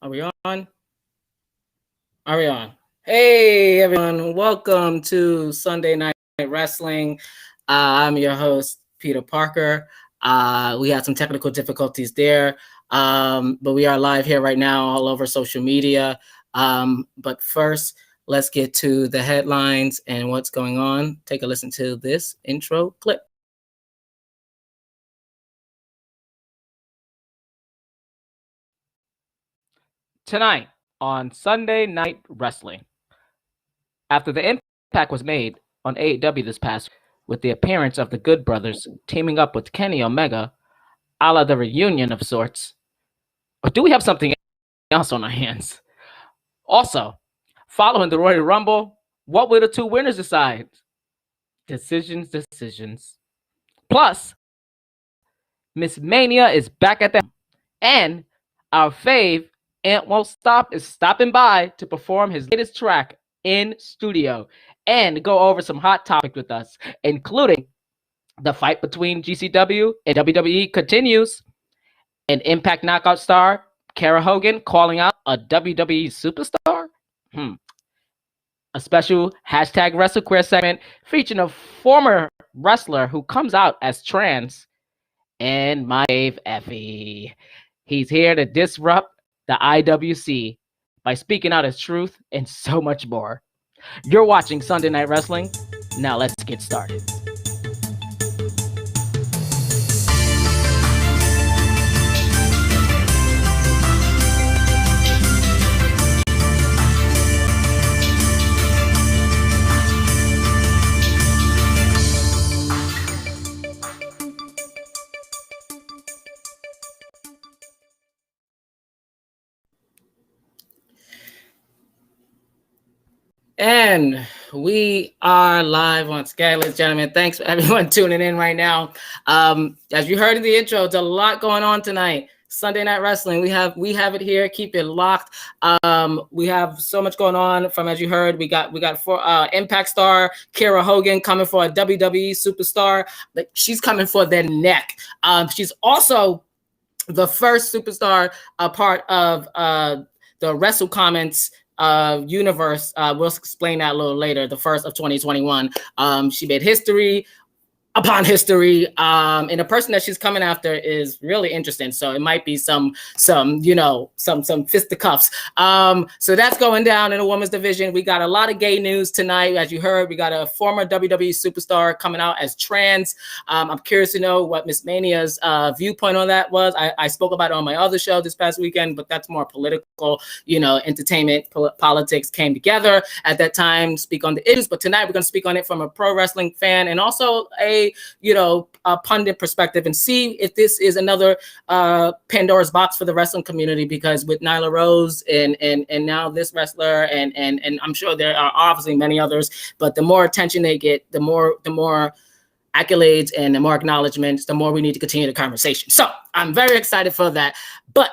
Are we on? Are we on? Hey, everyone. Welcome to Sunday Night Wrestling. I'm your host, Peter Parker. We had some technical difficulties there, but we are live here right now all over social media. But first, let's get to the headlines and what's going on. Take a listen to this intro clip. Tonight on Sunday Night Wrestling. After the impact was made on AEW this past week, with the appearance of the Good Brothers teaming up with Kenny Omega, a la the reunion of sorts, or do we have something else on our hands? Also, following the Royal Rumble, what will the two winners decide? Decisions. Plus, Miss Mania is back at the and our fave, Ant Won't Stop, is stopping by to perform his latest track in studio and go over some hot topics with us, including the fight between GCW and WWE continues, an Impact Knockout star, Kara Hogan, calling out a WWE superstar, a special hashtag WrestleQueer segment featuring a former wrestler who comes out as trans, and my fave Effie. He's here to disrupt the IWC by speaking out his truth and so much more. You're watching Sunday Night Wrestling. Now let's get started. And we are live once again, ladies and gentlemen. Thanks for everyone tuning in right now. As you heard in the intro, it's a lot going on tonight. Sunday Night Wrestling. We have it here. Keep it locked. We have so much going on. From, as you heard, we got for Impact star Kara Hogan coming for a WWE superstar. She's coming for their neck. She's also the first superstar part of the Wrestle Comments universe. We'll explain that a little later. The first of 2021. She made history upon history, and the person that she's coming after is really interesting. So it might be some fisticuffs. So that's going down in the women's division. We got a lot of gay news tonight, as you heard. We got a former WWE superstar coming out as trans. I'm curious to know what Miss Mania's viewpoint on that was. I spoke about it on my other show this past weekend, but that's more political. Entertainment, politics came together at that time. Speak on the issues, but tonight we're going to speak on it from a pro wrestling fan and also a pundit perspective, and see if this is another Pandora's box for the wrestling community, because with Nyla Rose and now this wrestler and I'm sure there are obviously many others, but the more attention they get, the more accolades and the more acknowledgments, the more we need to continue the conversation. So I'm very excited for that. But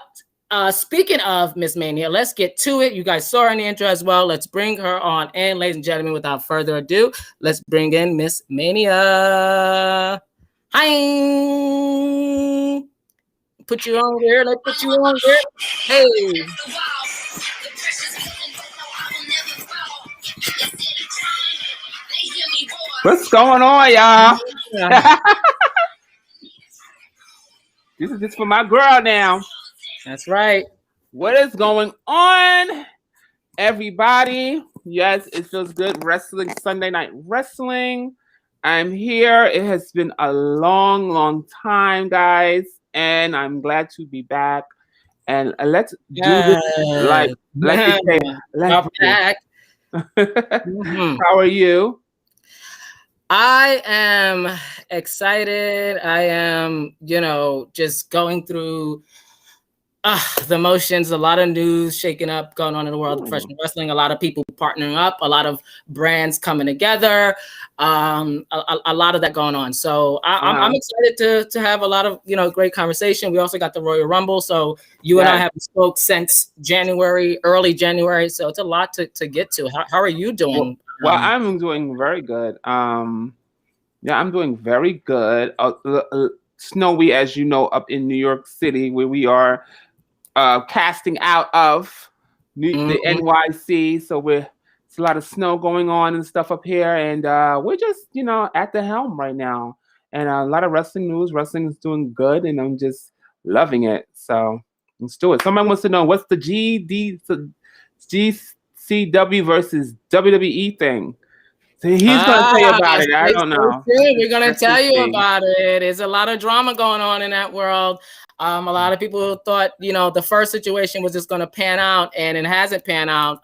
speaking of Miss Mania, let's get to it. You guys saw her in the intro as well. Let's bring her on. And ladies and gentlemen, without further ado, let's bring in Miss Mania. Hi. Put you on here. Let's put you on here. Hey. What's going on, y'all? Yeah. This is just for my girl now. That's right. What is going on, everybody? Yes, it feels good. Wrestling, Sunday Night Wrestling. I'm here. It has been a long time, guys, and I'm glad to be back. And let's do this like let's back. How are you? I am excited. I am, just going through the motions. A lot of news shaking up, going on in the world of professional wrestling. A lot of people partnering up. A lot of brands coming together. A lot of that going on. So I'm excited to have a lot of great conversation. We also got the Royal Rumble. So you and I haven't spoke since early January. So it's a lot to get to. How are you doing? Well, I'm doing very good. I'm doing very good. Snowy, as you know, up in New York City, where we are. casting out of the NYC. So it's a lot of snow going on and stuff up here, and we're just at the helm right now. And a lot of wrestling news. Wrestling is doing good, and I'm just loving it. So let's do it. Someone wants to know what's the GCW versus WWE thing. So he's going to tell you about it. I don't know. We're going to tell you about it. There's a lot of drama going on in that world. A lot of people thought, the first situation was just going to pan out, and it hasn't panned out.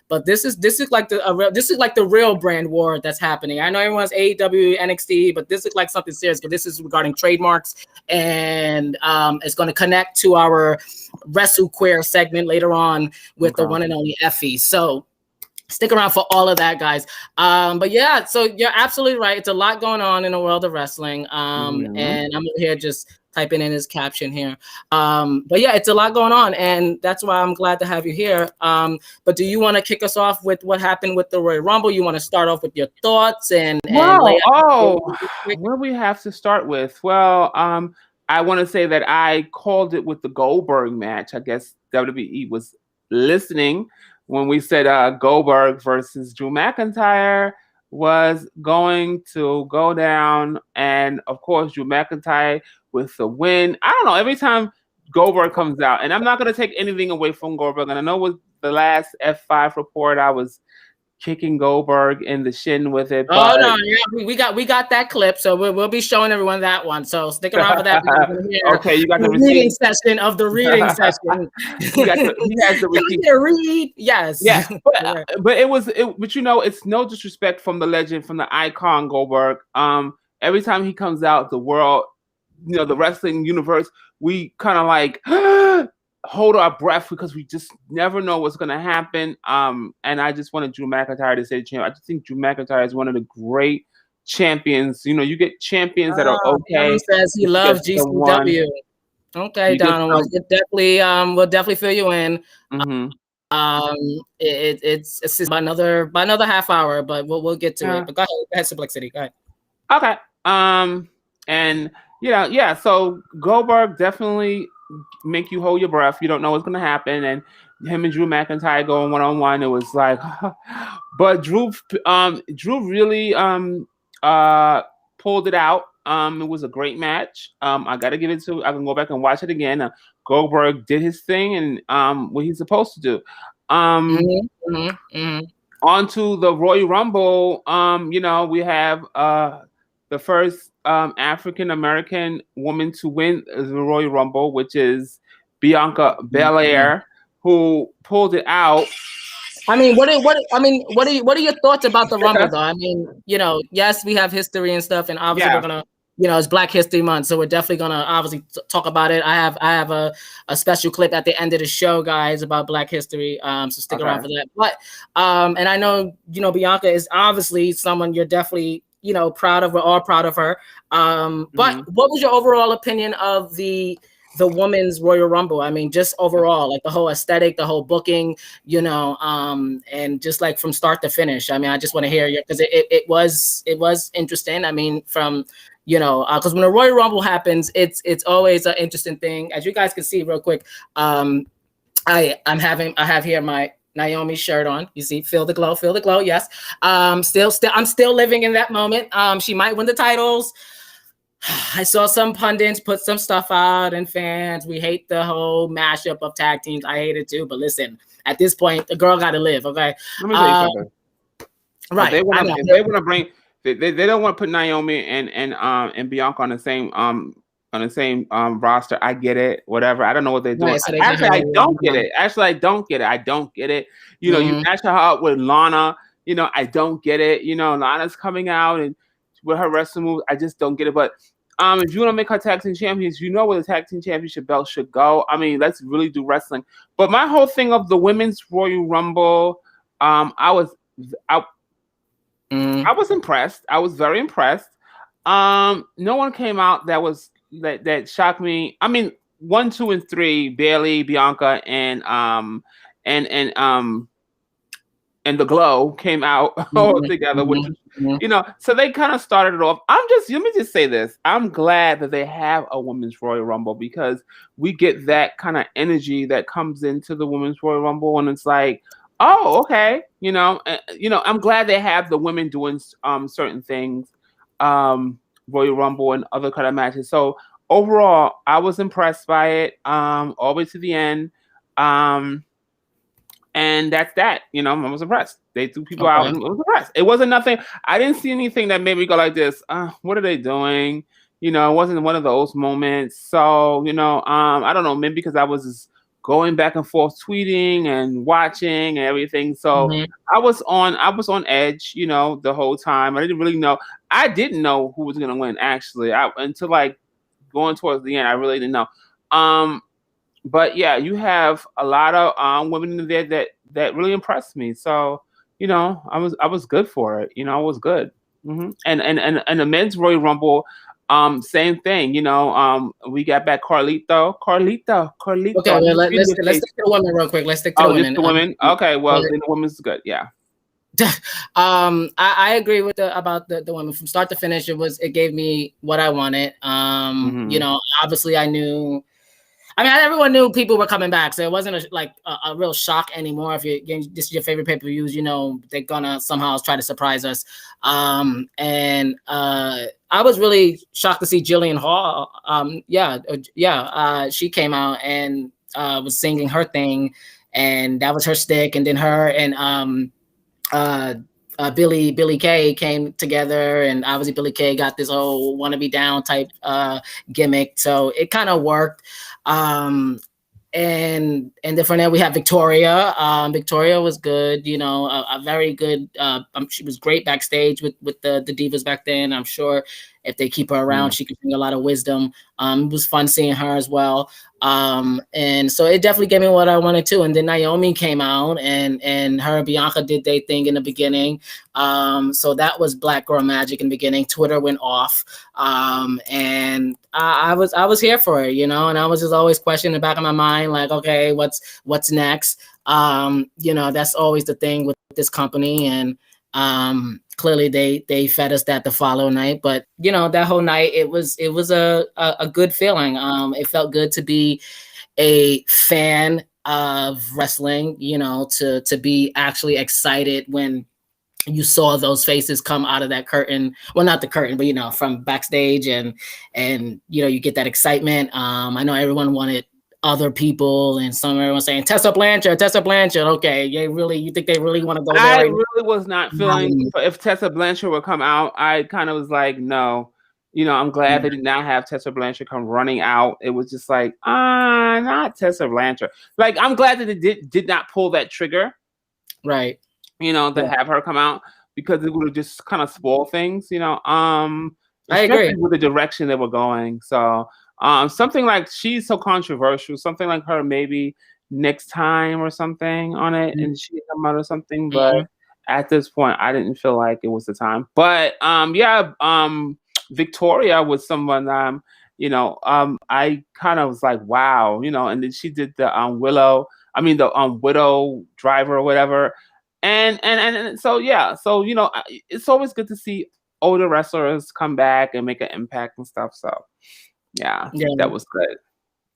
But this is like the real brand war that's happening. I know everyone's AEW, NXT, but this is like something serious because this is regarding trademarks, and it's going to connect to our Wrestle Queer segment later on with the one and only Effie. So stick around for all of that, guys. But yeah, so you're absolutely right. It's a lot going on in the world of wrestling. And I'm here just typing in his caption here. But yeah, it's a lot going on, and that's why I'm glad to have you here. But do you want to kick us off with what happened with the Royal Rumble? You want to start off with your thoughts and where we have to start with? Well, I want to say that I called it with the Goldberg match. I guess WWE was listening when we said Goldberg versus Drew McIntyre was going to go down, and of course Drew McIntyre with the win. I don't know, every time Goldberg comes out, and I'm not going to take anything away from Goldberg, and I know with the last F5 report I was kicking Goldberg in the shin with it. But... Oh no, yeah, we got that clip, so we'll be showing everyone that one. So stick around for that. Okay, you got the reading session of the reading session. He has the read. Yes. Yeah, but it's no disrespect from the legend, from the icon Goldberg. Every time he comes out, the world, the wrestling universe, we kind of like hold our breath because we just never know what's going to happen. And I just wanted Drew McIntyre to say champ. I just think Drew McIntyre is one of the great champions. You get champions that are okay. He says he loves GCW. Okay, Donald, we'll definitely fill you in. It's just by another half hour, but we'll get to it. But go ahead, Simplicity. Go ahead. Okay. And so Goldberg definitely make you hold your breath. You don't know what's going to happen, and him and Drew McIntyre going one-on-one. It was like, but Drew really pulled it out. It was a great match. I got to give it to. I can go back and watch it again. Goldberg did his thing and what he's supposed to do. On to the Royal Rumble. We have the first African American woman to win the Royal Rumble, which is Bianca Belair, who pulled it out. I mean, what are your thoughts about the Rumble, though? I mean, yes, we have history and stuff, and obviously we're gonna, it's Black History Month, so we're definitely gonna obviously talk about it. I have a special clip at the end of the show, guys, about Black History. So stick around for that. But and I know Bianca is obviously someone you're definitely proud of. We're all proud of her. But what was your overall opinion of the women's Royal Rumble? I mean, just overall, like the whole aesthetic, the whole booking, and just like from start to finish. I mean, I just want to hear you because it was interesting. I mean, from because when a Royal Rumble happens, it's always an interesting thing. As you guys can see real quick, I have here my Naomi shirt on. You see, feel the glow. Yes. I'm still living in that moment. She might win the titles. I saw some pundits put some stuff out, and fans, we hate the whole mashup of tag teams. I hate it too, but listen, at this point, the girl got to live. Okay. Let me tell you something. Right. They want to bring. They don't want to put Naomi and Bianca on the same roster. I get it. Whatever. I don't know what they're doing. Right, so I don't get it. I don't get it. You match her up with Lana. I don't get it. Lana's coming out and with her wrestling moves, I just don't get it. But if you want to make her tag team champions, where the tag team championship belt should go. I mean, let's really do wrestling. But my whole thing of the women's Royal Rumble, I was impressed. I was very impressed. No one came out that shocked me. I mean, 1, 2, and 3, Bayley, Bianca, and and the Glow came out all together, which so they kind of started it off. Let me just say this. I'm glad that they have a women's Royal Rumble because we get that kind of energy that comes into the women's Royal Rumble, and it's like, oh, okay, I'm glad they have the women doing certain things, Royal Rumble and other kind of matches. So overall, I was impressed by it, all the way to the end. And that's that. I was impressed. They threw people out and I was impressed. It wasn't nothing. I didn't see anything that made me go like this. What are they doing? It wasn't one of those moments. So, I don't know, maybe because I was just going back and forth tweeting and watching and everything. So I was on edge, the whole time. I didn't really know. I didn't know who was gonna win actually. Until like going towards the end, I really didn't know. But yeah, you have a lot of women in there that really impressed me. So, I was good for it. I was good. And the men's Royal Rumble, same thing. We got back Carlito. Okay, well, let's stick to the women real quick. Let's stick to the women. The women. Okay, well, then the women's good. Yeah. I agree with about the women from start to finish. It gave me what I wanted. Obviously I knew. Everyone knew people were coming back, so it wasn't a real this is your favorite pay-per-views, they're gonna somehow try to surprise us. And I was really shocked to see Jillian Hall. She came out and was singing her thing, and that was her stick. And then her and Billy Kay came together, and obviously Billy Kay got this whole wanna be down type gimmick, so it kind of worked. And then from there we have Victoria. Victoria was good, a very good. She was great backstage with the divas back then. I'm sure if they keep her around, she could bring a lot of wisdom. It was fun seeing her as well. And so it definitely gave me what I wanted to. And then Naomi came out, and her and Bianca did their thing in the beginning. So that was Black Girl Magic in the beginning. Twitter went off. And I was here for it, and I was just always questioning in the back of my mind, like, okay, what's next? That's always the thing with this company. And clearly they fed us that the following night, but that whole night it was a good feeling. It felt good to be a fan of wrestling, to be actually excited when you saw those faces come out of that curtain. Well, not the curtain, but from backstage, and you get that excitement. I know everyone wanted other people, and everyone saying Tessa Blanchard. Okay, you think they really want to go there? I really was not feeling if Tessa Blanchard would come out. I kind of was like, no. I'm glad they did not have Tessa Blanchard come running out. It was just like, not Tessa Blanchard. Like, I'm glad that they did not pull that trigger. Right. To have her come out, because it would have just kind of spoiled things, I agree with the direction they were going. So something like, she's so controversial, something like her maybe next time or something on it, and she come out or something. But at this point, I didn't feel like it was the time. But Victoria was someone I kind of was like, wow, and then she did the Widow Driver or whatever. And so it's always good to see older wrestlers come back and make an impact and stuff. So yeah, that was good.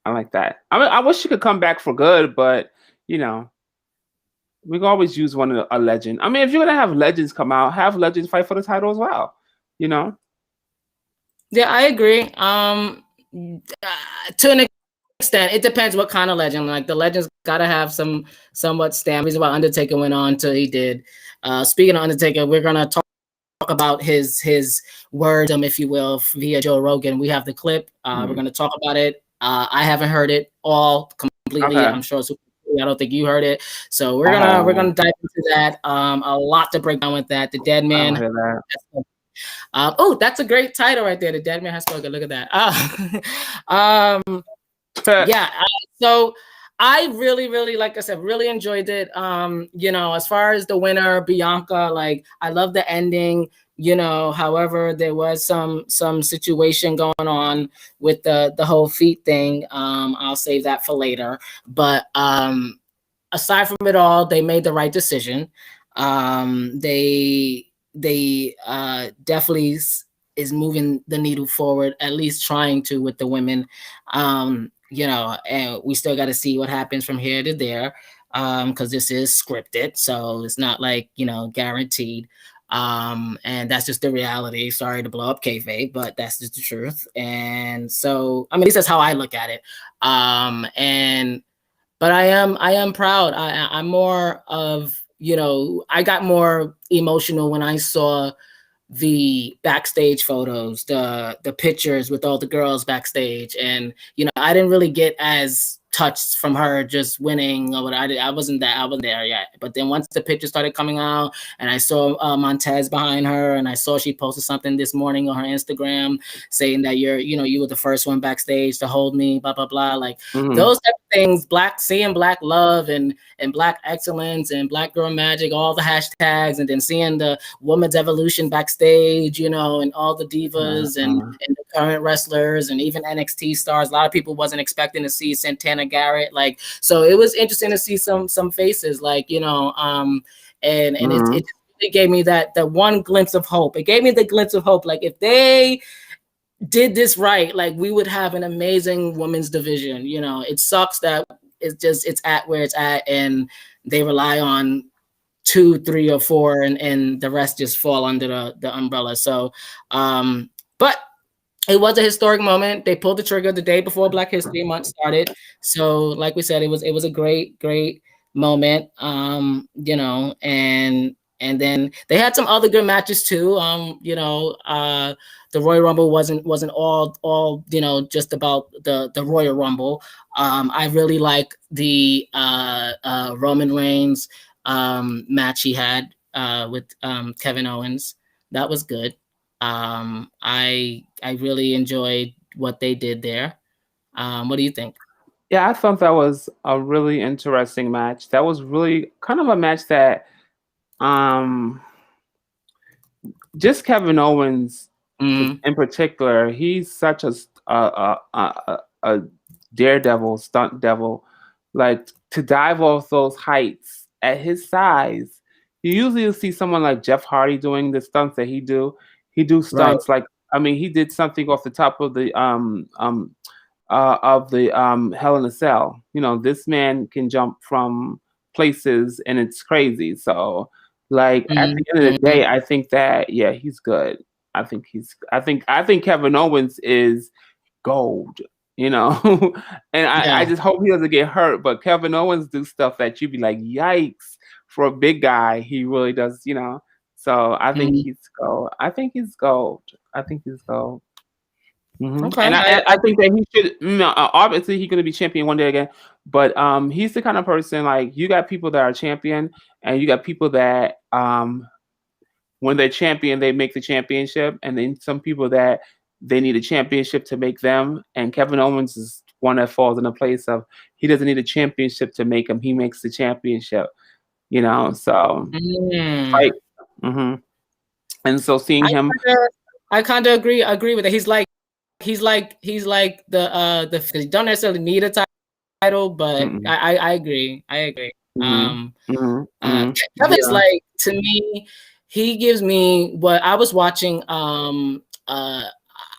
I like that. I wish she could come back for good, but we can always use a legend. If you're gonna have legends come out, have legends fight for the title as well. Yeah, I agree. To an extent, it depends what kind of legend. Like, the legends gotta have somewhat stamina. Reason why Undertaker went on till he did. Speaking of Undertaker, we're gonna talk about his words, if you will, via Joe Rogan. We have the clip. We're gonna talk about it. I haven't heard it all completely. Okay. I'm sure I don't think you heard it. So we're gonna dive into that. A lot to break down with that. The Dead Man. That's a great title right there. The Dead Man Has Spoken. Look at that. So I really, really, like I said, really enjoyed it. As far as the winner, Bianca, like, I love the ending. However, there was some situation going on with the whole feet thing. I'll save that for later. But aside from it all, they made the right decision. They definitely is moving the needle forward, at least trying to with the women. You know, and we still got to see what happens from here to there, because this is scripted, so it's not like, you know, guaranteed. And that's just the reality. Sorry to blow up kayfabe, but that's just the truth. And so, I mean, at least that's how I look at it. And but I am proud. I'm more of, you know, I got more emotional when I saw the backstage photos, the pictures with all the girls backstage, and you know, I didn't really get as touched from her just winning or what. I wasn't there yet. But then once the pictures started coming out, and I saw Montez behind her, and I saw she posted something this morning on her Instagram saying that you were the first one backstage to hold me, blah blah blah. Like those type of things, seeing black love and black excellence and black girl magic, all the hashtags, and then seeing the women's evolution backstage, you know, and all the divas and the current wrestlers and even NXT stars. A lot of people wasn't expecting to see Santana Garrett. Like, so it was interesting to see some faces, like, you know, and it really gave me that one glimpse of hope. It gave me the glimpse of hope. Like, if they did this right, like, we would have an amazing women's division. You know, it sucks that it's at where it's at, and they rely on 2, 3, or 4, and the rest just fall under the umbrella. So, but it was a historic moment. They pulled the trigger the day before Black History Month started. So, like we said, it was a great moment. You know, and then they had some other good matches too. You know, the Royal Rumble wasn't all you know, just about the Royal Rumble. I really like the Roman Reigns match he had with Kevin Owens. That was good. I really enjoyed what they did there. What do you think? Yeah, I thought that was a really interesting match. That was really kind of a match that just Kevin Owens in particular, he's such a daredevil, stunt devil. Like, to dive off those heights at his size, you usually see someone like Jeff Hardy doing the stunts that he do. He do stunts like, I mean, he did something off the top of the Hell in a Cell. You know, this man can jump from places, and it's crazy. So, like, at the end of the day, I think that, yeah, he's good. I think Kevin Owens is gold, you know. And I just hope he doesn't get hurt. But Kevin Owens do stuff that you'd be like, yikes, for a big guy. He really does, you know. So I think he's gold. I think he's gold. Okay. And I think that he should, you know, obviously he's going to be champion one day again, but he's the kind of person, like, you got people that are champion, and you got people that when they're champion, they make the championship, and then some people that they need a championship to make them. And Kevin Owens is one that falls in a place of, he doesn't need a championship to make him. He makes the championship, you know. So like, and so seeing him, I kind of agree with it. He's like the you don't necessarily need a title, but I agree. Kevin's like, to me, he gives me what I was watching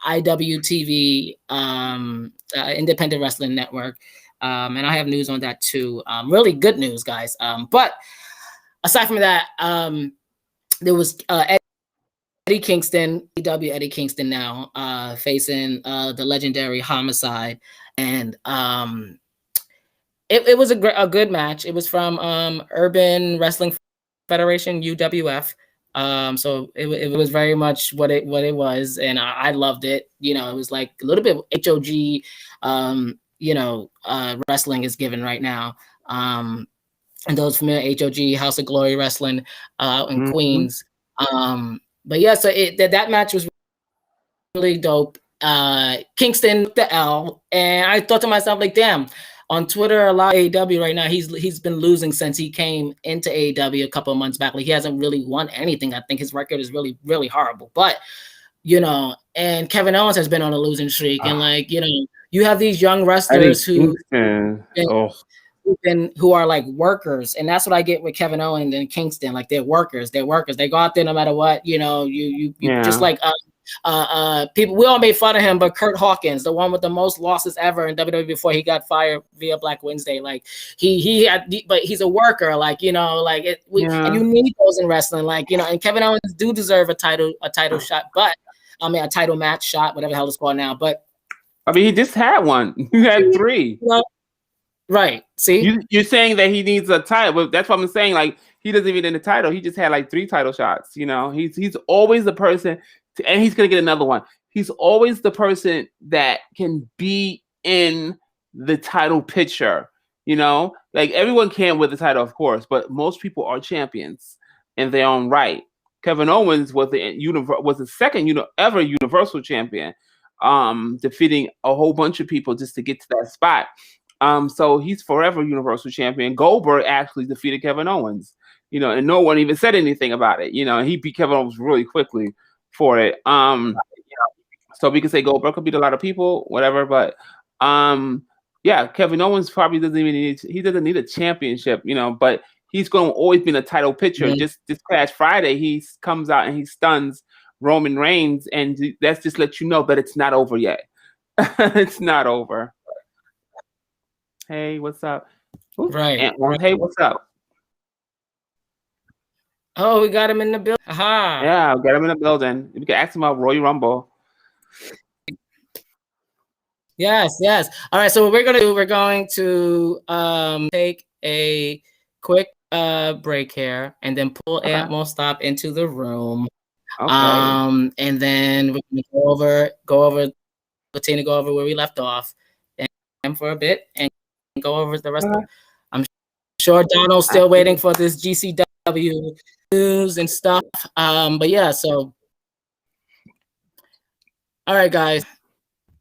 IWTV, Independent Wrestling Network, and I have news on that too. Really good news, guys. But aside from that, there was Eddie Kingston, EW Eddie Kingston now, facing the legendary Homicide, and it was a good match. It was from Urban Wrestling Federation, UWF. So it was very much what it was, and I loved it. You know, it was like a little bit HOG, you know, wrestling is given right now. And those familiar, HOG, House of Glory Wrestling in Queens. But yeah, so that match was really dope. Kingston the L, and I thought to myself, like, damn. On Twitter, a lot of AEW right now, he's been losing since he came into AEW a couple of months back. Like, he hasn't really won anything. I think his record is really, really horrible. But, you know, and Kevin Owens has been on a losing streak. And, like, you know, you have these young wrestlers who who are like workers, and that's what I get with Kevin Owens and Kingston. Like they're workers. They go out there no matter what. You just like people. We all made fun of him, but Kurt Hawkins, the one with the most losses ever in WWE before he got fired via Black Wednesday, like but he's a worker. Like and you need those in wrestling. Like and Kevin Owens do deserve a title shot, but I mean a title match shot, whatever the hell it's called now. But I mean, he just had one. He had 3. Right. See, you're saying that he needs a title. But that's what I'm saying. Like he doesn't even need a title. He just had like 3 title shots. He's always the person, and he's gonna get another one. He's always the person that can be in the title picture. Like everyone can with the title, of course, but most people are champions in their own right. Kevin Owens was the second ever Universal Champion, defeating a whole bunch of people just to get to that spot. So he's forever Universal Champion. Goldberg actually defeated Kevin Owens, and no one even said anything about it. He beat Kevin Owens really quickly for it. So we can say Goldberg could beat a lot of people, whatever. But yeah, Kevin Owens probably doesn't need a championship, but he's going to always be in a title picture. Mm-hmm. Just this past Friday, he comes out and he stuns Roman Reigns, and that's just let you know that it's not over yet. It's not over. Hey, what's up? Ooh, right. Hey, what's up? Oh, we got him in the building. Aha. Yeah, get him in the building. We can ask him about Royal Rumble. Yes. All right. So what we're going to take a quick break here, and then pull Aunt Mostop into the room. Okay. And then we're gonna continue to go over where we left off, and for a bit, and go over the rest of it. I'm sure Donald's still waiting for this GCW news and stuff. But yeah, so all right, guys,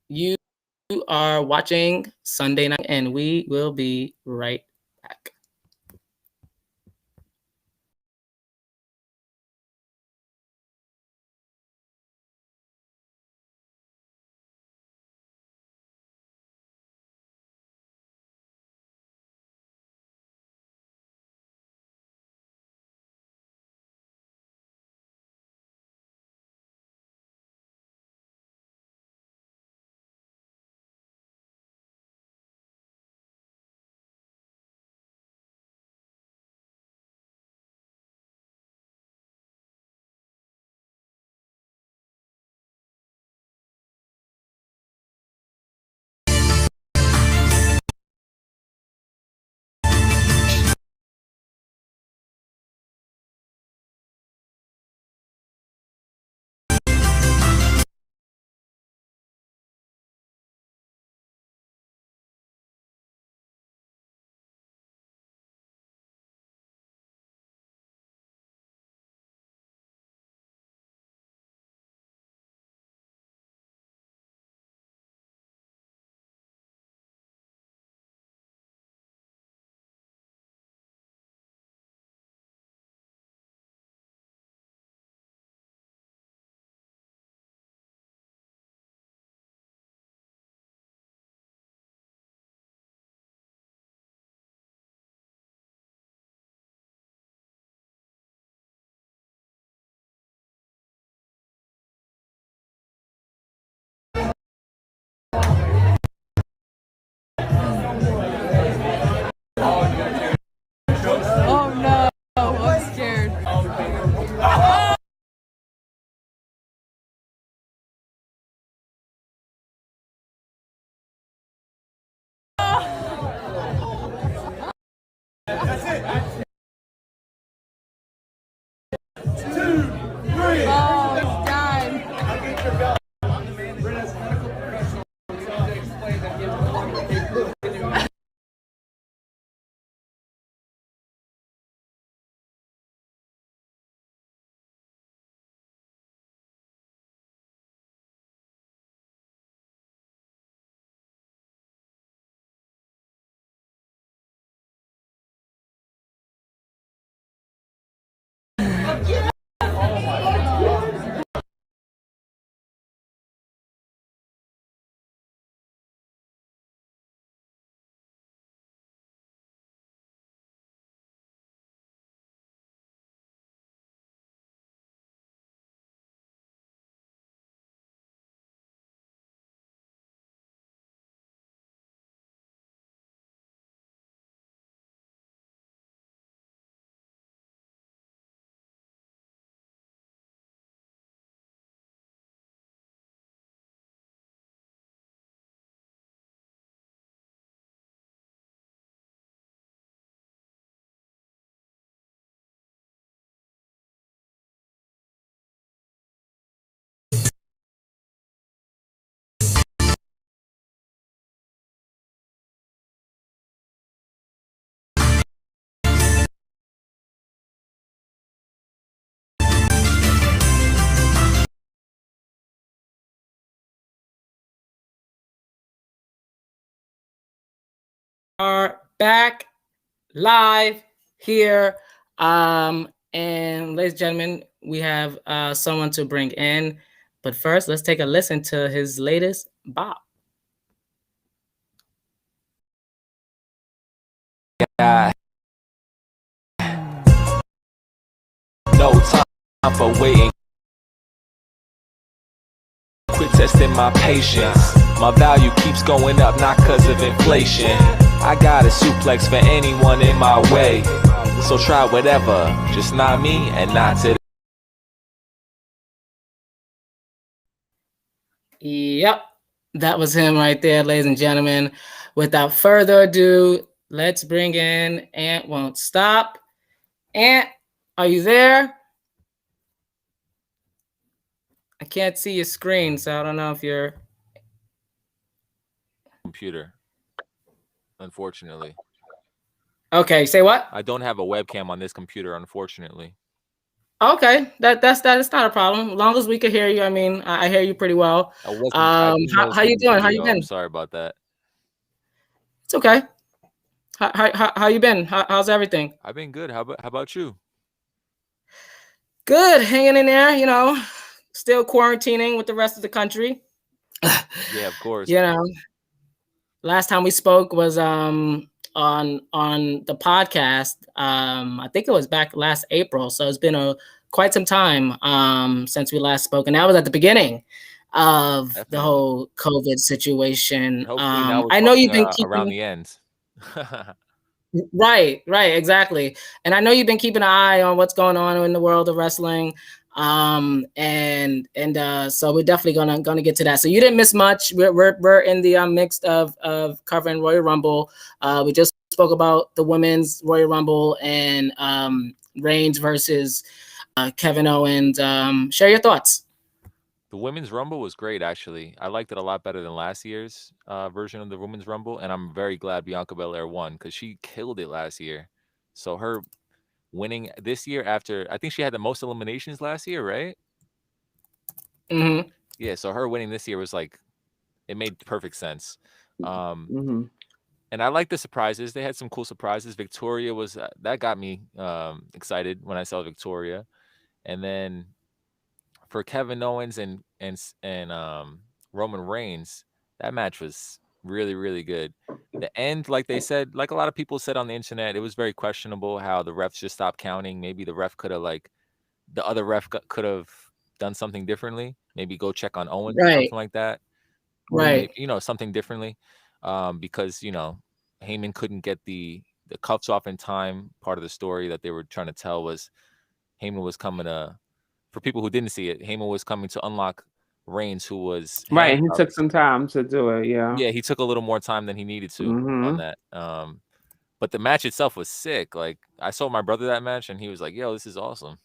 you are watching Sunday Night, and we will be right back. are back live here. And ladies and gentlemen, we have someone to bring in. But first, let's take a listen to his latest bop. Yeah. No time for waiting. Quit testing my patience. My value keeps going up, not cause of inflation. I got a suplex for anyone in my way. So try whatever, just not me and not today. Yep, that was him right there, ladies and gentlemen. Without further ado, let's bring in Ant Won't Stop. Ant, are you there? I can't see your screen, so I don't know if you're... Computer, unfortunately. Okay, say what? I don't have a webcam on this computer, unfortunately. Okay, that's not a problem. As long as we can hear you, I mean, I hear you pretty well. I didn't know How you this was doing? How you video. been? I'm sorry about that. It's okay. How you been? How's everything? I've been good. How about you? Good, hanging in there. You know, still quarantining with the rest of the country. Yeah, of course. You know, last time we spoke was on the podcast. I think it was back last April, so it's been quite some time since we last spoke, and that was at the beginning of the whole COVID situation. Hopefully now we're I know you've been around keeping the ends. right, exactly, and I know you've been keeping an eye on what's going on in the world of wrestling. So we're definitely gonna get to that. So you didn't miss much. We're in the mix of covering Royal Rumble. We just spoke about the women's Royal Rumble and Reigns versus Kevin Owens. Share your thoughts. The Women's Rumble was great, actually. I liked it a lot better than last year's version of the Women's Rumble, and I'm very glad Bianca Belair won because she killed it last year. So her winning this year after, I think she had the most eliminations last year, right? Mm-hmm. Yeah, so her winning this year was like, it made perfect sense. And I like the surprises. They had some cool surprises. Victoria was, that got me excited when I saw Victoria. And then for Kevin Owens and Roman Reigns, that match was really, really good. The end, like they said, like a lot of people said on the internet, it was very questionable how the refs just stopped counting. Maybe the ref could have the other ref could have done something differently. Maybe go check on Owens or something like that. Right. Maybe, something differently. Because, Heyman couldn't get the cuffs off in time. Part of the story that they were trying to tell was Heyman was coming to, for people who didn't see it, Heyman was coming to unlock Reigns, who was right. He took some time to do it. Yeah. Yeah, he took a little more time than he needed to on that. But the match itself was sick. Like, I saw my brother that match, and he was like, "Yo, this is awesome."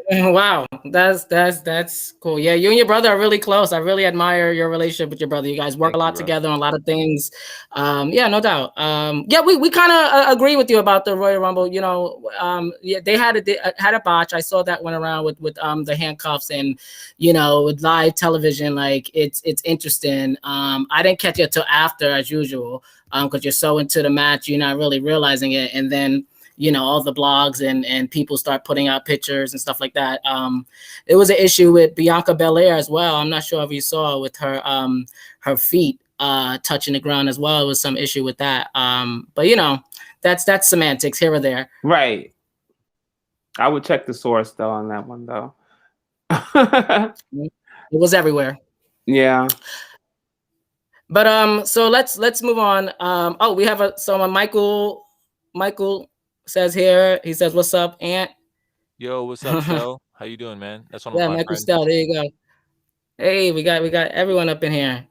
Wow, that's cool. Yeah, you and your brother are really close. I really admire your relationship with your brother. You guys work a lot together on a lot of things. Yeah, no doubt. Yeah, we kind of agree with you about the Royal Rumble. Yeah, they had a botch. I saw that went around with the handcuffs and with live television. Like it's interesting. I didn't catch it till after, as usual, because you're so into the match, you're not really realizing it, and then all the blogs and people start putting out pictures and stuff like that. It was an issue with Bianca Belair as well. I'm not sure if you saw with her feet touching the ground as well. It was some issue with that. But that's semantics here or there. Right. I would check the source though on that one though. It was everywhere. Yeah. But so let's move on. Oh, we have someone, Michael says here. He says, "What's up, Ant?" Yo, what's up, Stell? How you doing, man? That's one of my Michael friends. Stell. There you go. Hey, we got everyone up in here.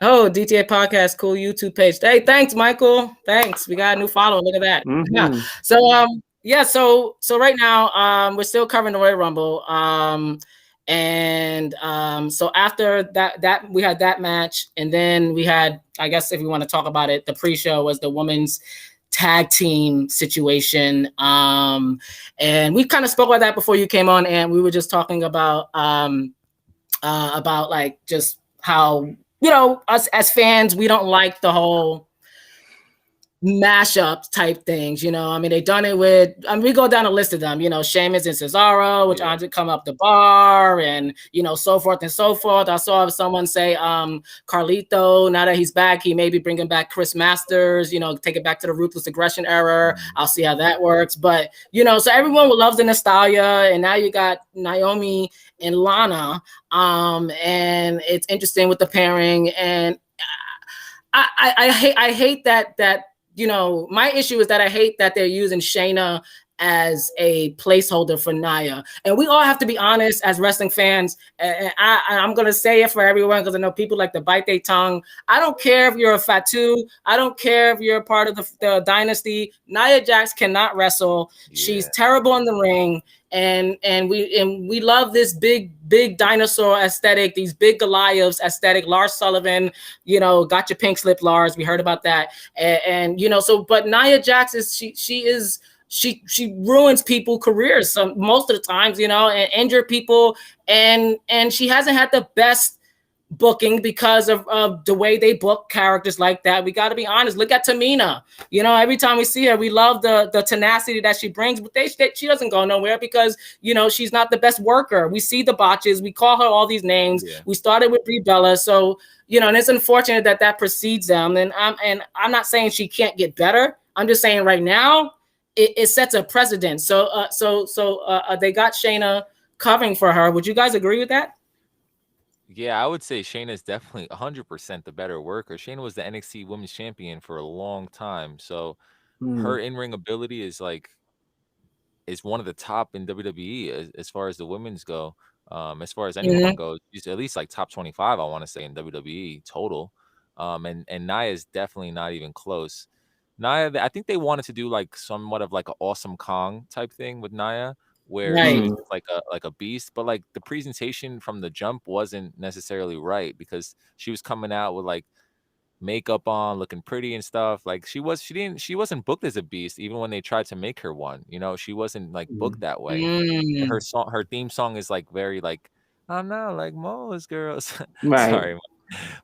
Oh, DTA Podcast, cool YouTube page. Hey, thanks, Michael. Thanks. We got a new follower. Look at that. Yeah. So so right now we're still covering the Royal Rumble. So after that we had that match, and then we had, I guess if you want to talk about it, the pre-show was the women's tag team situation. And we kind of spoke about that before you came on, and we were just talking about like just how us as fans, we don't like the whole mashup type things, you know. I mean, they done it with, I mean, we go down a list of them, you know, Sheamus and Cesaro, which Andre come up the bar, and you know, so forth and so forth. I saw someone say Carlito, now that he's back, he may be bringing back Chris Masters, you know, take it back to the Ruthless Aggression era. I'll see how that works. But you know, so everyone loves the nostalgia, and now you got Naomi and Lana, and it's interesting with the pairing. And I hate that you know, my issue is that I hate that they're using Shayna as a placeholder for Nia. And we all have to be honest as wrestling fans. And I'm going to say it for everyone because I know people like to bite their tongue. I don't care if you're a Fatu. I don't care if you're a part of the dynasty. Nia Jax cannot wrestle. Yeah. She's terrible in the ring. And we love this big dinosaur aesthetic, these big Goliaths aesthetic. Lars Sullivan, you know, got your pink slip, Lars. We heard about that. And you know, so but Nia Jax is she ruins people's careers most of the times, you know, and injure people, and she hasn't had the best booking because of the way they book characters like that. We got to be honest. Look at Tamina. You know, every time we see her, we love the tenacity that she brings, but she doesn't go nowhere because, you know, she's not the best worker. We see the botches. We call her all these names. Yeah. We started with Brie Bella. So, you know, and it's unfortunate that precedes them. And I'm not saying she can't get better. I'm just saying right now it sets a precedent. So they got Shayna covering for her. Would you guys agree with that? Yeah, I would say Shayna is definitely 100% the better worker. Shayna was the NXT Women's Champion for a long time, so her in-ring ability is one of the top in WWE as far as the women's go. As far as anyone goes, she's at least like top 25, I want to say, in WWE total. And Nia is definitely not even close. Nia, I think they wanted to do like somewhat of like an Awesome Kong type thing with Nia, where she was like a beast, but like the presentation from the jump wasn't necessarily right because she was coming out with like makeup on, looking pretty and stuff. Like she wasn't booked as a beast even when they tried to make her one. You know, she wasn't like booked that way. And her theme song is like very like, I'm not like most girls. Right. Sorry,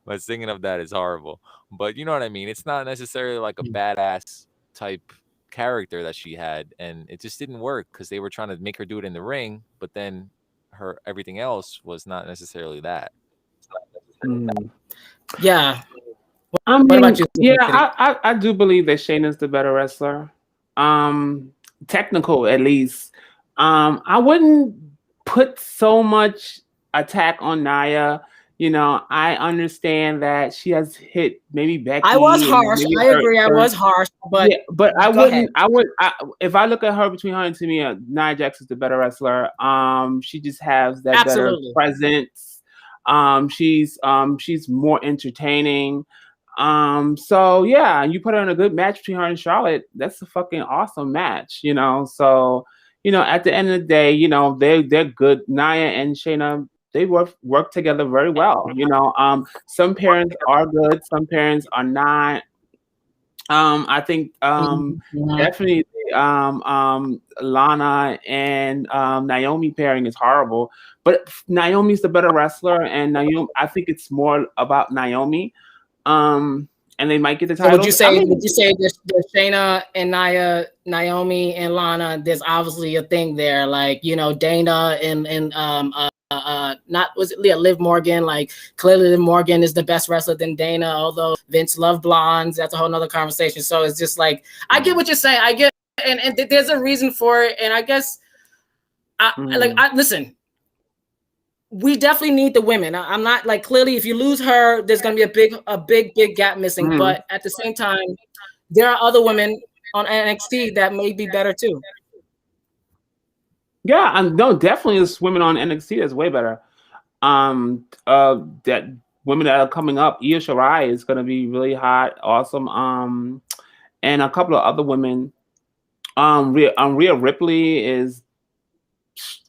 but singing of that is horrible. But you know what I mean? It's not necessarily like a badass type character that she had, and it just didn't work because they were trying to make her do it in the ring, but then her everything else was not necessarily that. Yeah. I mean, what about you? Yeah, I do believe that Shayna's the better wrestler. Technical at least. I wouldn't put so much attack on Nia. You know, I understand that she has hit maybe Becky. I was harsh. I agree. I was harsh, but yeah, but I wouldn't. If I look at her between her and Tamina, Nia Jax is the better wrestler. She just has that better presence. She's more entertaining. So yeah, you put her in a good match between her and Charlotte. That's a fucking awesome match, you know. So, you know, at the end of the day, you know, they're good. Nia and Shayna, they work together very well. You know, some parents are good, some parents are not. I think definitely Lana and Naomi pairing is horrible, but Naomi's the better wrestler, and Naomi, I think it's more about Naomi. And they might get the title. So would you say the Shayna and Naomi and Lana, there's obviously a thing there, like, you know, Dana and Liv Morgan, like clearly Liv Morgan is the best wrestler than Dana, although Vince loved blondes. That's a whole nother conversation. So it's just like, I get what you're saying. I get, and there's a reason for it. And I guess listen, we definitely need the women. I'm not like, clearly if you lose her, there's going to be a big gap missing. But at the same time, there are other women on NXT that may be better too. Yeah, no, definitely there's women on NXT that's way better. That women that are coming up, Io Shirai is going to be really hot, awesome. And a couple of other women. Rhea Ripley is,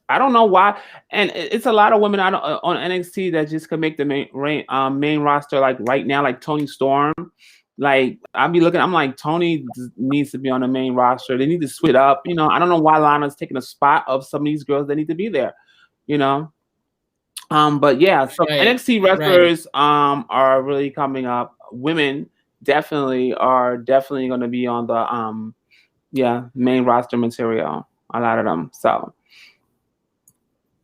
I don't know why, and it's a lot of women on NXT that just could make the main roster. Like right now, like Toni Storm. Like I'll be looking, I'm like, Toni needs to be on the main roster. They need to switch up. You know, I don't know why Lana's taking a spot of some of these girls that need to be there. You know, but yeah, so NXT wrestlers are really coming up. Women definitely are definitely going to be on the main roster material. A lot of them. So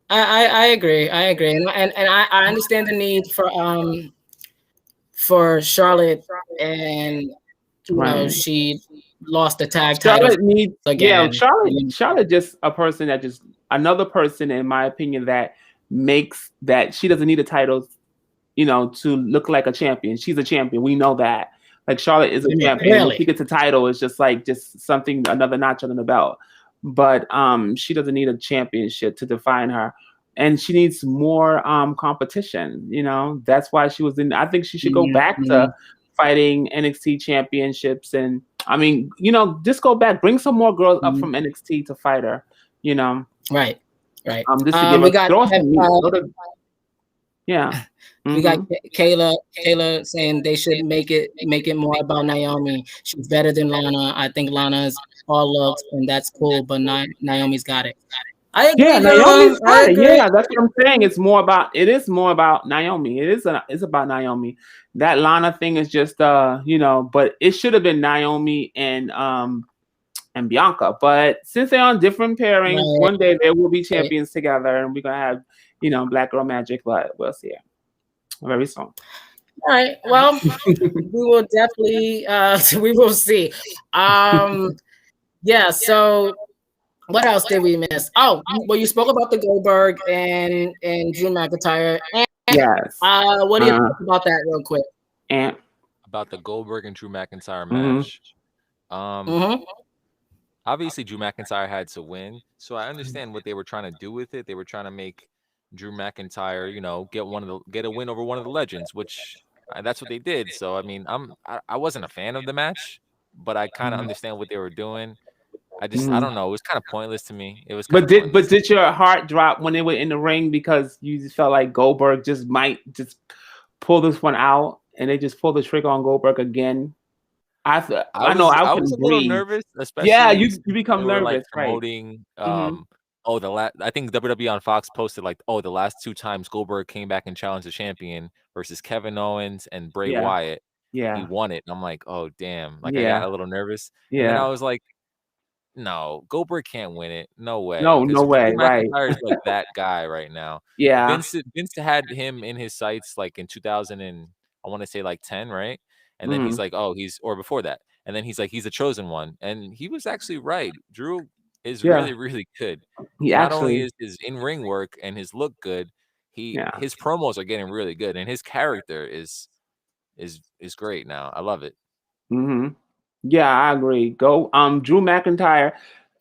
I agree. And I understand the need for Charlotte, and she lost the tag title Charlotte needs again. Charlotte just a person that just another person, in my opinion, that makes that she doesn't need a title, to look like a champion. She's a champion. We know that. Like Charlotte is a champion. Really? When she gets a title, it's just something, another notch on the belt. But she doesn't need a championship to define her. And she needs more competition. That's why she was in. I think she should go back to fighting NXT championships. And I mean, just go back, bring some more girls up from NXT to fight her. Right. Just to give we got we got Kayla saying they should make it more about Naomi. She's better than Lana. I think Lana's all looks, and that's cool, but Naomi's got it. I agree. Yeah, Naomi's got it. Yeah, that's what I'm saying. It is more about Naomi. It's about Naomi. That Lana thing is just but it should have been Naomi and Bianca. But since they're on different pairings, one day they will be champions together, and we're gonna have Black Girl Magic. But we'll see it very soon. All right. Well, we will definitely we will see. Yeah. So, what else did we miss? Oh, well, you spoke about the Goldberg and Drew McIntyre. Yes. What do you think about that, real quick? About the Goldberg and Drew McIntyre match. Obviously, Drew McIntyre had to win, so I understand what they were trying to do with it. They were trying to make Drew McIntyre, get a win over one of the legends, which that's what they did. So I mean, I wasn't a fan of the match, but I kind of understand what they were doing. I don't know. It was kind of pointless to me. It was. But did your heart drop when they were in the ring because you just felt like Goldberg might pull this one out, and they just pulled the trigger on Goldberg again? I was a little nervous, especially. Yeah, you become nervous, promoting. I think WWE on Fox posted the last 2 times Goldberg came back and challenged the champion versus Kevin Owens and Bray Wyatt. Yeah, he won it. And I'm like, oh damn! I got a little nervous. Yeah, and I was like, no, Goldberg can't win it. No way. No way. Right. McIntyre is that guy right now. Yeah. Vince had him in his sights in 2000 and I want to say 10, right? And then he's like, or before that. And then he's like, he's a chosen one. And he was actually right. Drew is really, really good. Not only is his in-ring work and his look good, his promos are getting really good. And his character is great now. I love it. Yeah, I agree. Drew McIntyre.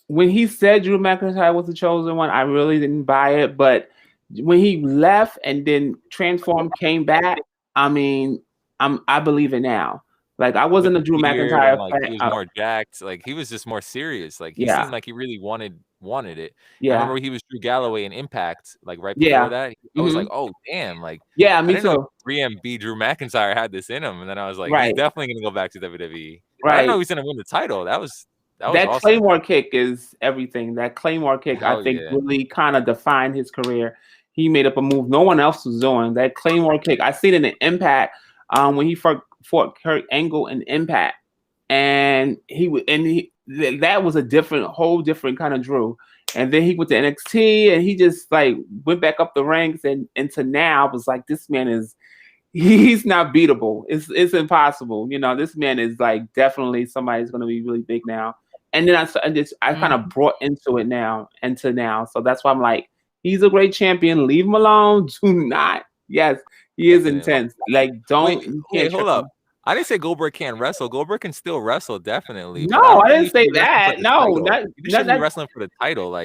When he said Drew McIntyre was the chosen one, I really didn't buy it. But when he left and then transformed, came back, I mean, I believe it now. I wasn't a Drew McIntyre fan. He was more jacked. He was just more serious. He seemed like he really wanted it. Yeah. I remember he was Drew Galloway in Impact. Right before that, I was like, oh damn. Me too. 3MB Drew McIntyre had this in him, and then I was like, he's definitely gonna go back to WWE. Right. I didn't know he's gonna win the title. That was awesome. Claymore kick is everything. That Claymore kick, I think, really kind of defined his career. He made up a move no one else was doing. That Claymore kick, I seen it in Impact when he fought Kurt Angle in Impact, and that was a whole different kind of Drew. And then he went to NXT, and he just went back up the ranks, and to now I was like, this man he's not beatable. It's impossible. This man is definitely somebody's going to be really big now. And then I kind of brought into it now. So that's why I'm like, he's a great champion. Leave him alone. Do not. Yes, he is intense. Don't. Wait, hold up. I didn't say Goldberg can't wrestle. Goldberg can still wrestle, definitely. No, I didn't say that. No, he should be wrestling for the title.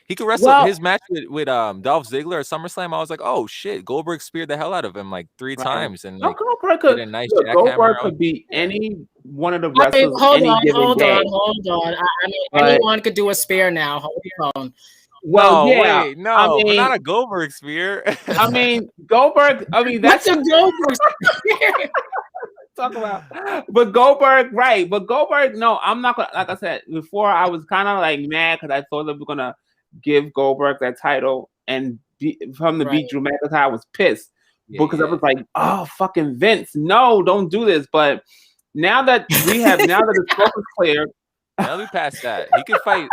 He could wrestle his match with Dolph Ziggler at SummerSlam. I was like, oh shit, Goldberg speared the hell out of him 3 times, and Goldberg could beat any one of the wrestlers. Hold on. I mean, anyone could do a spear now. Hold your phone. Well, wait, no, but not a Goldberg spear. I mean, Goldberg. I mean, that's a Goldberg spear. Talk about, but Goldberg, right? But Goldberg, no, I'm not gonna. Like I said before, I was kind of mad because I thought they were gonna give Goldberg that title and beat Drew McIntyre. I was pissed because I was like, oh, fucking Vince, no, don't do this. But now that the smoke is cleared, Now we passed that. He could fight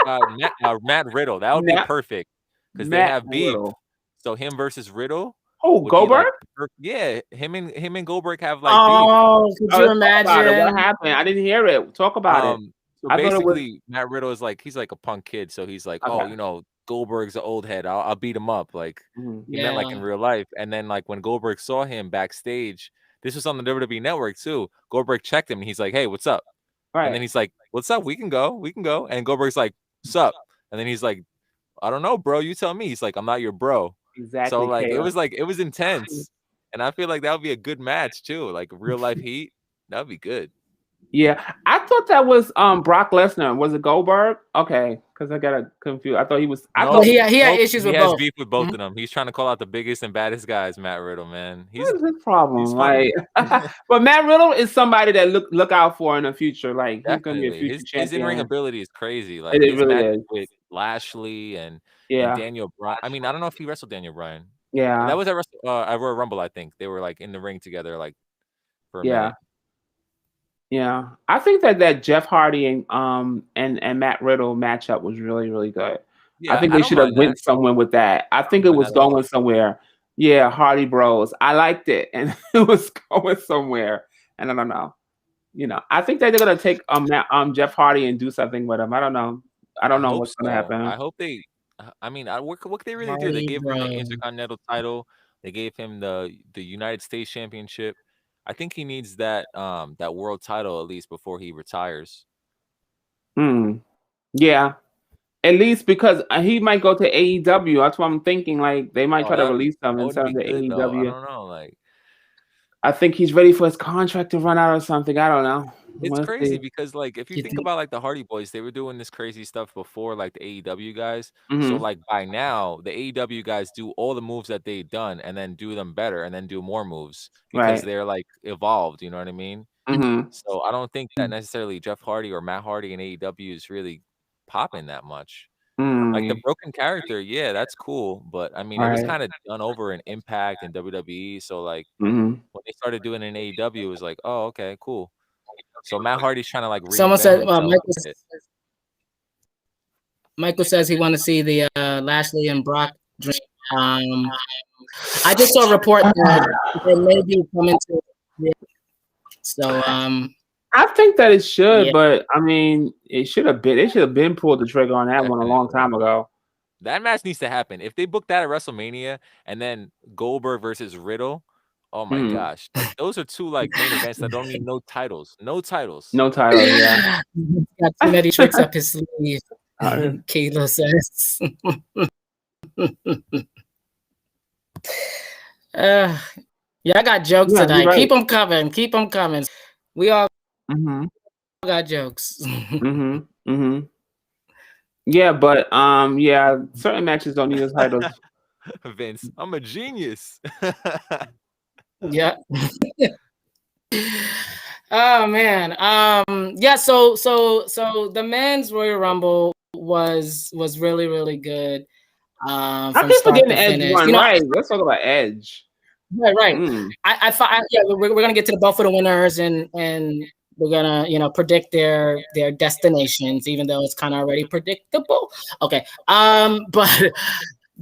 Matt Riddle. That would be perfect because they have beef. Riddle. So him versus Riddle. Oh, Goldberg? Yeah, him and Goldberg have like beef. Could you imagine? What happened? I didn't hear it. Talk about it. So basically, Matt Riddle is like, he's like a punk kid. So he's like, oh, you know, Goldberg's an old head. I'll beat him up. Like he meant like in real life. And then like when Goldberg saw him backstage, this was on the WWE Network too. Goldberg checked him and he's like, hey, what's up? Right. And then he's like, what's up? We can go. And Goldberg's like, what's up? And then he's like, I don't know, bro. You tell me. He's like, I'm not your bro. Exactly. So like it was intense. And I feel like that would be a good match too. Like real life heat. That would be good. Yeah. I thought that was Brock Lesnar. Was it Goldberg? Okay. Because I got confused. I thought he was he had issues with both. He has beef with both of them. He's trying to call out the biggest and baddest guys, Matt Riddle, man. What is his problem? Like but Matt Riddle is somebody that look out for in the future. Like he's gonna be a future champion. His in-ring ability is crazy. Like it really is. With Lashley and Daniel Bryan. I mean, I don't know if he wrestled Daniel Bryan. Yeah. And that was at Royal Rumble, I think. They were like in the ring together like for a minute. Yeah, I think that Jeff Hardy and Matt Riddle matchup was really, really good. Yeah, I think they should have went somewhere with that. I think it was going somewhere. Yeah, Hardy Bros. I liked it, and it was going somewhere. And I don't know. You know, I think that they're gonna take Jeff Hardy and do something with him. I don't know. I don't know what's gonna happen. I hope they. I mean, what could they really do? They gave him the Intercontinental title. They gave him the United States Championship. I think he needs that world title at least before he retires. Yeah, at least because he might go to AEW. That's what I'm thinking. Like they might try to release him instead of the AEW. Though. I don't know. Like I think he's ready for his contract to run out or something. I don't know. It's crazy because like if you think about like the Hardy Boys, they were doing this crazy stuff before like the AEW guys. So like by now the AEW guys do all the moves that they've done and then do them better and then do more moves because they're like evolved. You know what I mean? So I don't think that necessarily Jeff Hardy or Matt Hardy in AEW is really popping that much. Like the broken character, yeah, that's cool, but I mean it was kind of done over in Impact and WWE. So like when they started doing it in AEW, it was like, oh, okay, cool. So Matt Hardy's trying to like. Someone said, Michael says he want to see the Lashley and Brock drink. I just saw a report that it may be coming to. So I think that it should, but I mean, it should have been. They should have been pulled the trigger on that one a long time ago. That match needs to happen. If they book that at WrestleMania and then Goldberg versus Riddle. Oh my gosh. Like, those are two like main events that don't need no titles. No titles. No titles, yeah. Got too many tricks up his sleeve. Kayla says. I got jokes tonight. Right. Keep them coming. Keep them coming. We all got jokes. Yeah, but certain matches don't need the titles. Vince, I'm a genius. Yeah. Oh man. So the men's Royal Rumble was really, really good. I'm just forgetting Edge one, right? Let's talk about Edge. Right. We're gonna get to the both of the winners and we're gonna predict their destinations, even though it's kind of already predictable. Okay. But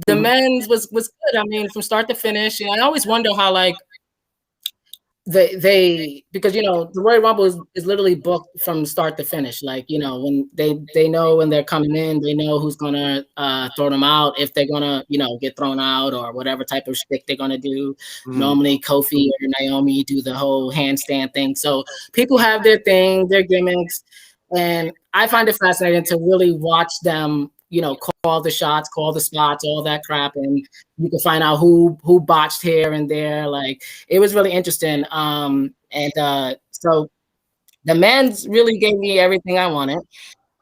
the men's was good. I mean, from start to finish. And I always wonder how like they because the Royal Rumble is literally booked from start to finish. Like when they know when they're coming in, they know who's gonna throw them out, if they're gonna get thrown out or whatever type of shtick they're gonna do. Normally Kofi or Naomi do the whole handstand thing. So people have their thing, their gimmicks, and I find it fascinating to really watch them. Call the shots, call the spots, all that crap, and you can find out who botched here and there. Like it was really interesting. So the men's really gave me everything I wanted.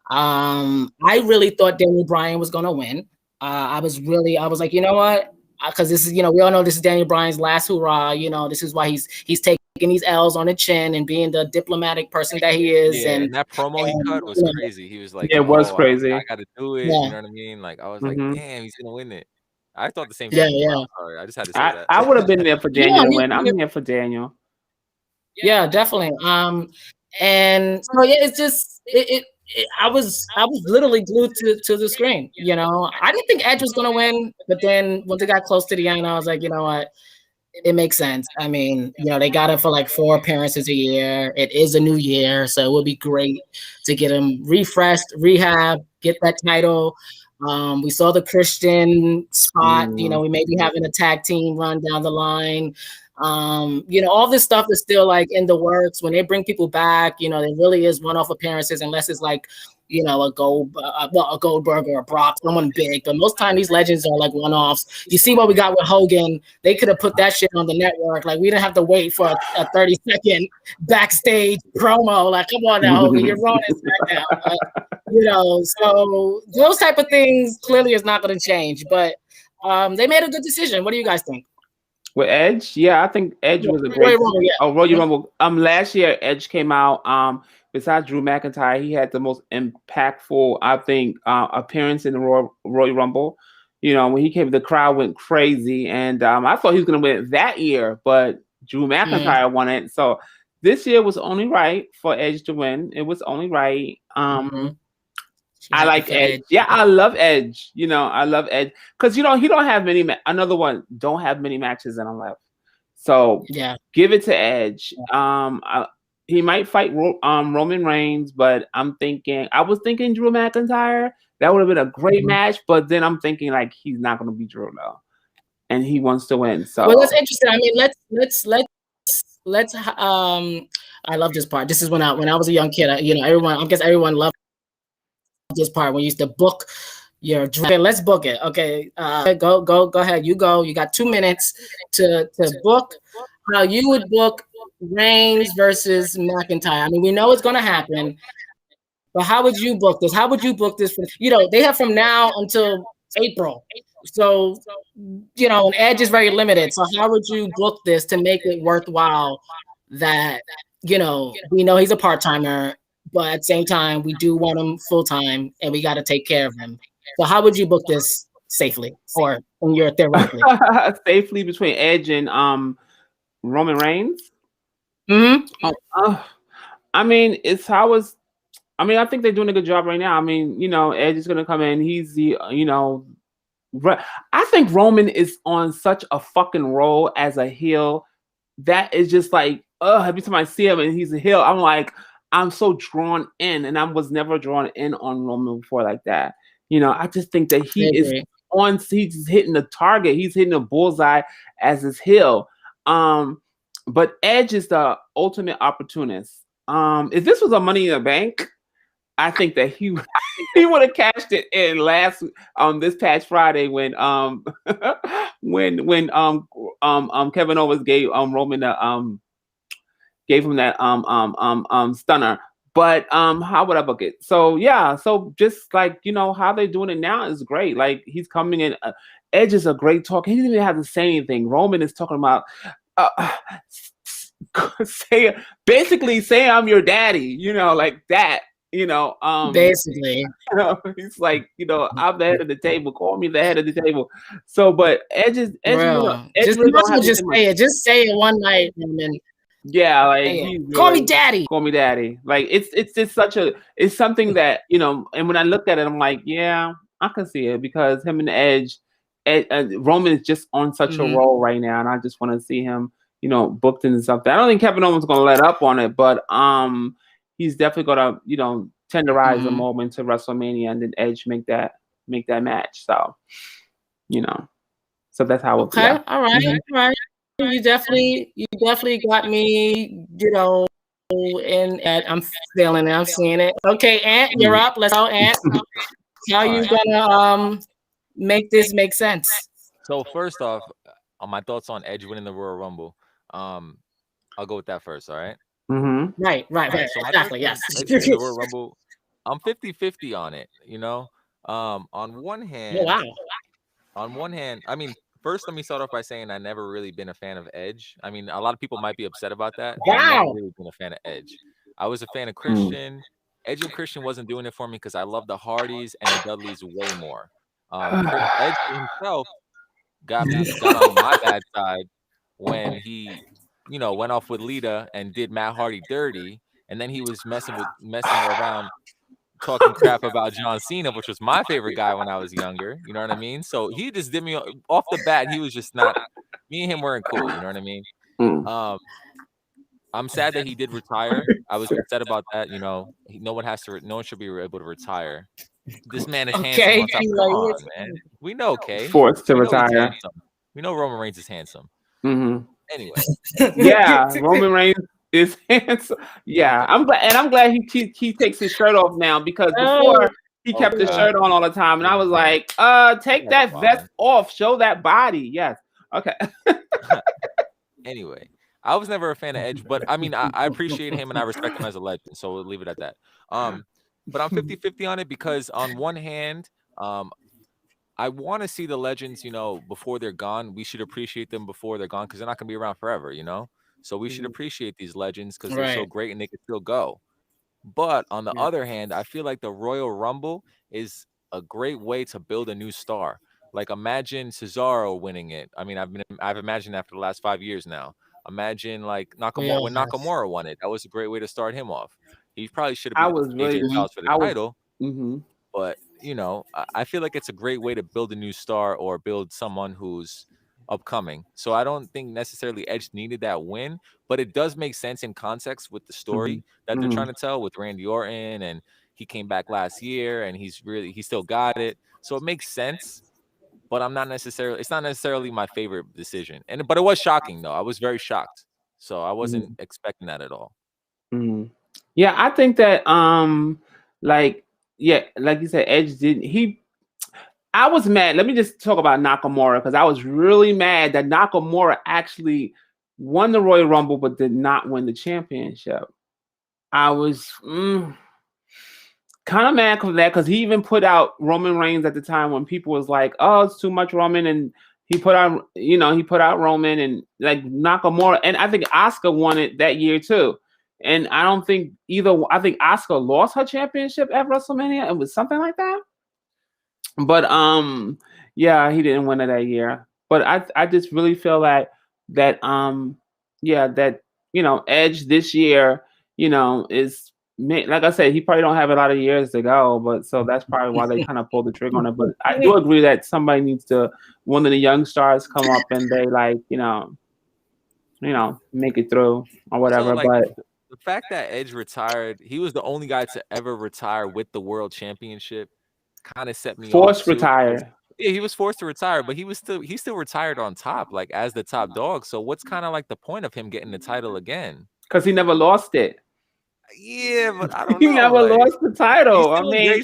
I really thought Daniel Bryan was gonna win. I was like, you know what? Because this is, we all know this is Daniel Bryan's last hurrah. This is why he's taking these L's on the chin and being the diplomatic person that he is. And that promo he cut was crazy. He was like, it was crazy. I got to do it. You know what I mean? Like I was like, damn, he's gonna win it. I thought the same thing. Yeah. Sorry, I just had to say that. I would have been there for Daniel to win. I'm here for Daniel. Yeah, definitely. And so yeah, it's just I was literally glued to the screen. You know, I didn't think Edge was gonna win, but then once it got close to the end, I was like, you know what? It makes sense. I mean, you know, they got it for like 4 appearances a year. It is a new year, so it would be great to get him refreshed, rehab, get that title. We saw the Christian spot. You know, we may be having a tag team run down the line. You know, all this stuff is still like in the works. When they bring people back, you know, there really is one-off appearances, unless it's like, you know, a Goldberg or a Brock, someone big. But most time these legends are like one-offs. You see what we got with Hogan? They could have put that shit on the network. Like we didn't have to wait for a 30-second backstage promo. Like, come on now, Hogan, you're wrong in SmackDown. You know, so those type of things clearly is not going to change. But they made a good decision. What do you guys think? With Edge, yeah, I think Edge was a great. Royal Rumble, yeah. Royal Rumble. Last year Edge came out. Besides Drew McIntyre, he had the most impactful, I think, appearance in the Royal Rumble. You know, when he came, the crowd went crazy, and I thought he was going to win it that year, but Drew McIntyre won it. So this year was only right for Edge to win. It was only right. I like Edge. Yeah, I love Edge. You know, I love Edge because you know he don't have many. Another one don't have many matches in him left. So yeah, give it to Edge. He might fight Roman Reigns, but I was thinking Drew McIntyre. That would have been a great match. But then I'm thinking like he's not going to be Drew though, and he wants to win. So well, that's interesting. I mean, let's. I love this part. This is when I was a young kid. You know, I guess everyone loved this part when you used to book your. Okay, let's book it. Okay, go ahead. You go. You got 2 minutes to book how you would book Reigns versus McIntyre. I mean, we know it's going to happen, but how would you book this? How would you book this? You know, they have from now until April. So, you know, and Edge is very limited. So how would you book this to make it worthwhile that, you know, we know he's a part-timer, but at the same time, we do want him full-time and we got to take care of him. So how would you book this safely or when you're theoretically? Safely between Edge and Roman Reigns? I mean, I think they're doing a good job right now. I mean, you know, Edge is going to come in. He's the, you know, I think Roman is on such a fucking roll as a heel. That is just like, every time I see him and he's a heel, I'm like, I'm so drawn in, and I was never drawn in on Roman before like that. You know, I just think that he's hitting the target. He's hitting the bullseye as his heel. But Edge is the ultimate opportunist. If this was a Money in the Bank, I think that he would have cashed it in this past Friday when Kevin Owens gave Roman gave him that stunner. But how would I book it? So yeah, so just like, you know, how they're doing it now is great. Like he's coming in. Edge is a great talk. He didn't even have to say anything. Roman is talking about basically say I'm your daddy, you know, like that. You know, basically, you know, he's like, you know, I'm the head of the table. Call me the head of the table. So, but Edge just say it one night and then call me daddy. Call me daddy. Like it's just it's something that, you know. And when I looked at it, I'm like, yeah, I can see it because him and Edge, Roman is just on such a roll right now, and I just want to see him, you know, booked into something. I don't think Kevin Owens is going to let up on it, but he's definitely gonna, you know, tenderize a moment to WrestleMania and then Edge make that match. So, you know, so that's how. Okay, yeah. All right. You definitely got me, you know, and I'm feeling it. I'm seeing it. Okay, Ant, you're up. Let's go, Ant. How you gonna make this make sense? So first off, on my thoughts on Edge winning the Royal Rumble, I'll go with that first. All right. Right. So exactly. Yes. The Royal Rumble, I'm 50-50 on it. You know, on one hand, I mean, first let me start off by saying I never really been a fan of Edge. I mean, a lot of people might be upset about that. Wow. I've never really been a fan of Edge. I was a fan of Christian. Edge and Christian wasn't doing it for me because I love the Hardys and the Dudleys way more. Edge himself got on my bad side when he, you know, went off with Lita and did Matt Hardy dirty, and then he was messing around, talking crap about John Cena, which was my favorite guy when I was younger. You know what I mean? So he just did me off the bat. He was just not. Me and him weren't cool. You know what I mean? I'm sad that he did retire. I was upset about that. You know, no one should be able to retire. This man is handsome. Come on, man. We know, okay. Forced to retire. We know Roman Reigns is handsome. Mm-hmm. Anyway. Yeah, Roman Reigns is handsome. Yeah, I'm glad he takes his shirt off now, because before he kept his shirt on all the time, and I was like, take that vest off, show that body. Yes. Okay. Anyway, I was never a fan of Edge, but I mean, I appreciate him and I respect him as a legend. So we'll leave it at that. But I'm 50-50 on it, because on one hand, I want to see the legends, you know, before they're gone. We should appreciate them before they're gone, because they're not going to be around forever, you know? So we should appreciate these legends, because they're so great and they can still go. But on the other hand, I feel like the Royal Rumble is a great way to build a new star. Like, imagine Cesaro winning it. I mean, I've imagined after the last 5 years now. Imagine like Nakamura when Nakamura won it. That was a great way to start him off. He probably should have been AJ Styles for the title. But you know, I feel like it's a great way to build a new star or build someone who's upcoming. So I don't think necessarily Edge needed that win, but it does make sense in context with the story that they're trying to tell with Randy Orton, and he came back last year and he still got it. So it makes sense. But it's not necessarily my favorite decision. But it was shocking though. I was very shocked. So I wasn't expecting that at all. Yeah, I think that like you said, Edge I was mad. Let me just talk about Nakamura, because I was really mad that Nakamura actually won the Royal Rumble but did not win the championship. I was kind of mad for that, because he even put out Roman Reigns at the time when people was like, oh, it's too much Roman, and he put out Roman, and like Nakamura, and I think Asuka won it that year too. And I don't think I think Asuka lost her championship at WrestleMania. It was something like that. But yeah, he didn't win it that year. But I just really feel that Edge this year, is, like I said, he probably don't have a lot of years to go, but so that's probably why they kind of pulled the trigger on it. But I do agree that somebody needs to, one of the young stars come up and they make it through or whatever. So, but the fact that Edge retired, he was the only guy to ever retire with the World Championship, kind of set me forced off. Retire. Yeah, he was forced to retire, but he still retired on top, like as the top dog. So what's kind of like the point of him getting the title again? Because he never lost it. Yeah, but I don't know. He never lost the title. I mean, I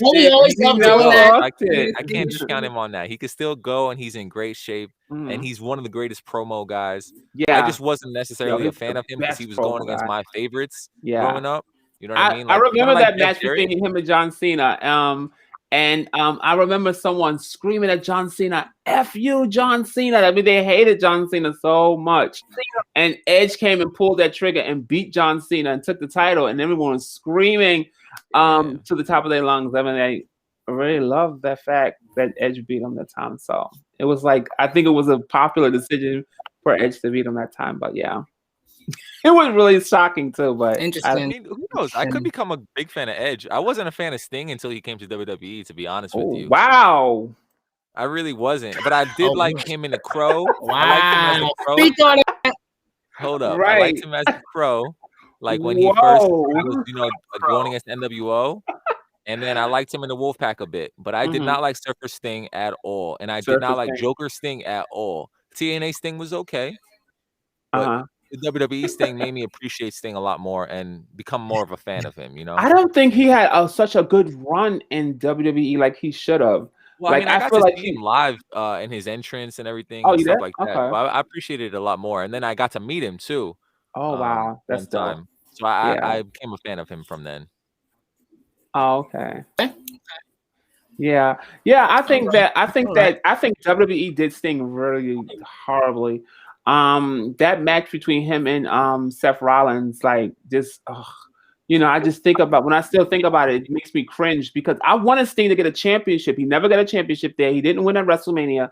can't discount him on that. He could still go, and he's in great shape, and he's one of the greatest promo guys. Yeah, I just wasn't necessarily a fan of him because he was going against my favorites growing up. You know what I mean? Like, I remember that match between him and John Cena. And I remember someone screaming at John Cena, "F you, John Cena." I mean, they hated John Cena so much. And Edge came and pulled that trigger and beat John Cena and took the title, and everyone was screaming to the top of their lungs. I mean, I really loved that fact that Edge beat him that time. So it was like, I think it was a popular decision for Edge to beat him that time. But yeah. It was really shocking too, but interesting. I mean, who knows? I could become a big fan of Edge. I wasn't a fan of Sting until he came to WWE, to be honest with you. Wow. I really wasn't, but I did like him in the Crow. Wow. Speak on it. Hold up. Right. I liked him as the Crow, like when he first was, going against NWO. And then I liked him in the Wolfpack a bit, but I did not like Surfer Sting at all. And I did not like Joker Sting at all. TNA Sting was okay. But the WWE Sting made me appreciate Sting a lot more and become more of a fan of him, I don't think he had such a good run in WWE like he should have. Well, like, I got to see him live in his entrance and everything and stuff like that. Okay. But I appreciated it a lot more. And then I got to meet him too. Oh, wow. That's time. So I became a fan of him from then. Oh, okay. Yeah. I think WWE did Sting really horribly. That match between him and Seth Rollins, like, just I just think about, when I still think about it, it makes me cringe, because I wanted Sting to get a championship. He never got a championship there. He didn't win at WrestleMania.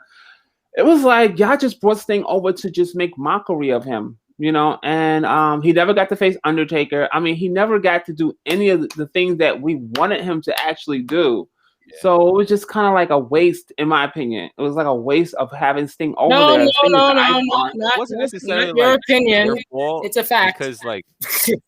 It was like, y'all just brought Sting over to just make mockery of him. you know, and he never got to face Undertaker. I mean, he never got to do any of the things that we wanted him to actually do. Yeah. So it was just kind of like a waste, in my opinion. It was like a waste of having Sting over No, there. no, Sting is no, the no, icon. no, It not, wasn't not necessarily your like opinion. their fault. It's a fact. Because like it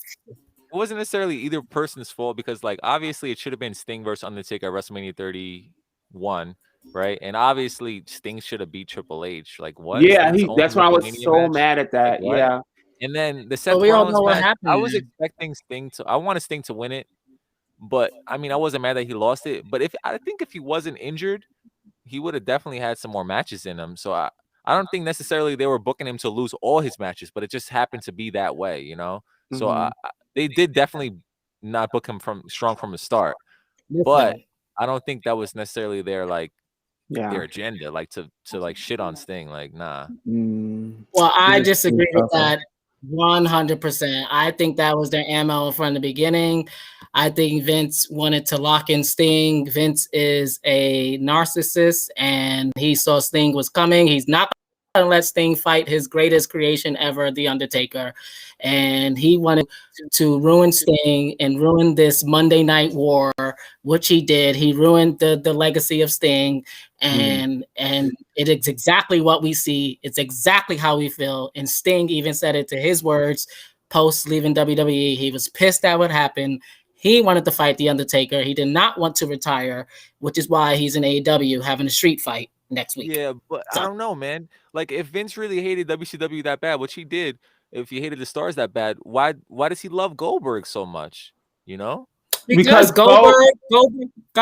wasn't necessarily either person's fault, because like obviously it should have been Sting versus Undertaker at WrestleMania 31, right? And obviously Sting should have beat Triple H. Like what? Yeah, Sting's own that's why I was WrestleMania so match? mad at Like that. what? Yeah. And then the But Seth we all Rollins know what match, happened. I was man. expecting Sting to. I wanted Sting to win it, but I mean, I wasn't mad that he lost it. But I think if he wasn't injured, he would have definitely had some more matches in him. So I don't think necessarily they were booking him to lose all his matches, but it just happened to be that way, you know. So Mhm. they did definitely not book him from strong from the start, but Listen, I don't think that was necessarily their like Yeah. their agenda, like to like shit on Sting. Like nah. Mm. well, I He just disagree with suffered. that 100%. I think that was their ammo from the beginning. I think Vince wanted to lock in Sting. Vince is a narcissist, and he saw Sting was coming. He's not going to let Sting fight his greatest creation ever, The Undertaker. And he wanted to ruin Sting and ruin this Monday Night War, which he did. He ruined the legacy of Sting. And it is exactly what we see. It's exactly how we feel. And Sting even said it to his words post leaving WWE. He was pissed at what happened. He wanted to fight The Undertaker. He did not want to retire, which is why he's in AEW having a street fight next week. Yeah, but I So- don't know, man. Like if Vince really hated WCW that bad, which he did, if he hated the Stars that bad, why does he love Goldberg so much? You know? Because Goldberg, go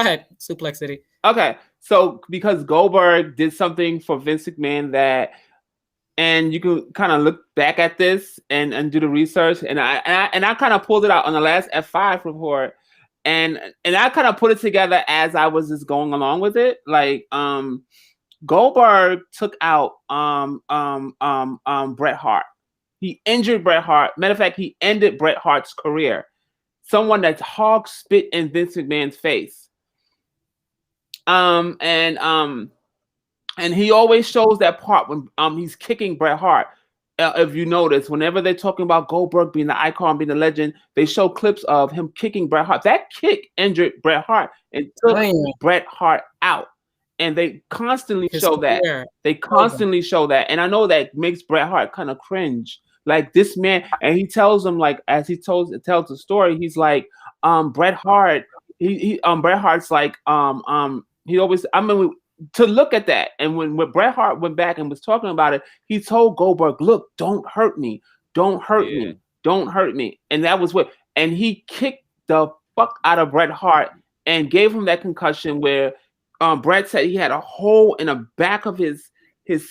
ahead, Suplex City. Okay, so because Goldberg did something for Vince McMahon that, and you can kind of look back at this and do the research, and I kind of pulled it out on the last F5 report, and I kind of put it together as I was just going along with it. Like Goldberg took out Bret Hart. He injured Bret Hart. Matter of fact, he ended Bret Hart's career. Someone that's hog spit in Vince McMahon's face. And he always shows that part when he's kicking Bret Hart. If you notice, whenever they're talking about Goldberg being the icon, being the legend, they show clips of him kicking Bret Hart. That kick injured Bret Hart and took Bret Hart out. And they constantly show that. They constantly show that. And I know that makes Bret Hart kind of cringe. Like this man, and he tells him, like, as he tells the story, he's like, Bret Hart, Bret Hart's like, he always, I mean, to look at that. And when Bret Hart went back and was talking about it, he told Goldberg, look, don't hurt me. Don't hurt me. Don't hurt me. And that was what, and he kicked the fuck out of Bret Hart and gave him that concussion where Bret said he had a hole in the back of his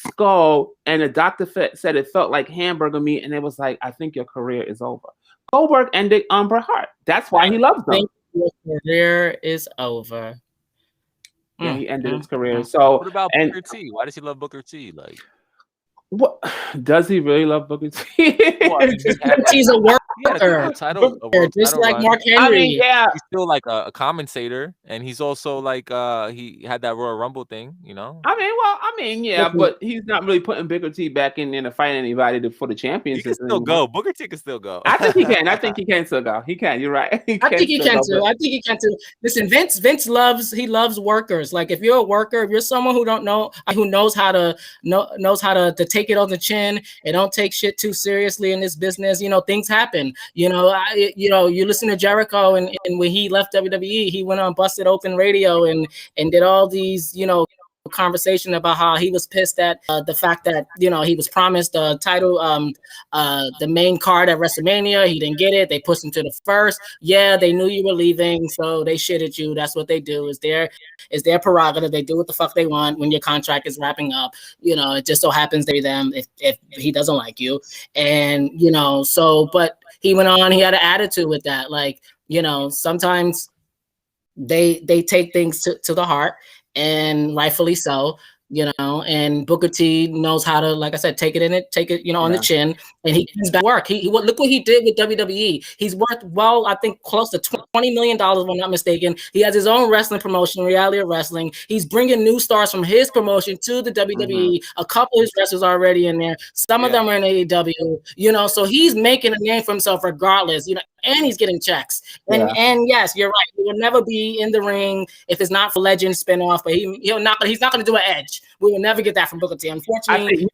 skull, and the doctor said it felt like hamburger meat, and it was like, I think your career is over. Goldberg ended Bret Hart. That's why he loves them. Your career is over. Yeah, he ended his career. So what about Booker T? Why does he love Booker T? Like, what does he really love Booker T? He's a worker, just like Mark Henry. I mean, yeah, he's still like a commentator, and he's also like he had that Royal Rumble thing, you know. I mean, yeah, but he's not really putting Booker T back in there to fight anybody for the championship. He can still go. Booker T can still go. I think he can. I think he can still go. He can. You're right. I think he can too. I think he can too. Listen, Vince loves workers. Like if you're a worker, if you're someone who knows how to take it on the chin and don't take shit too seriously in this business, you know, things happen. You know, you listen to Jericho, and when he left WWE, he went on Busted Open Radio and did all these, you know, conversation about how he was pissed at the fact that, you know, he was promised the title, the main card at WrestleMania. He didn't get it. They pushed him to the first. Yeah, they knew you were leaving, so they shitted you. That's what they do. Is their prerogative. They do what the fuck they want when your contract is wrapping up. You know, it just so happens to be them if he doesn't like you. And, you know, so, but he went on, he had an attitude with that. Like, you know, sometimes they take things to the heart, and rightfully so, you know, and Booker T knows how to, like I said, take it, you know, on the chin. and he comes back to work. Look what he did with WWE. He's worth, I think close to $20 million, if I'm not mistaken. He has his own wrestling promotion, Reality of Wrestling. He's bringing new stars from his promotion to the WWE. A couple of his wrestlers are already in there. Some of them are in AEW. So he's making a name for himself regardless. And he's getting checks. And yes, you're right. He will never be in the ring if it's not for Legend spinoff. But he's not going to do an Edge. We will never get that from Booker T. Unfortunately,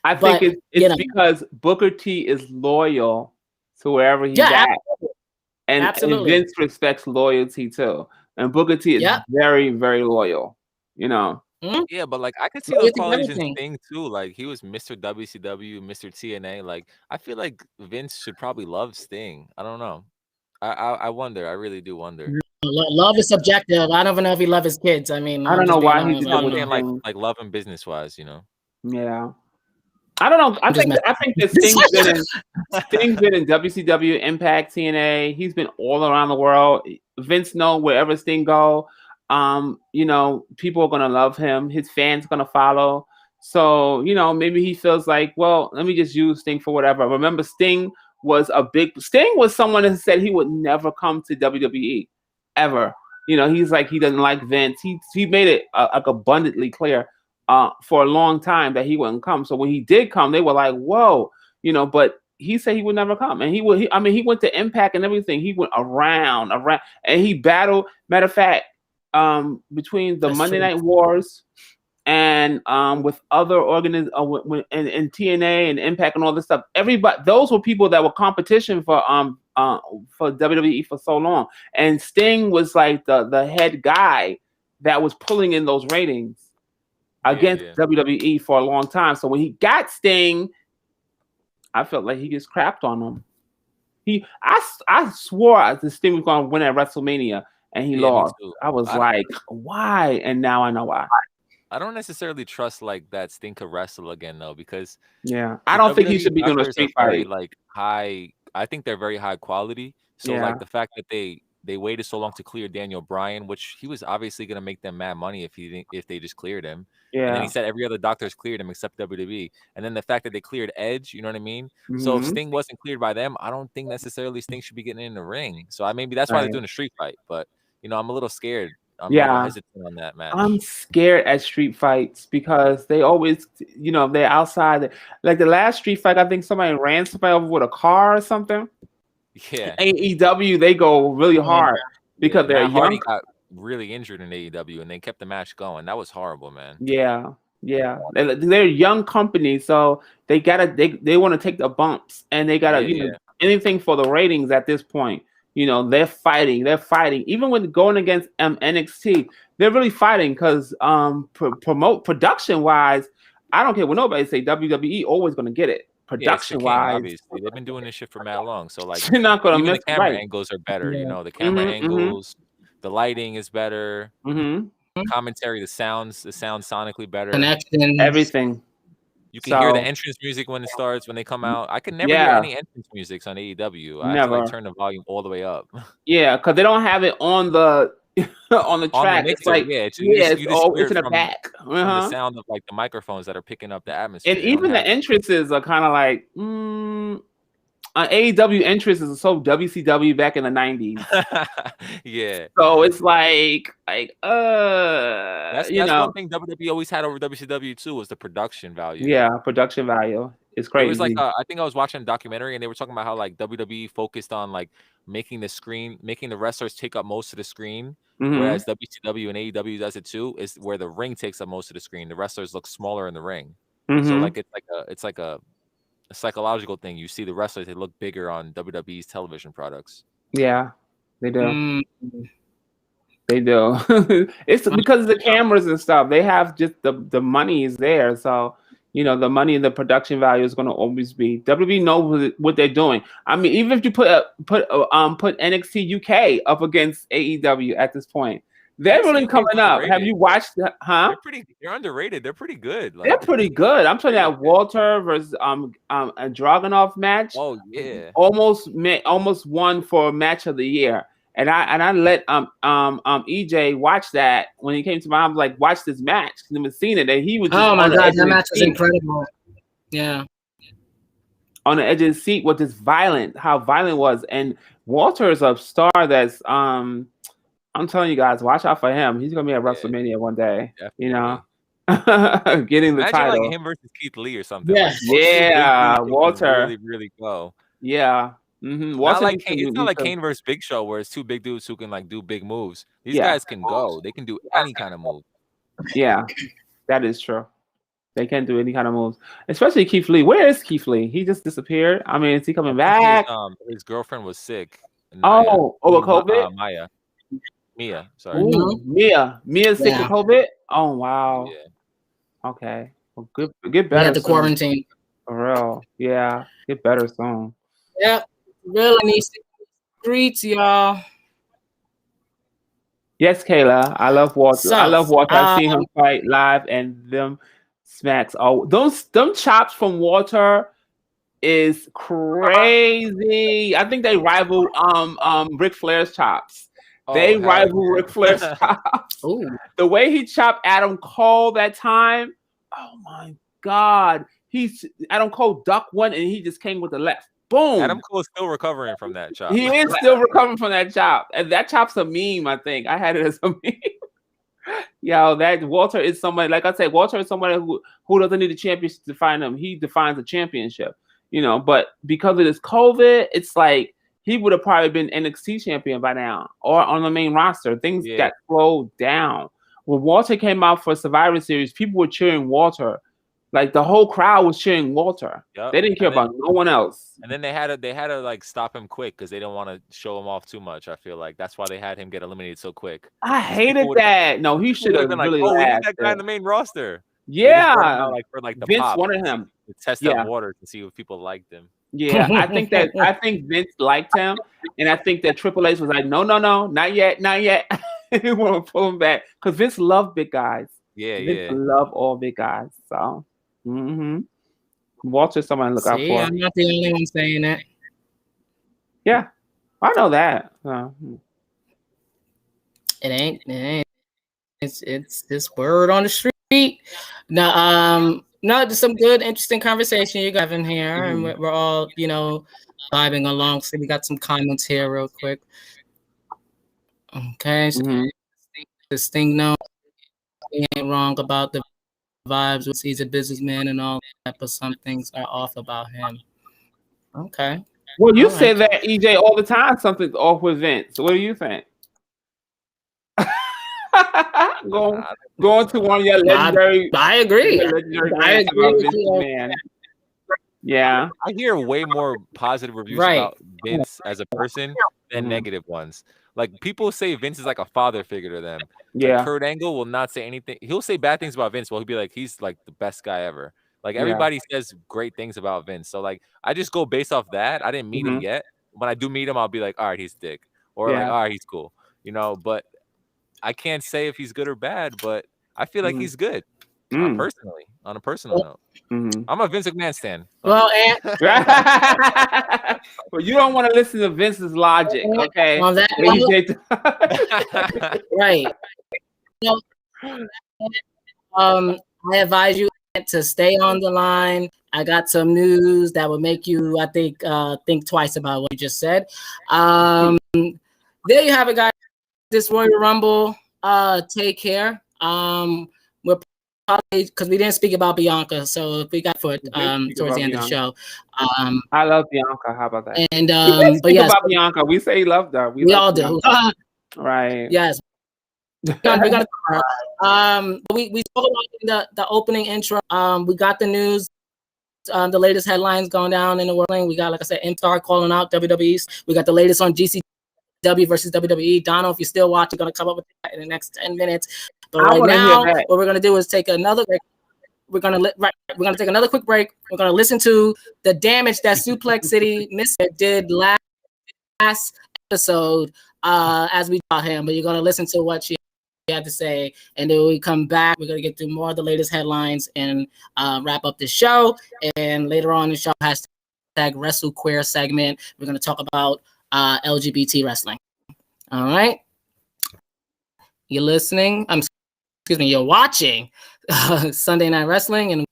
I think it's because Booker T is loyal to wherever he's at. And Vince respects loyalty too. And Booker T is very, very loyal, Yeah, but like I could see those qualities in Sting too. Like he was Mr. WCW, Mr. TNA. Like I feel like Vince should probably love Sting. I don't know. I wonder. I really do wonder. Love is subjective. I don't even know if he loves his kids. I mean, I don't know why he's like love him business wise, Yeah. I don't know. I think that Sting's been in WCW, Impact, TNA. He's been all around the world. Vince knows wherever Sting go, people are gonna love him. His fans gonna follow. So maybe he feels like, well, let me just use Sting for whatever. Remember, Sting was someone that said he would never come to WWE ever. He's like he doesn't like Vince. He made it like abundantly clear. For a long time that he wouldn't come. So when he did come, they were like, whoa, but he said he would never come. And he went to Impact and everything. He went around and he battled. Matter of fact, between the Monday Night Wars and with other and TNA and Impact and all this stuff, those were people that were competition for WWE for so long. And Sting was like the head guy that was pulling in those ratings against WWE for a long time. So when he got Sting, I felt like he just crapped on him. I swore that Sting was going to win at WrestleMania, and he lost. I was like, why? And now I know why. I don't necessarily trust like that Sting could wrestle again though, because I don't think he should be doing a street fight. Like high, I think they're very high quality. So like the fact that they waited so long to clear Daniel Bryan, which he was obviously going to make them mad money if they just cleared him. Yeah. And then he said every other doctor's cleared him except WWE. And then the fact that they cleared Edge, you know what I mean? So if Sting wasn't cleared by them, I don't think necessarily Sting should be getting in the ring. So maybe that's why they're doing a street fight. But I'm a little scared. I'm hesitant on that, man. I'm scared at street fights because they always, they're outside. Like the last street fight, I think somebody ran somebody over with a car or something. Yeah. AEW, they go really hard because they're young. Hardy got really injured in AEW and they kept the match going. That was horrible, man. Yeah. They're a young company, so they want to take the bumps and they gotta anything for the ratings at this point. They're fighting. Even when going against NXT, they're really fighting because production wise, I don't care what nobody say. WWE always gonna get it. Production wise, obviously they've been doing this shit for mad long. So like, you're not gonna miss. The camera angles are better. The camera angles, the lighting is better. Commentary, the sounds sonically better. Connection, everything. You can hear the entrance music when it starts, when they come out. I can never hear any entrance music on AEW. I have to turn the volume all the way up. Yeah, because they don't have it on the on the track. It's like it's in the back. The sound of like the microphones that are picking up the atmosphere. And even the entrances are kind of like AEW entrances are so WCW back in the 90s. Yeah. So it's like that's one thing WWE always had over WCW too, was the production value. Yeah, production value. It's crazy. It was like I think I was watching a documentary and they were talking about how like WWE focused on like making the wrestlers take up most of the screen, whereas WCW and AEW does it too, is where the ring takes up most of the screen. The wrestlers look smaller in the ring. So like it's like a psychological thing. You see the wrestlers, they look bigger on WWE's television products. Yeah, they do. They do. It's because of the cameras and stuff. They have just the money is there. So, the money and the production value is going to always be. WWE knows what they're doing. I mean, even if you put NXT UK up against AEW at this point, they're really coming up. Have you watched? They're underrated. They're pretty good. They're pretty good. I'm telling you, that Walter versus a Dragunov match. Oh yeah, almost won for match of the year. And I let EJ watch that when he came to my house. Like, watch this match. I've never seen it, and he was. Oh my god, that match was incredible. Yeah. on the edge of the seat with this how violent it was. And Walter is a star that's I'm telling you guys, watch out for him. He's gonna be at WrestleMania one day. Definitely. You know, getting the Imagine title. like him versus Keith Lee or something. Yeah. Like, those two big Yeah, dudes that can Walter. really, really go. Yeah. Not like Kane, it's not like Kane versus Big Show where it's two big dudes who can like do big moves. These guys can go. They can do any kind of move. Yeah, that is true. They can't do any kind of moves, especially Keith Lee. Where is Keith Lee? He just disappeared. I mean, is he coming back? His girlfriend was sick. Over COVID. Mia. Sorry. Ooh, Mia's sick of COVID. Oh wow. Yeah. Okay. Well, get better. Yeah, the quarantine. For real. Yeah. Get better soon. Yeah. Really needs to streets, y'all. Yes, Kayla. I love Walter. I love Walter. I've seen him fight live, and them smacks. Oh, them chops from Walter is crazy. I think they rival Ric Flair's chops. They rival Ric Flair's chops. Ooh. The way he chopped Adam Cole that time. Oh my God. Adam Cole ducked one and he just came with the left. Boom. Adam Cole is still recovering from that chop. He is still recovering from that chop. And that chop's a meme, I think. I had it as a meme. Yo, that Walter is somebody, like I said, Walter is somebody who doesn't need a championship to define him. He defines a championship, but because of this COVID, it's like he would have probably been NXT champion by now or on the main roster. Things got slowed down. When Walter came out for Survivor Series, people were cheering Walter. Like the whole crowd was cheering Walter. Yep. They didn't care about no one else. And then they had to like stop him quick because they don't want to show him off too much. I feel like that's why they had him get eliminated so quick. I hated that. No, he should have been really we need that guy in the main roster. Yeah, for the Vince pop. wanted him to test out water to see if people liked him. Yeah, I think Vince liked him, and I think that Triple H was like, no, not yet. He want to pull him back because Vince loved big guys. Yeah, Vince loved all big guys. So. Walter's someone to look out for. I'm not the only one saying that. Yeah, I know that. It ain't. It's this word on the street. Now, just some good, interesting conversation you got in here, and we're all, vibing along. So we got some comments here, real quick. Okay, so this thing, no, he ain't wrong about the vibes. He's a businessman and all that, but some things are off about him. Okay. Well, you say that, EJ, all the time. Something's off with Vince. What do you think? Going to one of your legendary. I agree. I agree with you, man. Yeah, I hear way more positive reviews about Vince as a person than negative ones. Like people say Vince is like a father figure to them. Yeah. Like Kurt Angle will not say anything. He'll say bad things about Vince. Well, he'll be like, he's like the best guy ever. Like everybody says great things about Vince. So like I just go based off that. I didn't meet him yet. When I do meet him, I'll be like, all right, he's thick. Or like, all right, he's cool. But I can't say if he's good or bad, but I feel like he's good. Personally, on a personal note. I'm a Vince McMahon stan. Well, well, you don't want to listen to Vince's logic, okay? On that right. I advise you to stay on the line. I got some news that will make you, I think twice about what you just said. There you have it, guys. This Royal Rumble. Take care. We're probably, because we didn't speak about Bianca, so if we got towards the end of the show. I love Bianca. How about that? And but yes, about Bianca, we say love her. We all do. Right. Yes. We got we spoke about the opening intro. We got the news. The latest headlines going down in the world. We got, like I said, MStar calling out WWE. We got the latest on GCW versus WWE. Donald, if you're still watching, going to come up with that in the next 10 minutes. But right now, what we're going to do is take another break. We're going to take another quick break. We're going to listen to the damage that Suplex City Mr. did last episode as we taught him. But you're going to listen to what she had to say, and then we come back. We're going to get through more of the latest headlines and wrap up the show. And later on in the show, hashtag WrestleQueer segment, we're going to talk about LGBT wrestling. All right. You're listening. You're watching Sunday Night Wrestling. And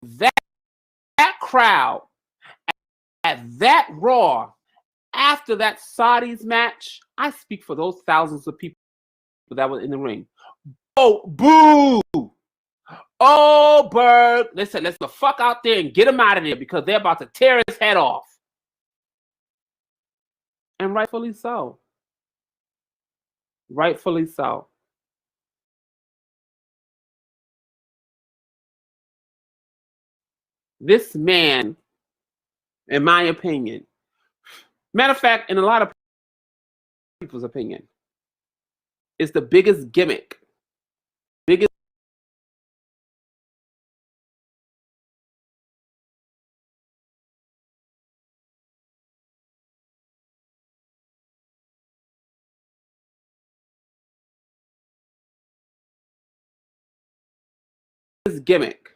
that crowd at that Raw after that Saudis match, I speak for those thousands of people that were in the ring. Oh, boo! Oh, Berg. They said, let's the fuck out there and get him out of there because they're about to tear his head off. And rightfully so. Rightfully so. This man, in my opinion, matter of fact, in a lot of people's opinion, is the biggest gimmick. Gimmick,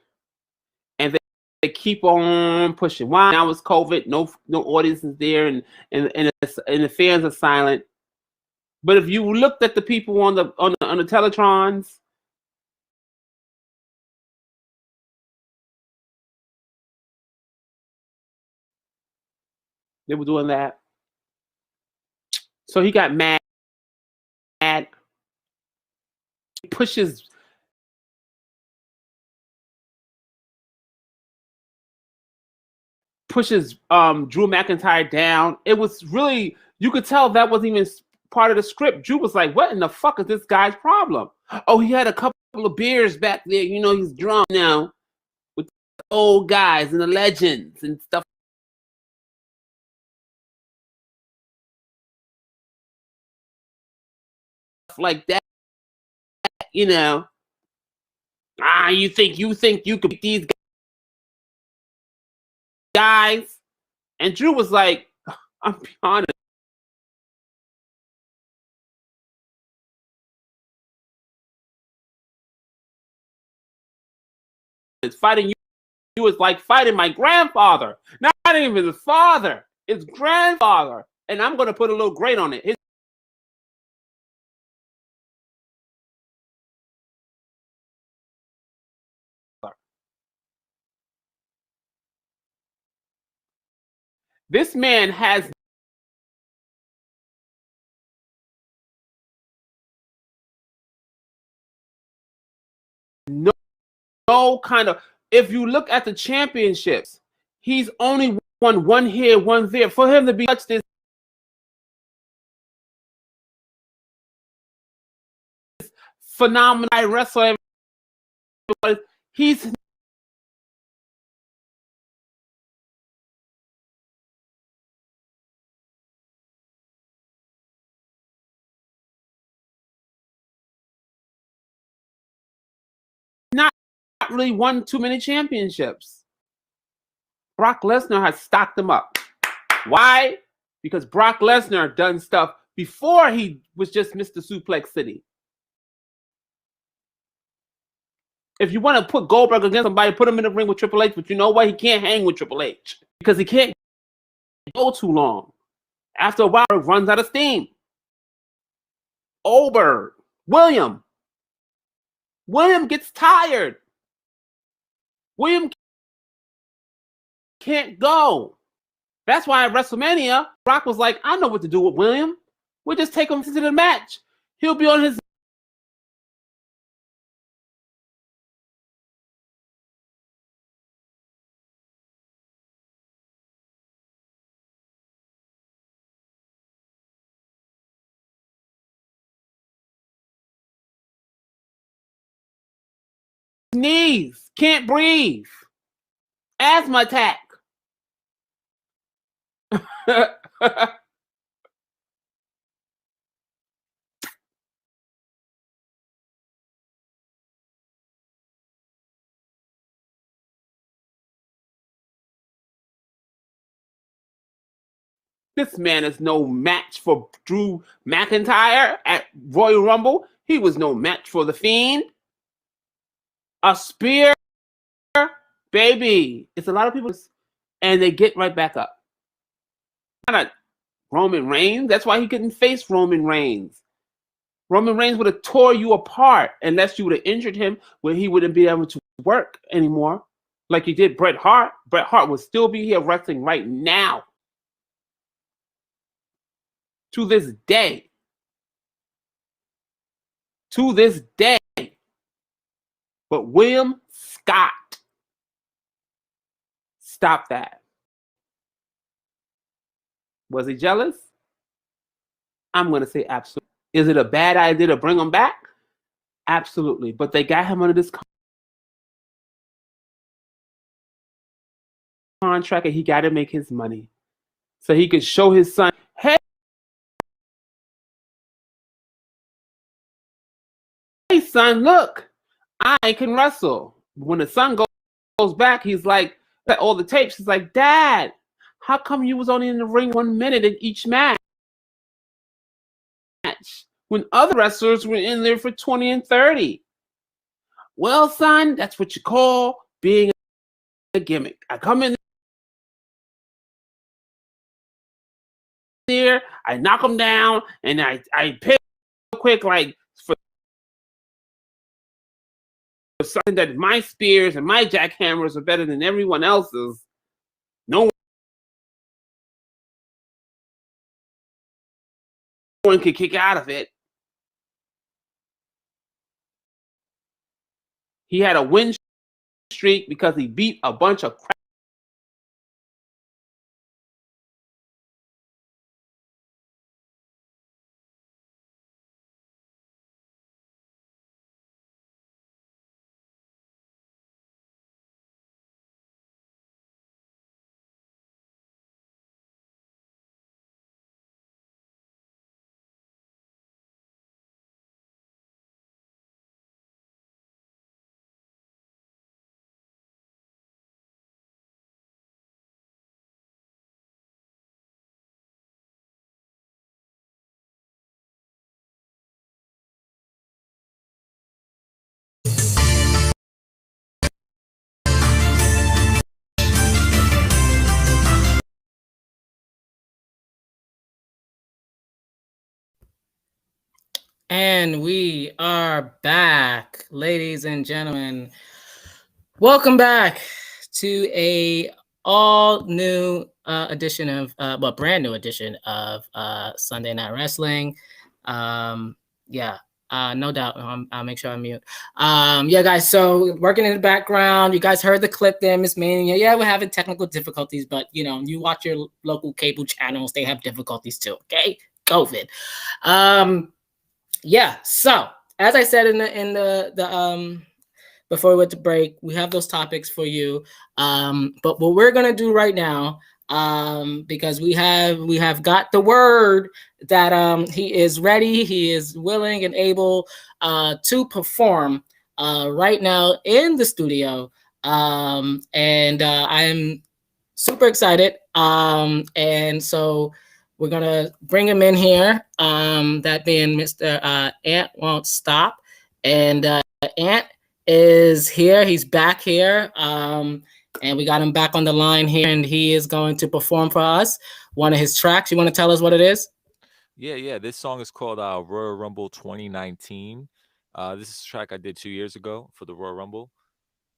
and they keep on pushing. Why? Now it's COVID, no audience is there, and the fans are silent. But if you looked at the people on the Teletrons, they were doing that. So he got mad. He pushes. Drew McIntyre down. It was really, you could tell that wasn't even part of the script. Drew was like, what in the fuck is this guy's problem? Oh, he had a couple of beers back there. You know, he's drunk now with the old guys and the legends and stuff like that. You know, you think you could beat these guys? And Drew was like, I'm be honest. It's fighting you is like fighting my grandfather. Not even his father, his grandfather. And I'm going to put a little grade on it. This man has no kind of, if you look at the championships, he's only won one here, one there. For him to be touched this phenomenal wrestler, he's not really won too many championships. Brock Lesnar has stocked him up. Why? Because Brock Lesnar done stuff before he was just Mr. Suplex City. If you want to put Goldberg against somebody, put him in the ring with Triple H, but you know what? He can't hang with Triple H because he can't go too long. After a while, it runs out of steam. Oberg, William gets tired. William can't go. That's why at WrestleMania, Brock was like, I know what to do with William. We'll just take him to the match. He'll be on his knees, can't breathe, asthma attack. This man is no match for Drew McIntyre at Royal Rumble. He was no match for The Fiend. A spear, baby. It's a lot of people, and they get right back up. Not Roman Reigns. That's why he couldn't face Roman Reigns. Roman Reigns would have tore you apart unless you would have injured him where he wouldn't be able to work anymore. like he did Bret Hart, Bret Hart would still be here wrestling right now. To this day. To this day. But William Scott stopped that. Was he jealous? I'm going to say absolutely. Is it a bad idea to bring him back? Absolutely. But they got him under this contract and he got to make his money. So he could show his son, hey son, look, I can wrestle. When the son goes back, he's like, all the tapes, he's like, Dad, how come you was only in the ring 1 minute in each match? When other wrestlers were in there for 20 and 30. Well, son, that's what you call being a gimmick. I come in there, I knock them down, and I pick real quick, like for something that my spears and my jackhammers are better than everyone else's. No one could kick out of it. He had a win streak because he beat a bunch of crap. And we are back, ladies and gentlemen. Welcome back to a all new edition of, brand new edition of Sunday Night Wrestling. No doubt. I'll make sure I mute. Guys. So working in the background, you guys heard the clip there, Miss Mania. Yeah, we're having technical difficulties, but you watch your local cable channels; they have difficulties too. Okay, COVID. So as I said in the before we went to break, we have those topics for you. But what we're gonna do right now, because we have got the word that he is ready, he is willing and able to perform right now in the studio. And I am super excited. And so we're gonna bring him in here. That being Mr. Ant Won't Stop, and Ant is here. He's back here, and we got him back on the line here, and he is going to perform for us one of his tracks. You want to tell us what it is? Yeah. This song is called Royal Rumble 2019. This is a track I did 2 years ago for the Royal Rumble,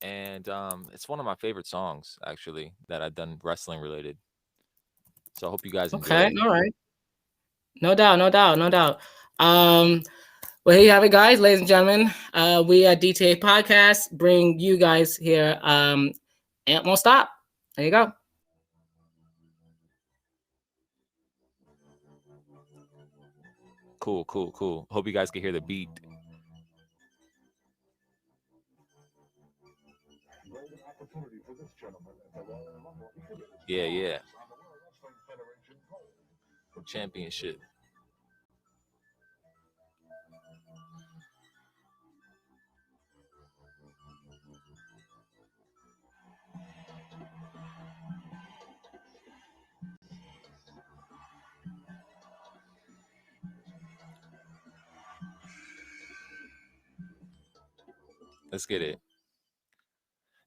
and it's one of my favorite songs actually that I've done wrestling related. So I hope you guys enjoy it. All right. No doubt. Well, here you have it, guys, ladies and gentlemen. We at DTA Podcast bring you guys here. Ant Won't Stop. There you go. Cool. Hope you guys can hear the beat. Yeah. Championship. Let's get it.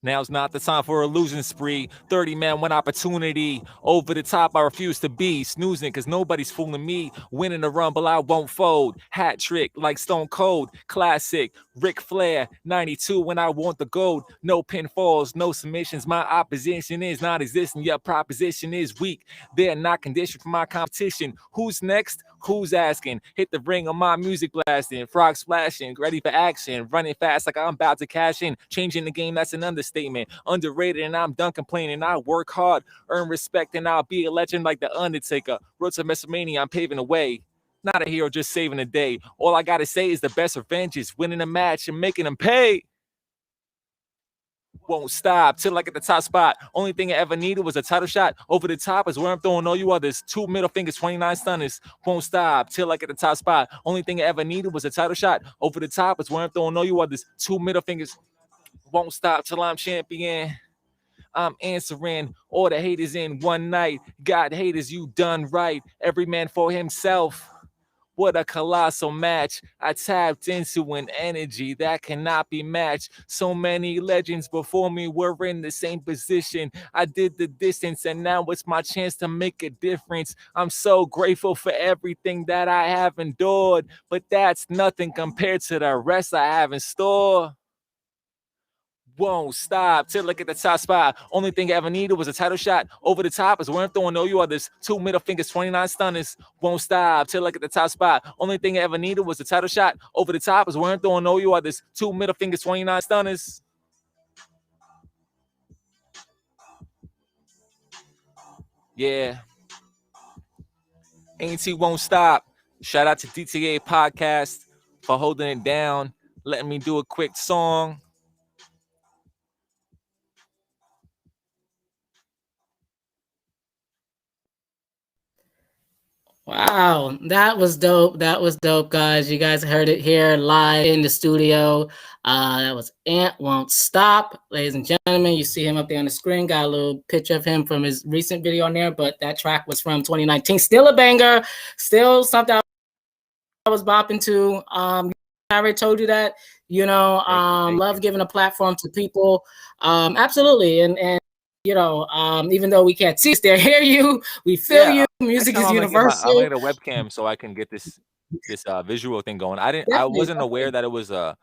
Now's not the time for a losing spree. 30 man, one opportunity. Over the top, I refuse to be. Snoozing, cause nobody's fooling me. Winning the rumble, I won't fold. Hat trick like Stone Cold. Classic. Ric Flair, 92 when I want the gold. No pinfalls, no submissions. My opposition is non-existent. Your proposition is weak. They're not conditioned for my competition. Who's next? Who's asking? Hit the ring on my music blasting. Frog splashing, ready for action. Running fast like I'm about to cash in. Changing the game, that's an understatement. Underrated and I'm done complaining. I work hard, earn respect, and I'll be a legend like The Undertaker. Road to WrestleMania, I'm paving the way. Not a hero, just saving the day. All I gotta say is the best revenge is winning a match and making them pay. Won't stop till I get the top spot. Only thing I ever needed was a title shot. Over the top is where I'm throwing all you others. 2 middle fingers, 29 stunners. Won't stop till I get the top spot. Only thing I ever needed was a title shot. Over the top is where I'm throwing all you others. 2 middle fingers. Won't stop till I'm champion. I'm answering all the haters in one night. God haters, you done right. Every man for himself. What a colossal match. I tapped into an energy that cannot be matched. So many legends before me were in the same position. I did the distance and now it's my chance to make a difference. I'm so grateful for everything that I have endured, but that's nothing compared to the rest I have in store. Won't stop till I get the top spot. Only thing I ever needed was a title shot. Over the top is where I'm throwing all you others. 2 middle fingers, 29 stunners. Won't stop till I get the top spot. Only thing I ever needed was a title shot. Over the top is where I'm throwing all you others. 2 middle fingers, 29 stunners. Yeah. A&T won't stop. Shout out to DTA Podcast for holding it down. Letting me do a quick song. Wow, that was dope. That was dope, guys. You guys heard it here live in the studio. That was Ant Won't Stop. Ladies and gentlemen, you see him up there on the screen. Got a little picture of him from his recent video on there, but that track was from 2019. Still a banger. Still something I was bopping to. I already told you that. Love giving a platform to people. Absolutely. And even though we can't see us, they hear you, we feel you. Music is universal. I'm gonna get a webcam so I can get this visual thing going. I wasn't aware that it was a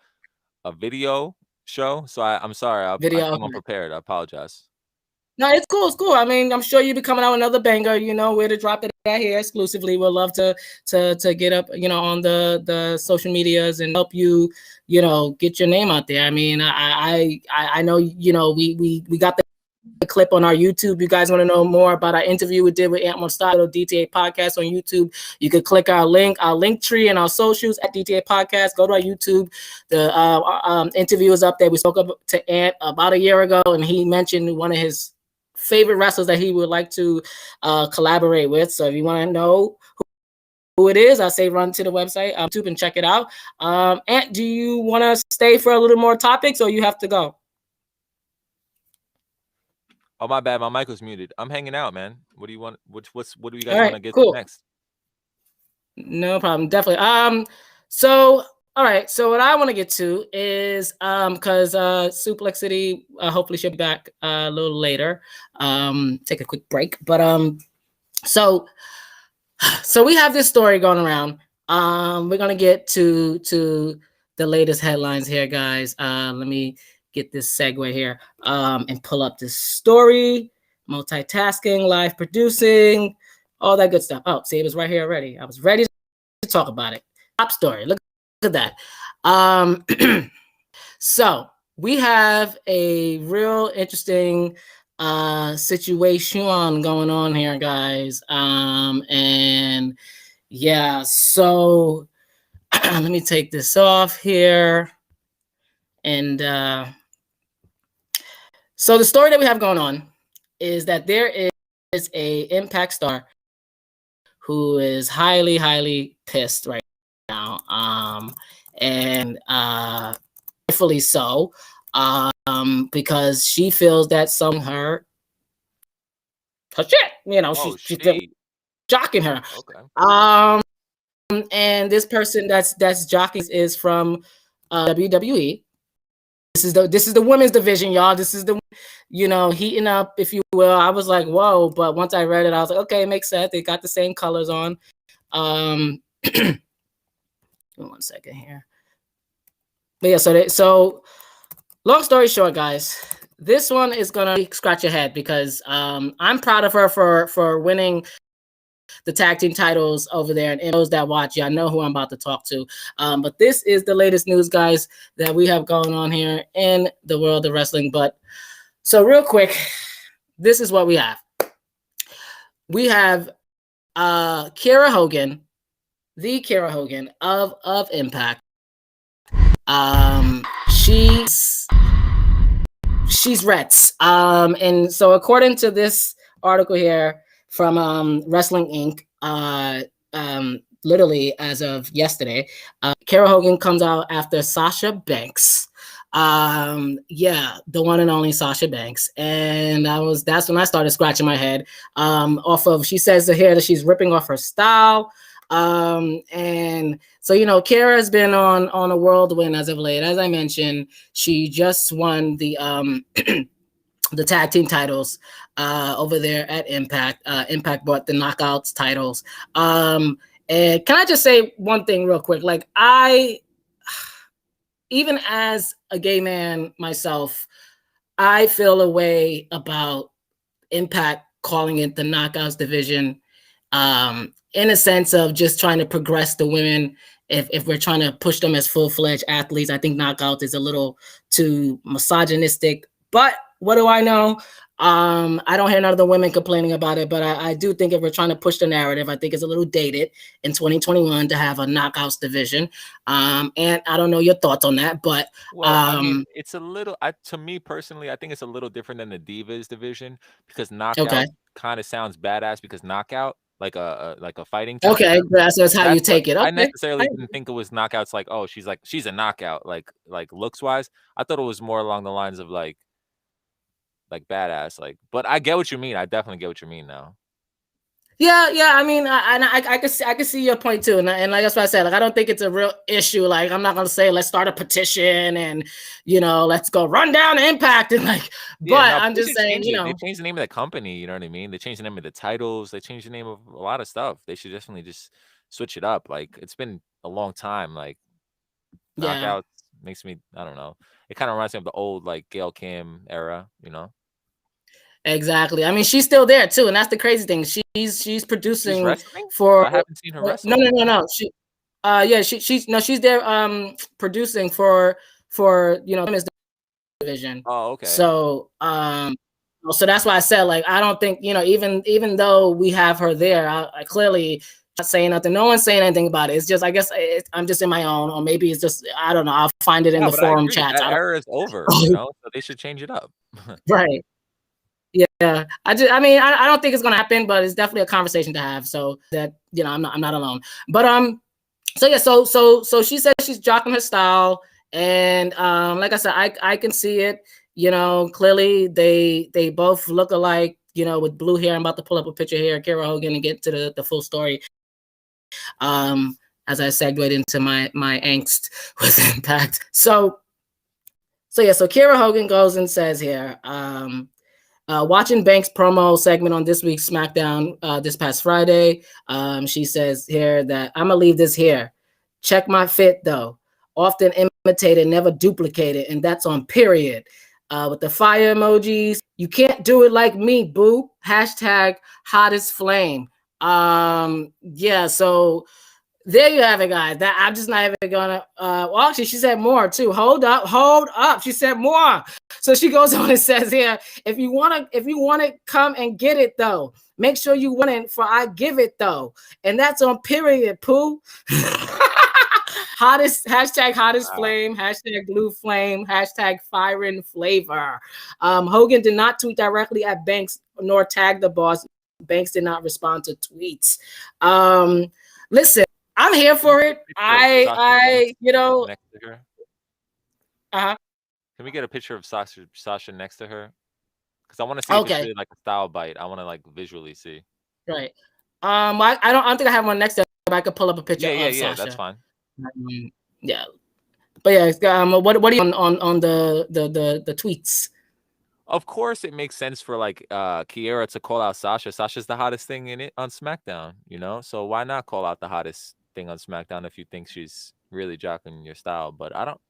video show, so I'm sorry. I came unprepared. I apologize. No, it's cool. It's cool. I mean, I'm sure you'll be coming out with another banger. You know where to drop it at here exclusively. We'll love to get up, on the social medias and help you, get your name out there. I mean, I know, we got the clip on our YouTube. You guys want to know more about our interview we did with Ant Won't Stop or DTA Podcast on YouTube, you could click our link tree and our socials at DTA Podcast. Go to our YouTube. The interview is up there. We spoke up to Ant about a year ago, and he mentioned one of his favorite wrestlers that he would like to collaborate with. So if you want to know who it is, I say run to the website YouTube and check it out. Ant, do you want to stay for a little more topics, or you have to go? Oh, my bad. My mic was muted. I'm hanging out, man. What do you want? What do you guys want to get to next? No problem. Definitely. So, all right. So what I want to get to is, because Suplexity hopefully she'll be back a little later. Take a quick break. But so we have this story going around. We're gonna get to the latest headlines here, guys. Let me get this segue here and pull up this story. Multitasking, live producing, all that good stuff. Oh, see, it was right here already. I was ready to talk about it. Top story. Look at that. So we have a real interesting situation going on here, guys. And yeah, so let me take this off here. And so the story that we have going on is that there is a Impact star who is highly, highly pissed right now, and rightfully so, because she feels that her shit, she's jocking her. Okay. And this person that's jocking is from WWE. This is the women's division, y'all. This is the, heating up, if you will. I was like, whoa, but once I read it, I was like, okay, it makes sense. They got the same colors on. 1 second here. But yeah, so long story short, guys, this one is gonna scratch your head because I'm proud of her for winning the tag team titles over there. And those that watch, y'all know who I'm about to talk to. But this is the latest news, guys, that we have going on here in the world of wrestling. But so real quick, this is what we have. We have Kiera Hogan, the Kiera Hogan of Impact. She's Reds. And so according to this article here from Wrestling Inc., literally as of yesterday, Kiera Hogan comes out after Sasha Banks. The one and only Sasha Banks. And that's when I started scratching my head. She says here that she's ripping off her style. And so, Kiera has been on a whirlwind as of late. As I mentioned, she just won the the tag team titles over there at Impact. Impact bought the Knockouts titles. And can I just say one thing real quick? Like, even as a gay man myself, I feel a way about Impact calling it the Knockouts division, in a sense of just trying to progress the women. If we're trying to push them as full-fledged athletes, I think Knockouts is a little too misogynistic. But what do I know? I don't hear none of the women complaining about it, but I do think if we're trying to push the narrative, I think it's a little dated in 2021 to have a Knockouts division. And I don't know your thoughts on that, but I mean, it's a little. To me personally, I think it's a little different than the Divas division because Knockout kind of sounds badass because Knockout, like a fighting term. Okay, that's how you take it. Okay. I necessarily didn't think it was Knockouts like, oh, she's a knockout, like looks wise. I thought it was more along the lines of like badass, but I get what you mean. I definitely get what you mean now. Yeah. I mean, I can see your point too, and like that's what I said. Like, I don't think it's a real issue. Like, I'm not gonna say let's start a petition and let's go run down Impact and I'm just saying, they changed the name of the company. You know what I mean? They changed the name of the titles. They changed the name of a lot of stuff. They should definitely just switch it up. Like, it's been a long time. Like, Knockouts makes me, I don't know. It kind of reminds me of the old Gail Kim era. Exactly. I mean, she's still there too, and that's the crazy thing. She's producing I haven't seen her wrestle. No. She's there producing for women's division. Oh, okay. So so that's why I said I don't think even though we have her there, I clearly not saying nothing. No one's saying anything about it. It's just I guess I'm just in my own, or maybe it's just I don't know. I'll find it in the forum chat. That era is over, so they should change it up. Right. Yeah, I don't think it's gonna happen, but it's definitely a conversation to have. So that I'm not alone. But so she says she's jocking her style, and like I said, I can see it. Clearly they both look alike. With blue hair. I'm about to pull up a picture here, Kiera Hogan, and get to the full story. As I segued into my angst with Impact. So Kiera Hogan goes and says here. Watching Banks' promo segment on this week's SmackDown this past Friday, she says here that I'm gonna leave this here. Check my fit though. Often imitated, never duplicated, and that's on period. With the fire emojis, you can't do it like me, boo. # hottest flame. So there you have it, guys. That I'm just not even gonna. Actually, she said more too. Hold up. She said more. So she goes on and says here, if you want it, come and get it though. Make sure you want it, for I give it though, and that's on period. Pooh. Hottest flame, # blue flame, # firing flavor. Hogan did not tweet directly at Banks nor tag the boss. Banks did not respond to tweets. Listen. I'm here for it. Next to her. Can we get a picture of Sasha next to her? Because I want to see if it's really like a style bite. I want to visually see. Right. I don't think I have one next to her, but I could pull up a picture of Sasha. That's fine. Yeah. But yeah, what do you on the tweets? Of course, it makes sense for like Kiera to call out Sasha. Sasha's the hottest thing in it on SmackDown, you know. So why not call out the hottest thing on SmackDown if you think she's really jocking your style? But I don't.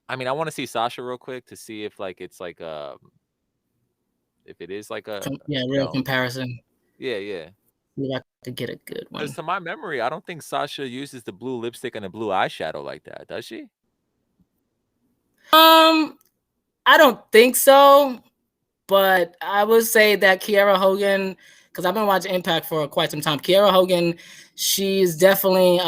I mean, I want to see Sasha real quick to see if like it's like if it is like a real comparison. Yeah. We got to get a good one. Because to my memory, I don't think Sasha uses the blue lipstick and the blue eyeshadow like that, does she? I don't think so, but I would say that Kiera Hogan, because I've been watching Impact for quite some time. Kiera Hogan, she's definitely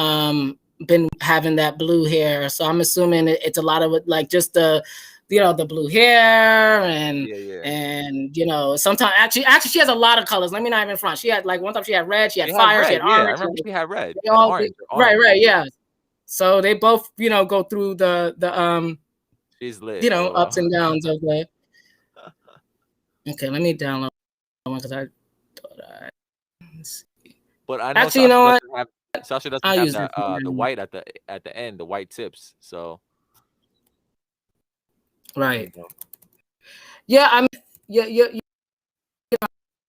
been having that blue hair, so I'm assuming it's a lot of it, like just the the blue hair and sometimes actually she has a lot of colors. Let me not even front. She had like one time she had red, she had fire, she had orange. I remember she had red. Orange. Right, yeah. So they both go through the she's lit. Ups and downs of the. Okay, let me download one because I thought let's see. But I know actually, you know what? Sasha doesn't have the white at the end, the white tips. So. Right. Yeah, I mean, yeah.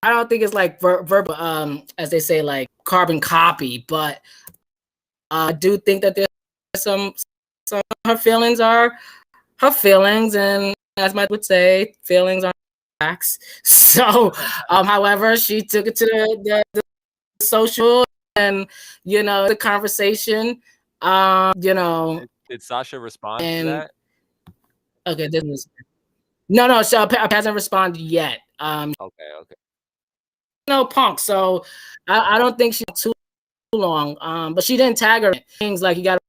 I don't think it's like verbal, as they say, like carbon copy, but I do think that there's some her feelings are her feelings, and as Mike would say, feelings are facts. So, however, she took it to the social and the conversation. Did Sasha respond to that? Okay, no, so hasn't responded yet. Okay. No Punk, so I don't think she's too long. But she didn't tag her things like you got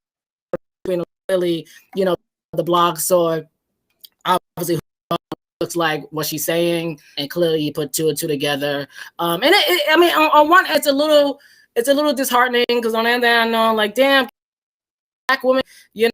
to really, the blog saw obviously looks like what she's saying, and clearly you put two and two together. And I mean, on one, it's a little disheartening because on the other hand, I know, like, damn, black women, here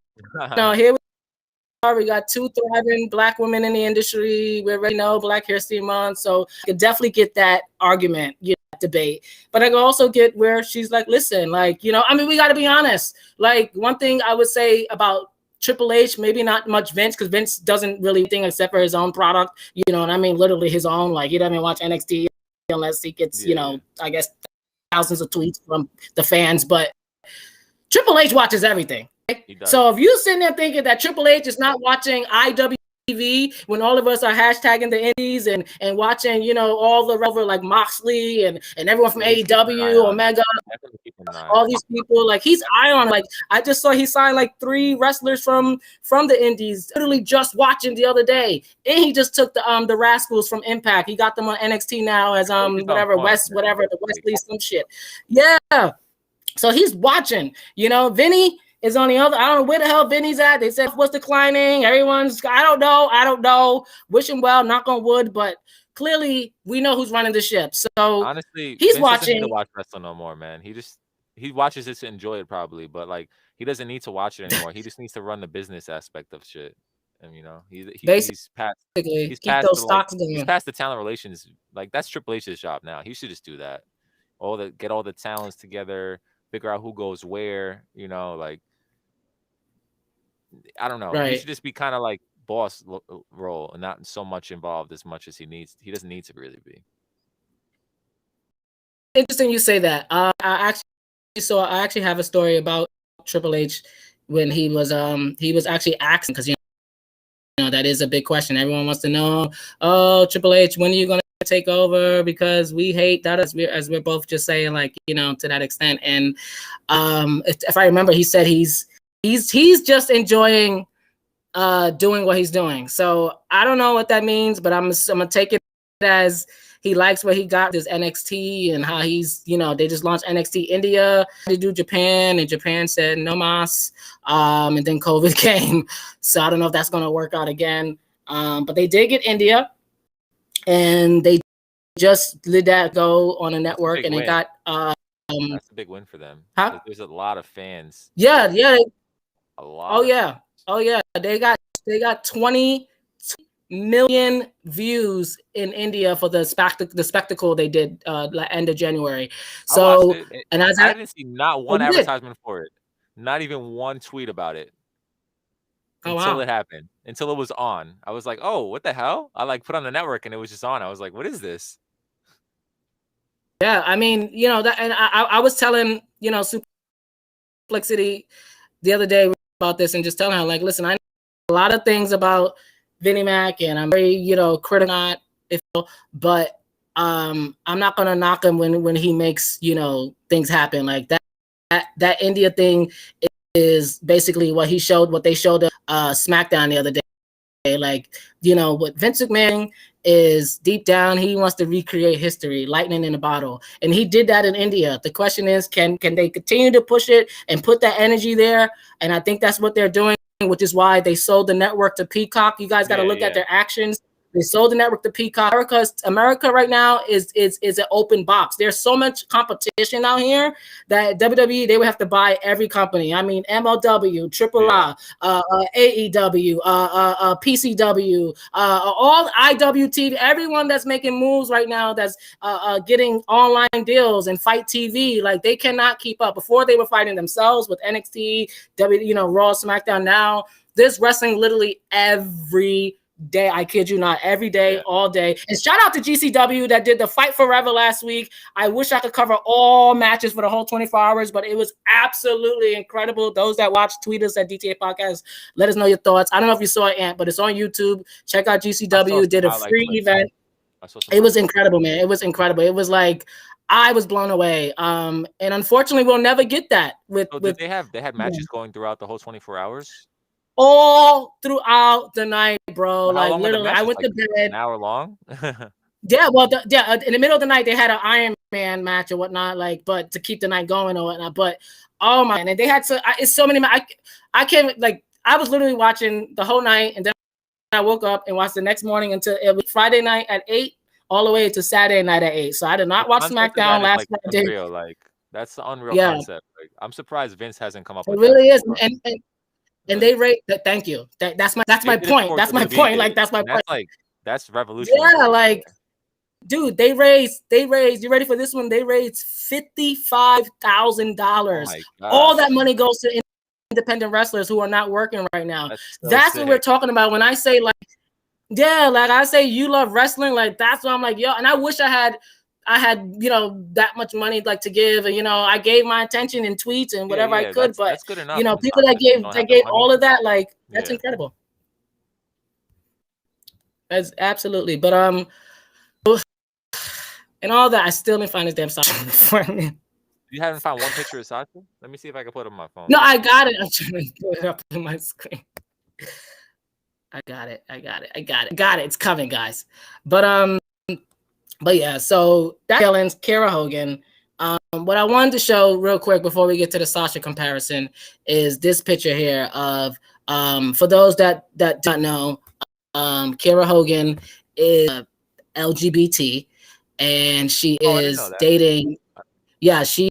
we got two thriving black women in the industry. We already know Black History Month, so I could definitely get that argument, debate. But I can also get where she's like, listen, like, I mean, we got to be honest. Like, one thing I would say about Triple H, maybe not much Vince, because Vince doesn't really think except for his own product, and I mean, literally his own. Like, he doesn't watch NXT unless he gets, I guess, thousands of tweets from the fans. But Triple H watches everything. So if you're sitting there thinking that Triple H is not watching IWTV when all of us are hashtagging the indies and watching, all the relevant like Moxley and everyone from AEW, Omega, all these people, like he's on. Like I just saw he signed like 3 wrestlers from the indies, literally just watching the other day, and he just took the Rascals from Impact. He got them on NXT now as the Wesley some shit. Yeah. So he's watching, Vinny is on the other. I don't know where the hell Vinny's at. They said what's declining. Everyone's, I don't know. Wish him well, knock on wood, but clearly we know who's running the ship. So honestly, he's Vince watching. Doesn't need to watch wrestling no more, man. He watches it to enjoy it probably, but like he doesn't need to watch it anymore. He just needs to run the business aspect of shit. And he's past those stocks going. He's past the talent relations. Like that's Triple H's job now. He should just do that. Get all the talents together, figure out who goes where, like I don't know. Right. He should just be kind of like boss role and not so much involved as much as he needs. He doesn't need to really be. Interesting you say that. I actually have a story about Triple H when he was actually asking, because that is a big question. Everyone wants to know, oh, Triple H, when are you going to take over? Because we hate that, as we're both just saying, like, to that extent. And if I remember, he said he's just enjoying doing what he's doing. So I don't know what that means, but I'm gonna take it as he likes what he got, this NXT, and how he's, they just launched NXT India to do Japan, and Japan said no mas, and then COVID came. So I don't know if that's gonna work out again. But they did get India, and they just let that go on a network, and it got that's a big win for them. Huh? There's a lot of fans. Yeah. A lot. Oh yeah. They got 20 million views in India for the spectacle they did end of January. So and I didn't see not one advertisement for it. Not even one tweet about it. Oh, until wow. it happened, until it was on. I was like, oh, what the hell? I like put on the network and it was just on. I was like, what is this? Yeah, I mean, you know, that, and I was telling, you know, Suplexity the other day about this and just telling her, like, listen, I know a lot of things about Vinnie Mac and I'm very, you know, critical, but I'm not gonna knock him when he makes, you know, things happen like that India thing is basically what they showed SmackDown the other day. Like, you know, what Vince McMahon is deep down, he wants to recreate history, lightning in a bottle. And he did that in India. The question is, can they continue to push it and put that energy there? And I think that's what they're doing, which is why they sold the network to Peacock. You guys got to look at their actions. They sold the network to Peacock. America right now is an open box. There's so much competition out here that WWE, they would have to buy every company. I mean, MLW, Triple I, AEW, PCW, all IWTV, everyone that's making moves right now that's getting online deals and Fight TV, like they cannot keep up. Before they were fighting themselves with NXT, you know, Raw, SmackDown. Now there's wrestling literally every day. I kid you not, every day, all day. And shout out to GCW that did the Fight Forever last week. I wish I could cover all matches for the whole 24 hours, but it was absolutely incredible. Those that watch, tweet us at DTA Podcast. Let us know your thoughts. I don't know if you saw it, Ant, but it's on YouTube. Check out GCW. Did a free event. It was incredible, man. It was incredible. It was like, I was blown away. And unfortunately, we'll never get that Did they had matches going throughout the whole 24 hours? All throughout the night, bro. How like literally, I went to bed. An hour long. Yeah, well, in the middle of the night they had an Iron Man match or whatnot, like, but to keep the night going or whatnot. But oh my, and they had it's so many. I can't, like, I was literally watching the whole night, and then I woke up and watched the next morning until it was Friday night at 8, all the way to Saturday night at 8. So I did not watch SmackDown last Friday. Unreal, like that's the unreal concept. Like, I'm surprised Vince hasn't come up with it. Really is, before. and they rate that. Thank you. That's my point. That's my point. Like, that's my point. Like, that's revolutionary. Yeah, like, dude, they raised. You ready for this one? They raised $55,000. All that money goes to independent wrestlers who are not working right now. That's what we're talking about when I say, like, yeah, like I say, you love wrestling. Like, that's what I'm like, yo. And I wish I had, you know, that much money, like, to give. And, you know, I gave my attention in tweets and whatever I could. But that's good enough. You know, people that gave all of that, like, that's incredible. That's absolutely. But and all that, I still didn't find this damn Sasha for me. You haven't found one picture of Sasha? Let me see if I can put it on my phone. No, I got it. I'm trying to put it up on my screen. I got it. It's coming, guys. But yeah, so that's Kiera Hogan. What I wanted to show real quick before we get to the Sasha comparison is this picture here of for those that don't know, Kiera Hogan is LGBT, and she is dating. Yeah, she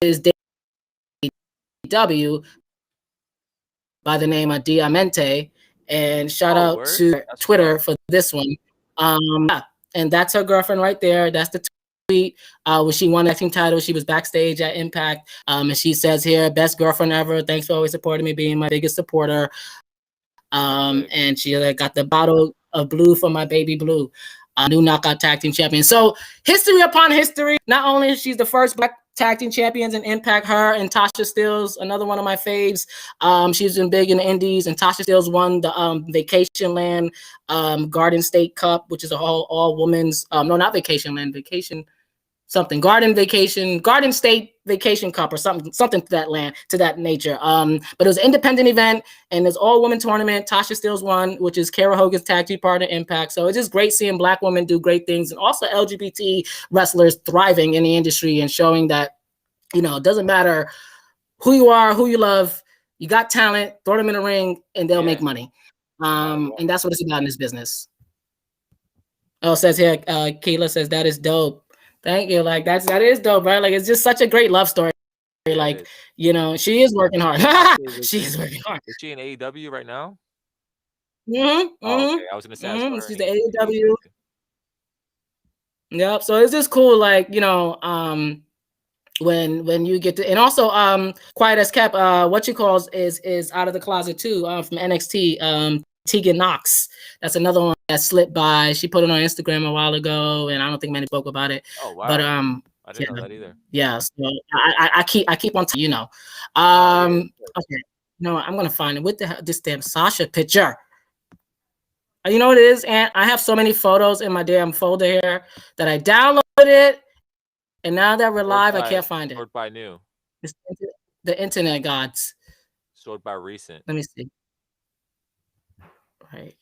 is dating W by the name of Diamante. And shout out to Twitter for this one. And that's her girlfriend right there. That's the tweet when she won that team title. She was backstage at Impact. And she says here, best girlfriend ever. Thanks for always supporting me, being my biggest supporter. And she got the bottle of blue for my baby Blue. New knockout tag team champion. So history upon history. Not only is she the first black tag team champions in Impact, her and Tasha Steelz, another one of my faves. She's been big in the indies, and Tasha Steelz won the Vacation Land Garden State Cup, which is a all women's no, not Vacation Land, Garden State Vacation Cup or something to that nature. But it was an independent event, and it's all women tournament. Tasha Steelz won, which is Kiera Hogan's tag team partner Impact. So it's just great seeing black women do great things, and also LGBT wrestlers thriving in the industry and showing that, you know, it doesn't matter who you are, who you love, you got talent, throw them in a ring and they'll make money. And that's what it's about in this business. Oh, it says here, Keila says that is dope. Thank you. Like, that is dope, right? Like, it's just such a great love story. Like, you know, she is working hard. She is working hard. Is she in AEW right now? Mm-hmm. Oh, okay. I was gonna say she's the AEW. Yep. So it's just cool, like, you know, when you get to, and also Quiet as Kept, what you calls is out of the closet too, from NXT, Tegan Knox. That's another one that slipped by. She put it on Instagram a while ago, and I don't think many spoke about it. Oh wow. But I didn't know that either. yeah, so I keep on, you know. Okay, no, I'm gonna find it with this damn Sasha picture. You know what it is, and I have so many photos in my damn folder here that I downloaded, and now that we're live, I can't find it. Sort by new. It's the internet gods. Sort by recent. Let me see. Right.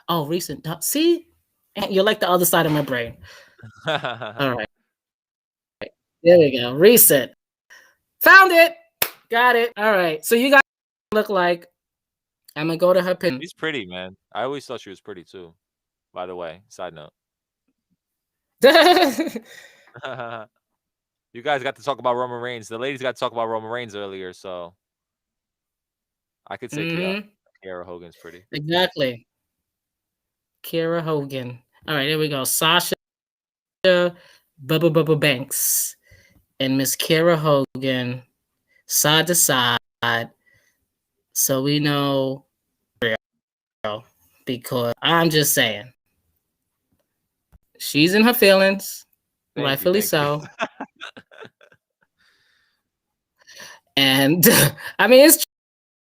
Oh, recent. See, and you're like the other side of my brain. All right. There we go. Recent. Found it. Got it. All right. So you guys look like. I'm gonna go to her pin. She's pretty, man. I always thought she was pretty too. By the way, side note. You guys got to talk about Roman Reigns. The ladies got to talk about Roman Reigns earlier, so I could say Kiera Hogan's pretty. Exactly. Kiera Hogan. All right, there we go. Sasha Bubba Banks and Miss Kiera Hogan side to side. So we know, because I'm just saying, she's in her feelings, rightfully so. And I mean, it's,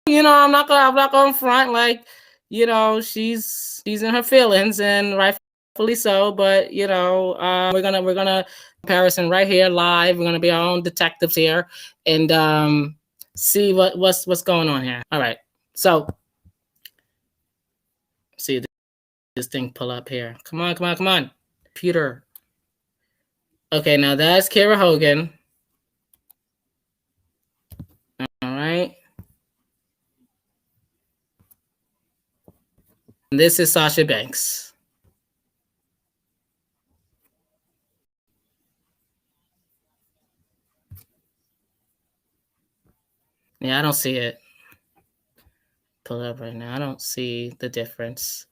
you know, I'm not gonna front, like, you know, she's in her feelings, and rightfully so. But you know, we're gonna comparison right here live. We're gonna be our own detectives here, and see what's going on here. All right, so see this thing pull up here. Come on, Peter. Okay, now that's Kiera Hogan. All right. And this is Sasha Banks. Yeah, I don't see it. Pull up right now. I don't see the difference.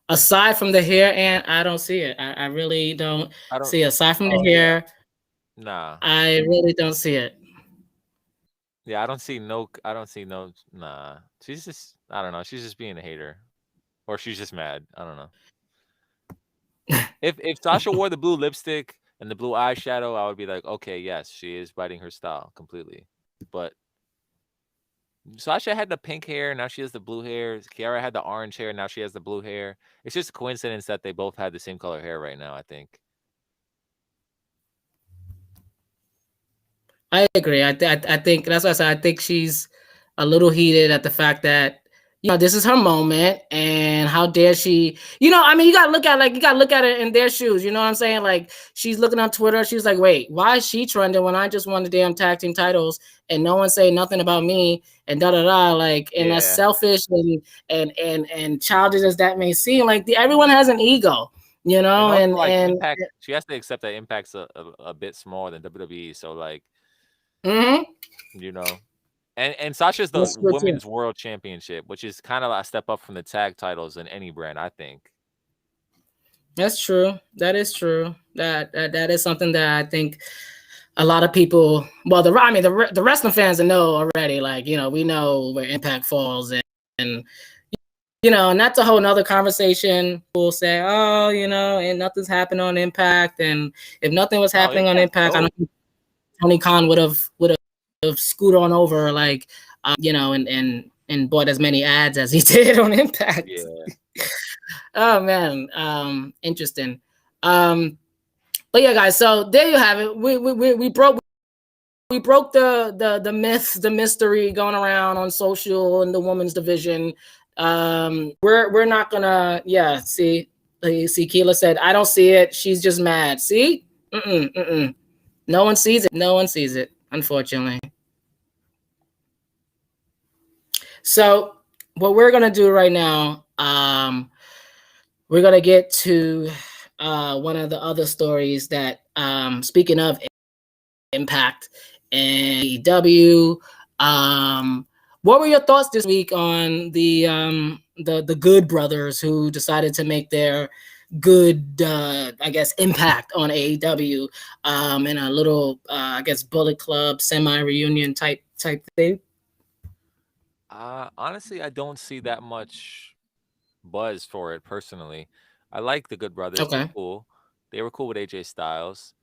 Aside from the hair, and I don't see it. I really don't see it. Aside from the hair, nah. I really don't see it. Yeah, I don't see no. Nah. She's just, I don't know. She's just being a hater, or she's just mad. I don't know. If Sasha wore the blue lipstick and the blue eyeshadow, I would be like, okay, yes, she is biting her style completely. But Sasha had the pink hair, now she has the blue hair. Kiara had the orange hair, now she has the blue hair. It's just a coincidence that they both had the same color hair right now, I think. I agree. I think that's why I said I think she's a little heated at the fact that, you know, this is her moment, and how dare she? You know, I mean, you gotta look at it in their shoes. You know what I'm saying? Like, she's looking on Twitter. She's like, wait, why is she trending when I just won the damn tag team titles and no one say nothing about me, and da da da. Like, and that's selfish and childish as that may seem. Like, everyone has an ego. You know, and like, Impact, she has to accept that Impact's a bit smaller than WWE. So like. You know, and Sasha's the women's world championship, which is kind of a step up from the tag titles in any brand, I think. That's true. That is true. That is something that I think a lot of people, well, the wrestling fans know already. Like, you know, we know where Impact falls, and you know, and that's a whole nother conversation. We'll say, oh, you know, and nothing's happened on Impact, and if nothing was happening on Impact, I don't think Tony Khan would have scooted on over, like, you know, and bought as many ads as he did on Impact. Yeah. Oh man, interesting. But yeah, guys. So there you have it. We broke the myth, the mystery going around on social in the women's division. We're not gonna. Yeah. See, Keela said, I don't see it. She's just mad. See. No one sees it. No one sees it, unfortunately. So what we're going to do right now, we're going to get to one of the other stories that, speaking of Impact and AEW, what were your thoughts this week on the Good Brothers, who decided to make their good, I guess, impact on AEW, and a little, I guess, Bullet Club semi-reunion type thing? Honestly, I don't see that much buzz for it personally. I like the Good Brothers. They're Okay. cool. They were cool with AJ Styles.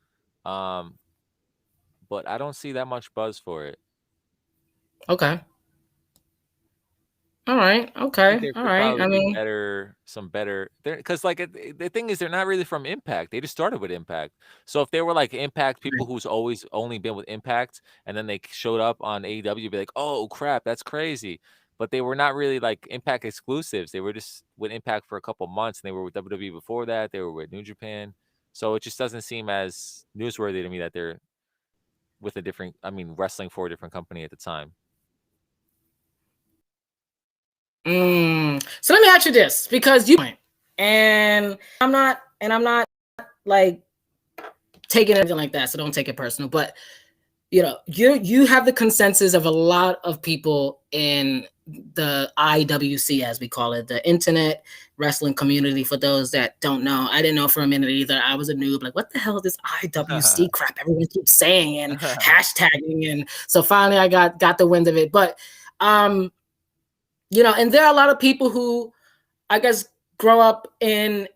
Um, but I don't see that much buzz for it. Okay. All right. I think Okay. there All could right. probably I be mean, some better there because like the thing is they're not really from Impact. They just started with Impact. So if they were like Impact people who's always only been with Impact and then they showed up on AEW, you'd be like, oh crap, that's crazy. But they were not really like Impact exclusives. They were just with Impact for a couple months and they were with WWE before that. They were with New Japan. So it just doesn't seem as newsworthy to me that they're with a different, wrestling for a different company at the time. So let me ask you this, because you and I'm not like taking anything like that, so don't take it personal. But you have the consensus of a lot of people in the IWC, as we call it, the Internet Wrestling Community. For those that don't know, I didn't know for a minute either. I was a noob, like, what the hell is this IWC crap everyone keeps saying and hashtagging? And so finally I got the wind of it. But and there are a lot of people who, I guess, grow up in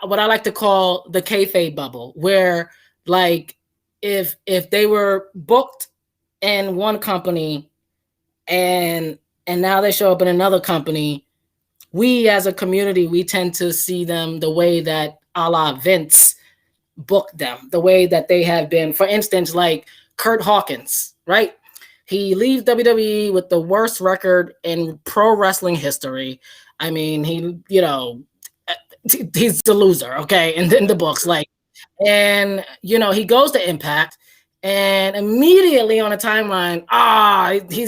what I like to call the kayfabe bubble, where like if they were booked in one company and now they show up in another company, we as a community, we tend to see them the way that a la Vince booked them, the way that they have been. For instance, like Kurt Hawkins, right? He leaves WWE with the worst record in pro wrestling history. I mean, he's the loser, okay, in the books. Like, and he goes to Impact, and immediately on the timeline, he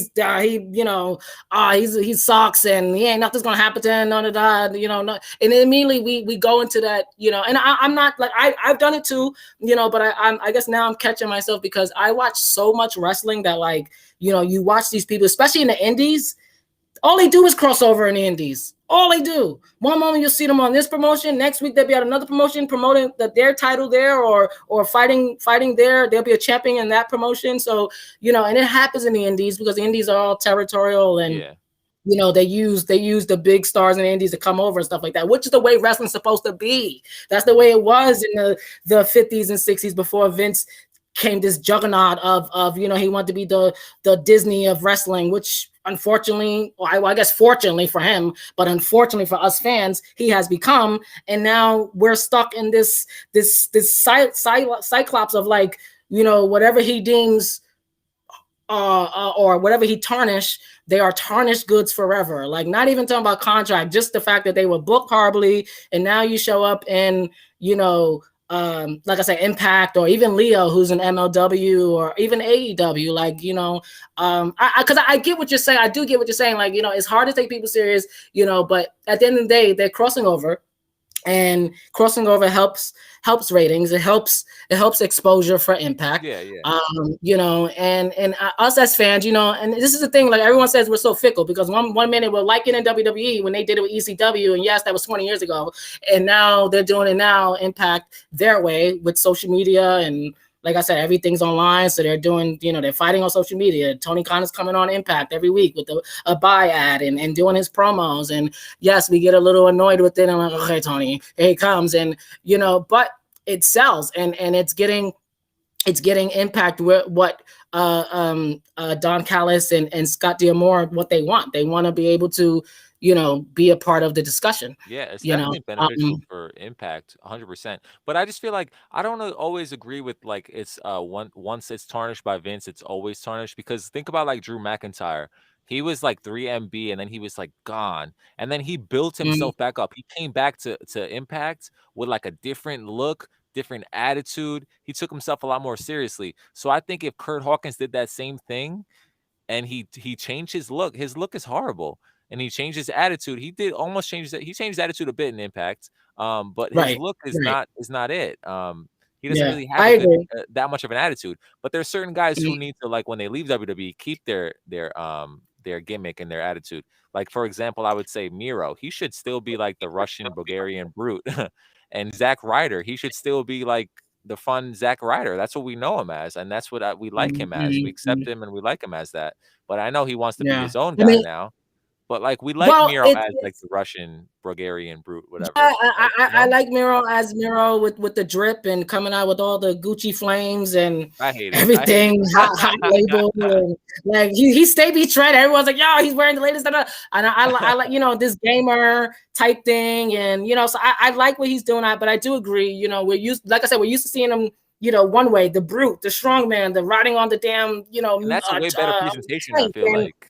sucks, and he ain't nothing's gonna happen to him, none of that, no, and then immediately we go into that, and I'm not like I've done it too, but I guess now I'm catching myself because I watch so much wrestling that, like, you watch these people, especially in the indies. All they do is cross over in the indies. All they do. One moment you'll see them on this promotion. Next week they'll be at another promotion promoting their title there, or fighting there. There'll be a champion in that promotion. So and it happens in the indies because the indies are all territorial, and they use the big stars in the indies to come over and stuff like that, which is the way wrestling's supposed to be. That's the way it was in the 50s and 60s before Vince came this juggernaut of he wanted to be the Disney of wrestling, which unfortunately, I guess fortunately for him, but unfortunately for us fans, he has become. And now we're stuck in this cyclops of, like, whatever he deems or whatever he tarnished, they are tarnished goods forever. Like, not even talking about contract, just the fact that they were booked horribly, and now you show up in like I said, Impact, or even Leo, who's an MLW, or even AEW, like, because I get what you're saying. I do get what you're saying. Like, it's hard to take people serious, but at the end of the day, they're crossing over, and crossing over helps ratings. It helps exposure for Impact. And us as fans, and this is the thing, like, everyone says we're so fickle because one minute we're liking in WWE when they did it with ECW, and yes, that was 20 years ago, and now they're doing it now, Impact, their way, with social media, and like I said, everything's online, so they're doing, they're fighting on social media. Tony Khan is coming on Impact every week with a buy ad and doing his promos, and yes, we get a little annoyed with it, and I'm like, okay, Tony, here he comes, and but it sells, and it's getting Impact what Don Callis and Scott D'Amore, what they want. They want to be able to be a part of the discussion. Yeah, it's definitely beneficial for Impact, 100%. But I just feel like I don't always agree with, like, it's once it's tarnished by Vince, it's always tarnished. Because think about, like, Drew McIntyre. He was like 3MB, and then he was like gone, and then he built himself back up. He came back to Impact with like a different look, different attitude. He took himself a lot more seriously. So I think if Kurt Hawkins did that same thing, and he changed his look is horrible, and he changed his attitude. He changed his attitude a bit in Impact, but his look is not it. He doesn't really have that much of an attitude. But there's certain guys who need to, like, when they leave WWE, keep their their gimmick and their attitude. Like, for example, I would say Miro. He should still be like the Russian Bulgarian brute, and Zack Ryder. He should still be like the fun Zack Ryder. That's what we know him as, and that's what we like him as. We accept him and we like him as that. But I know he wants to be his own guy now. But like we like Miro as like the Russian Bulgarian brute, whatever. I like Miro as Miro with the drip and coming out with all the Gucci flames and everything hot label. And, like he stay be trend. Everyone's like, yo, he's wearing the latest. And I like, you know, this gamer type thing, and you know, so I like what he's doing. But I do agree, you know, we're used to seeing him, you know, one way, the brute, the strong man, the riding on the damn, you know, and that's a way better presentation. I feel like.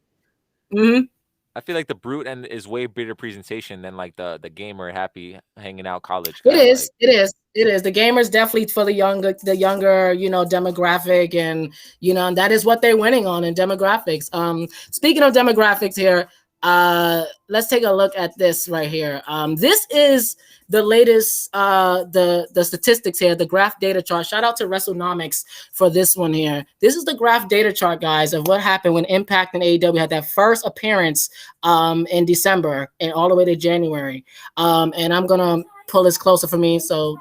I feel like the brute is way better presentation than like the gamer happy hanging out college guy. It is. The gamer's definitely for the younger, you know, demographic, and you know, and that is what they're winning on in demographics. Speaking of demographics here, let's take a look at this right here. This is the latest the statistics here, the graph data chart. Shout out to WrestleNomics for this one here. This is the graph data chart, guys, of what happened when Impact and AEW had that first appearance in December and all the way to January. And I'm gonna pull this closer for me so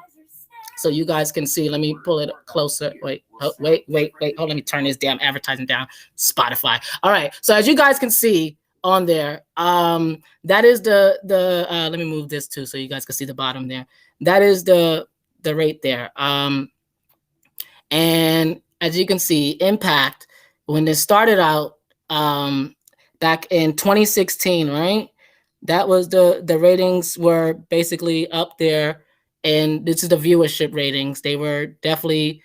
you guys can see. Let me pull it closer. Wait. Hold, let me turn this damn advertising down. Spotify. All right. So as you guys can see on there, that is the let me move this too so you guys can see the bottom there. That is the rate there. And as you can see, Impact, when it started out back in 2016, right? That was the ratings were basically up there, and this is the viewership ratings. They were definitely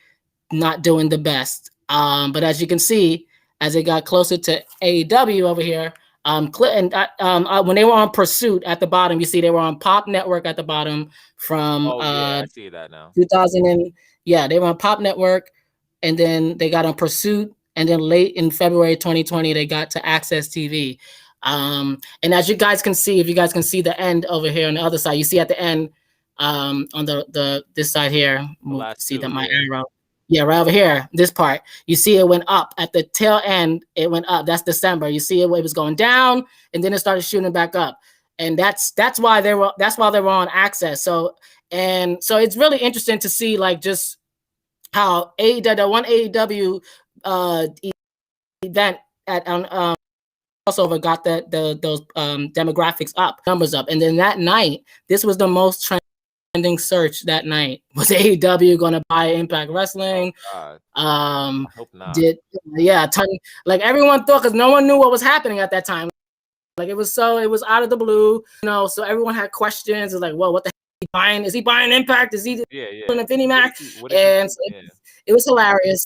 not doing the best. But as you can see, as it got closer to AEW over here, when they were on Pursuit at the bottom, you see they were on Pop Network at the bottom from I see that now. 2000 and they were on Pop Network, and then they got on Pursuit, and then late in February 2020 they got to Access TV. And as you guys can see, if you guys can see the end over here on the other side, you see at the end on the this side here, see that my arrow. Yeah, right over here, this part, you see it went up at the tail end. It went up. That's December. You see it was going down, and then it started shooting back up, and that's why they were on Access. So it's really interesting to see like just how the one AEW event at crossover got those demographics up, numbers up, and then that night, this was the most trending search that night. Was AEW going to buy Impact Wrestling? I hope not. Like everyone thought, because no one knew what was happening at that time. Like it was out of the blue, you know. So everyone had questions. It's like, well, what the heck is he buying? Is he buying Impact? Is he doing Infinity Mac? And it was hilarious.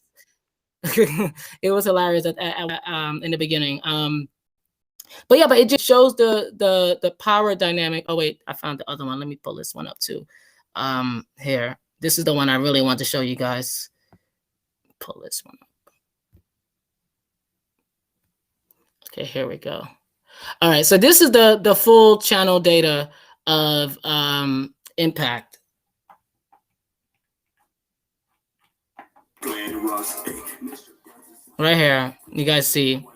It was hilarious in the beginning. But it just shows the power dynamic. Oh wait, I found the other one. Let me pull this one up too. Here, this is the one I really want to show you guys. Pull this one up. Okay, here we go. All right, so this is the full channel data of Impact. Right here, you guys see.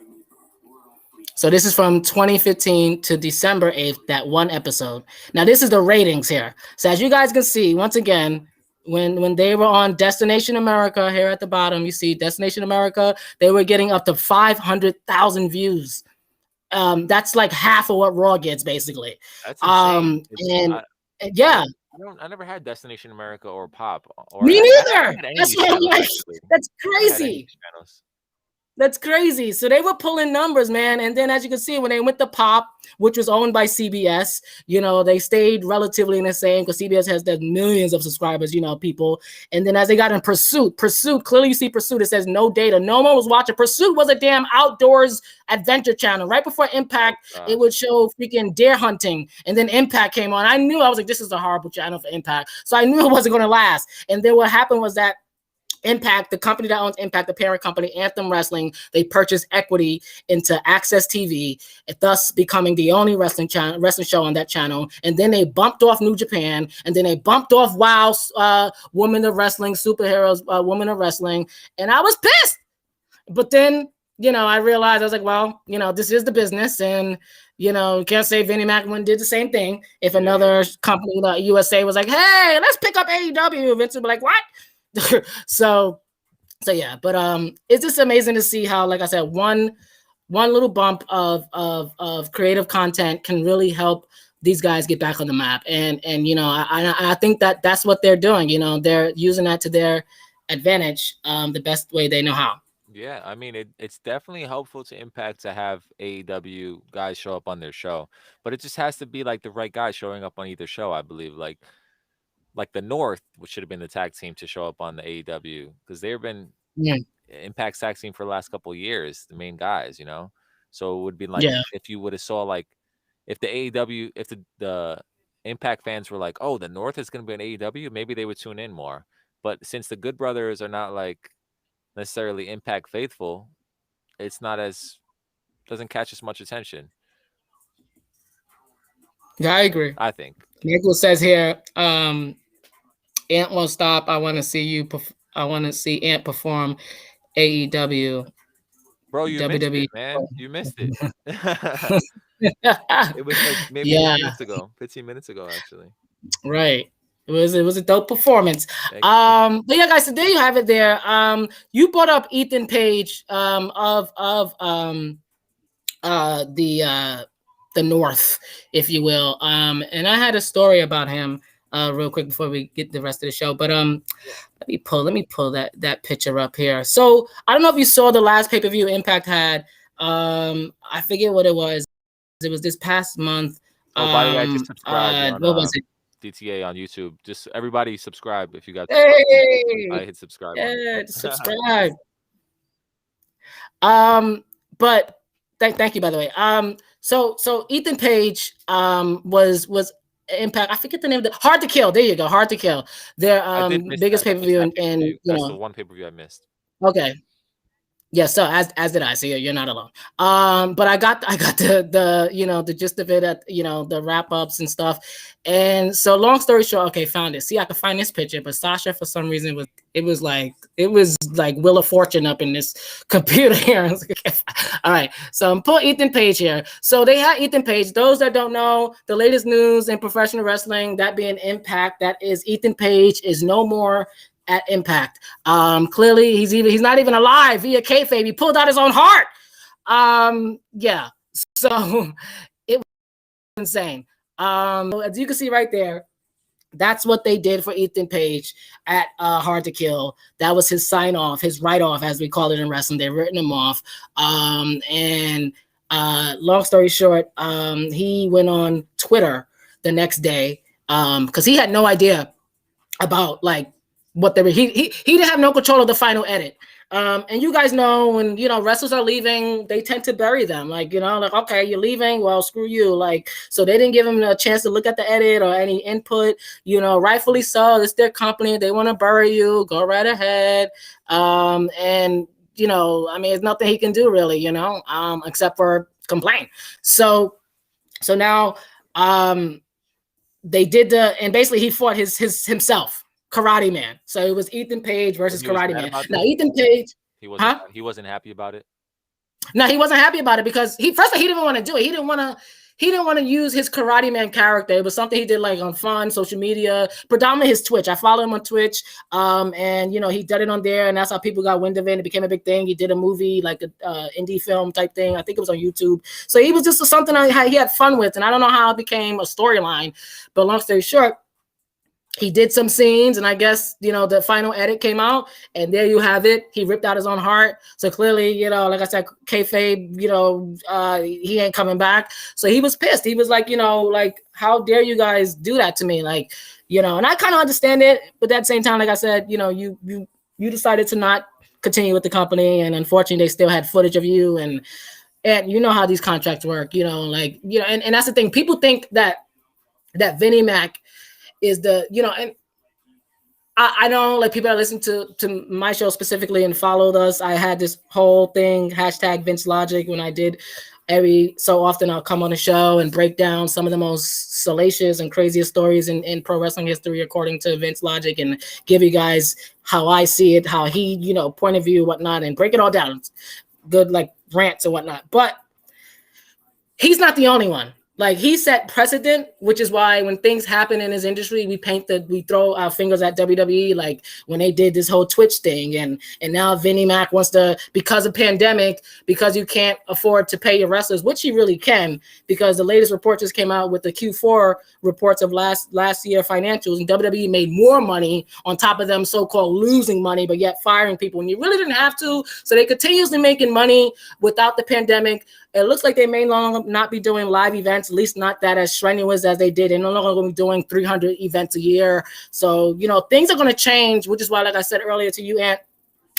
So this is from 2015 to December 8th, that one episode. Now this is the ratings here. So as you guys can see, once again, when they were on Destination America, here at the bottom, you see Destination America, they were getting up to 500,000 views. That's like half of what Raw gets, basically. That's insane. I never had Destination America or Pop. Me neither. That's what I'm like. That's crazy. That's crazy. So they were pulling numbers, man. And then as you can see, when they went to Pop, which was owned by CBS, you know, they stayed relatively in the same because CBS has the millions of subscribers, you know, people. And then as they got in Pursuit, clearly you see Pursuit, it says no data. No one was watching. Pursuit was a damn outdoors adventure channel. Right before Impact, it would show freaking deer hunting. And then Impact came on. I was like, this is a horrible channel for Impact. So I knew it wasn't going to last. And then what happened was that Impact, the company that owns Impact, the parent company, Anthem Wrestling, they purchased equity into Access TV, thus becoming the only wrestling show on that channel. And then they bumped off New Japan, and then they bumped off WOW, Women of Wrestling, Superheroes, Women of Wrestling, and I was pissed. But then I realized I was like, well, this is the business, and can't say Vinnie Maclin did the same thing. If another company like USA was like, hey, let's pick up AEW, Vince would be like, what? So yeah, but it's just amazing to see how, like I said, one little bump of creative content can really help these guys get back on the map. And I think that's what they're doing. They're using that to their advantage, the best way they know how. Yeah, I mean, it's definitely helpful to Impact to have AEW guys show up on their show, but it just has to be like the right guy showing up on either show, I believe. Like the North, which should have been the tag team to show up on the AEW, because they've been Impact tag team for the last couple of years, the main guys, So it would be like if you would have saw like if the AEW, if the Impact fans were like, oh, the North is going to be an AEW, maybe they would tune in more. But since the Good Brothers are not like necessarily Impact faithful, it's not doesn't catch as much attention. Yeah, I agree. I think Michael says here, Ant won't stop. I want to see Ant perform AEW. Bro, you missed it, man. You missed it. It was like maybe 15 minutes ago, actually. Right. It was a dope performance. But yeah, guys, so there you have it there. You brought up Ethan Page of the North, if you will. And I had a story about him real quick before we get the rest of the show. But let me pull that picture up here. So I don't know if you saw the last pay-per-view Impact had. I forget what it was. It was this past month. By the way, I just subscribed. What was it? DTA on YouTube. Just everybody subscribe if you got. I hit subscribe. Yeah, subscribe. But thank you, by the way. So Ethan Page was Impact. I forget the name of the Hard to Kill. There you go, Hard to Kill. Their biggest pay-per-view, and that's the one pay-per-view I missed. Okay. Yeah, so as did I. So you're not alone. But I got the gist of it at the wrap-ups and stuff. And so long story short, okay, found it. See, I could find this picture, but Sasha for some reason was like Wheel of Fortune up in this computer here. All right, so I'm pulling Ethan Page here. So they had Ethan Page. Those that don't know, the latest news in professional wrestling, that being Impact, that is Ethan Page is no more at Impact. Clearly he's not even alive via kayfabe. He pulled out his own heart. Yeah. So it was insane. As you can see right there, that's what they did for Ethan Page at Hard to Kill. That was his sign off, his write off, as we call it in wrestling. They've written him off. And long story short, he went on Twitter the next day because he had no idea about like what they were. He didn't have no control of the final edit. And you guys know when wrestlers are leaving, they tend to bury them. Like like, okay, you're leaving, well, screw you. Like, so they didn't give him a chance to look at the edit or any input. Rightfully so. It's their company. They want to bury you. Go right ahead. And I mean, there's nothing he can do really. Except for complain. So now they did and basically he fought himself. Karate Man. So it was Ethan Page versus Karate Man. Now Ethan Page, he wasn't happy about it. No, he wasn't happy about it because he didn't even want to do it. He didn't want to use his Karate Man character. It was something he did like on fun social media, predominantly his Twitch. I follow him on Twitch, and he did it on there, and that's how people got wind of it. It became a big thing. He did a movie, like a indie film type thing. I think it was on YouTube. So he was just something he had fun with, and I don't know how it became a storyline. But long story short, he did some scenes, and I guess, the final edit came out, and there you have it. He ripped out his own heart. So clearly, like I said, kayfabe, he ain't coming back. So he was pissed. He was like, like, how dare you guys do that to me? Like, and I kind of understand it, but at the same time, like I said, you decided to not continue with the company, and unfortunately, they still had footage of you, and you know how these contracts work, and that's the thing. People think that Vinnie Mac is and I know like people that listen to my show specifically and followed us. I had this whole thing, #VinceLogic, when I did every so often I'll come on the show and break down some of the most salacious and craziest stories in pro wrestling history according to Vince Logic, and give you guys how I see it, how he, point of view, whatnot, and break it all down. good like rants and whatnot. But he's not the only one. Like, he set precedent, which is why when things happen in his industry, we throw our fingers at WWE, like when they did this whole Twitch thing, and now Vinnie Mac wants to, because of pandemic, because you can't afford to pay your wrestlers, which he really can, because the latest report just came out with the Q4 reports of last year financials, and WWE made more money on top of them so-called losing money, but yet firing people, and you really didn't have to. So they continuously making money without the pandemic. It looks like they may no longer not be doing live events, at least not that as strenuous as they did. They're no longer going to be doing 300 events a year. So, things are going to change, which is why, like I said earlier to you, Ant,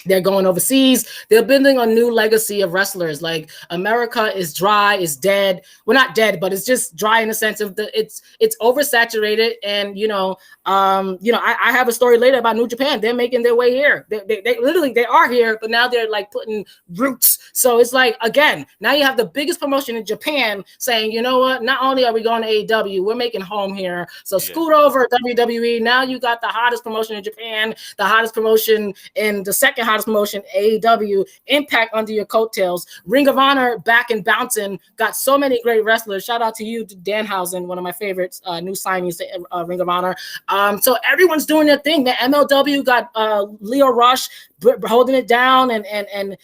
they're going overseas. They're building a new legacy of wrestlers. Like, America is dry, is dead. Well, not dead, but it's just dry in the sense of it's oversaturated. And I have a story later about New Japan. They're making their way here. They literally they are here, but now they're like putting roots. So it's like, again, now you have the biggest promotion in Japan saying, you know what? Not only are we going to AEW, we're making home here. So scoot over WWE. Now you got the hottest promotion in Japan, the hottest promotion in the second hottest promotion, AEW, Impact under your coattails, Ring of Honor back and bouncing, got so many great wrestlers. Shout out to you, Danhausen, one of my favorites, new signings to Ring of Honor. So everyone's doing their thing. The MLW got Leo Rush holding it down, and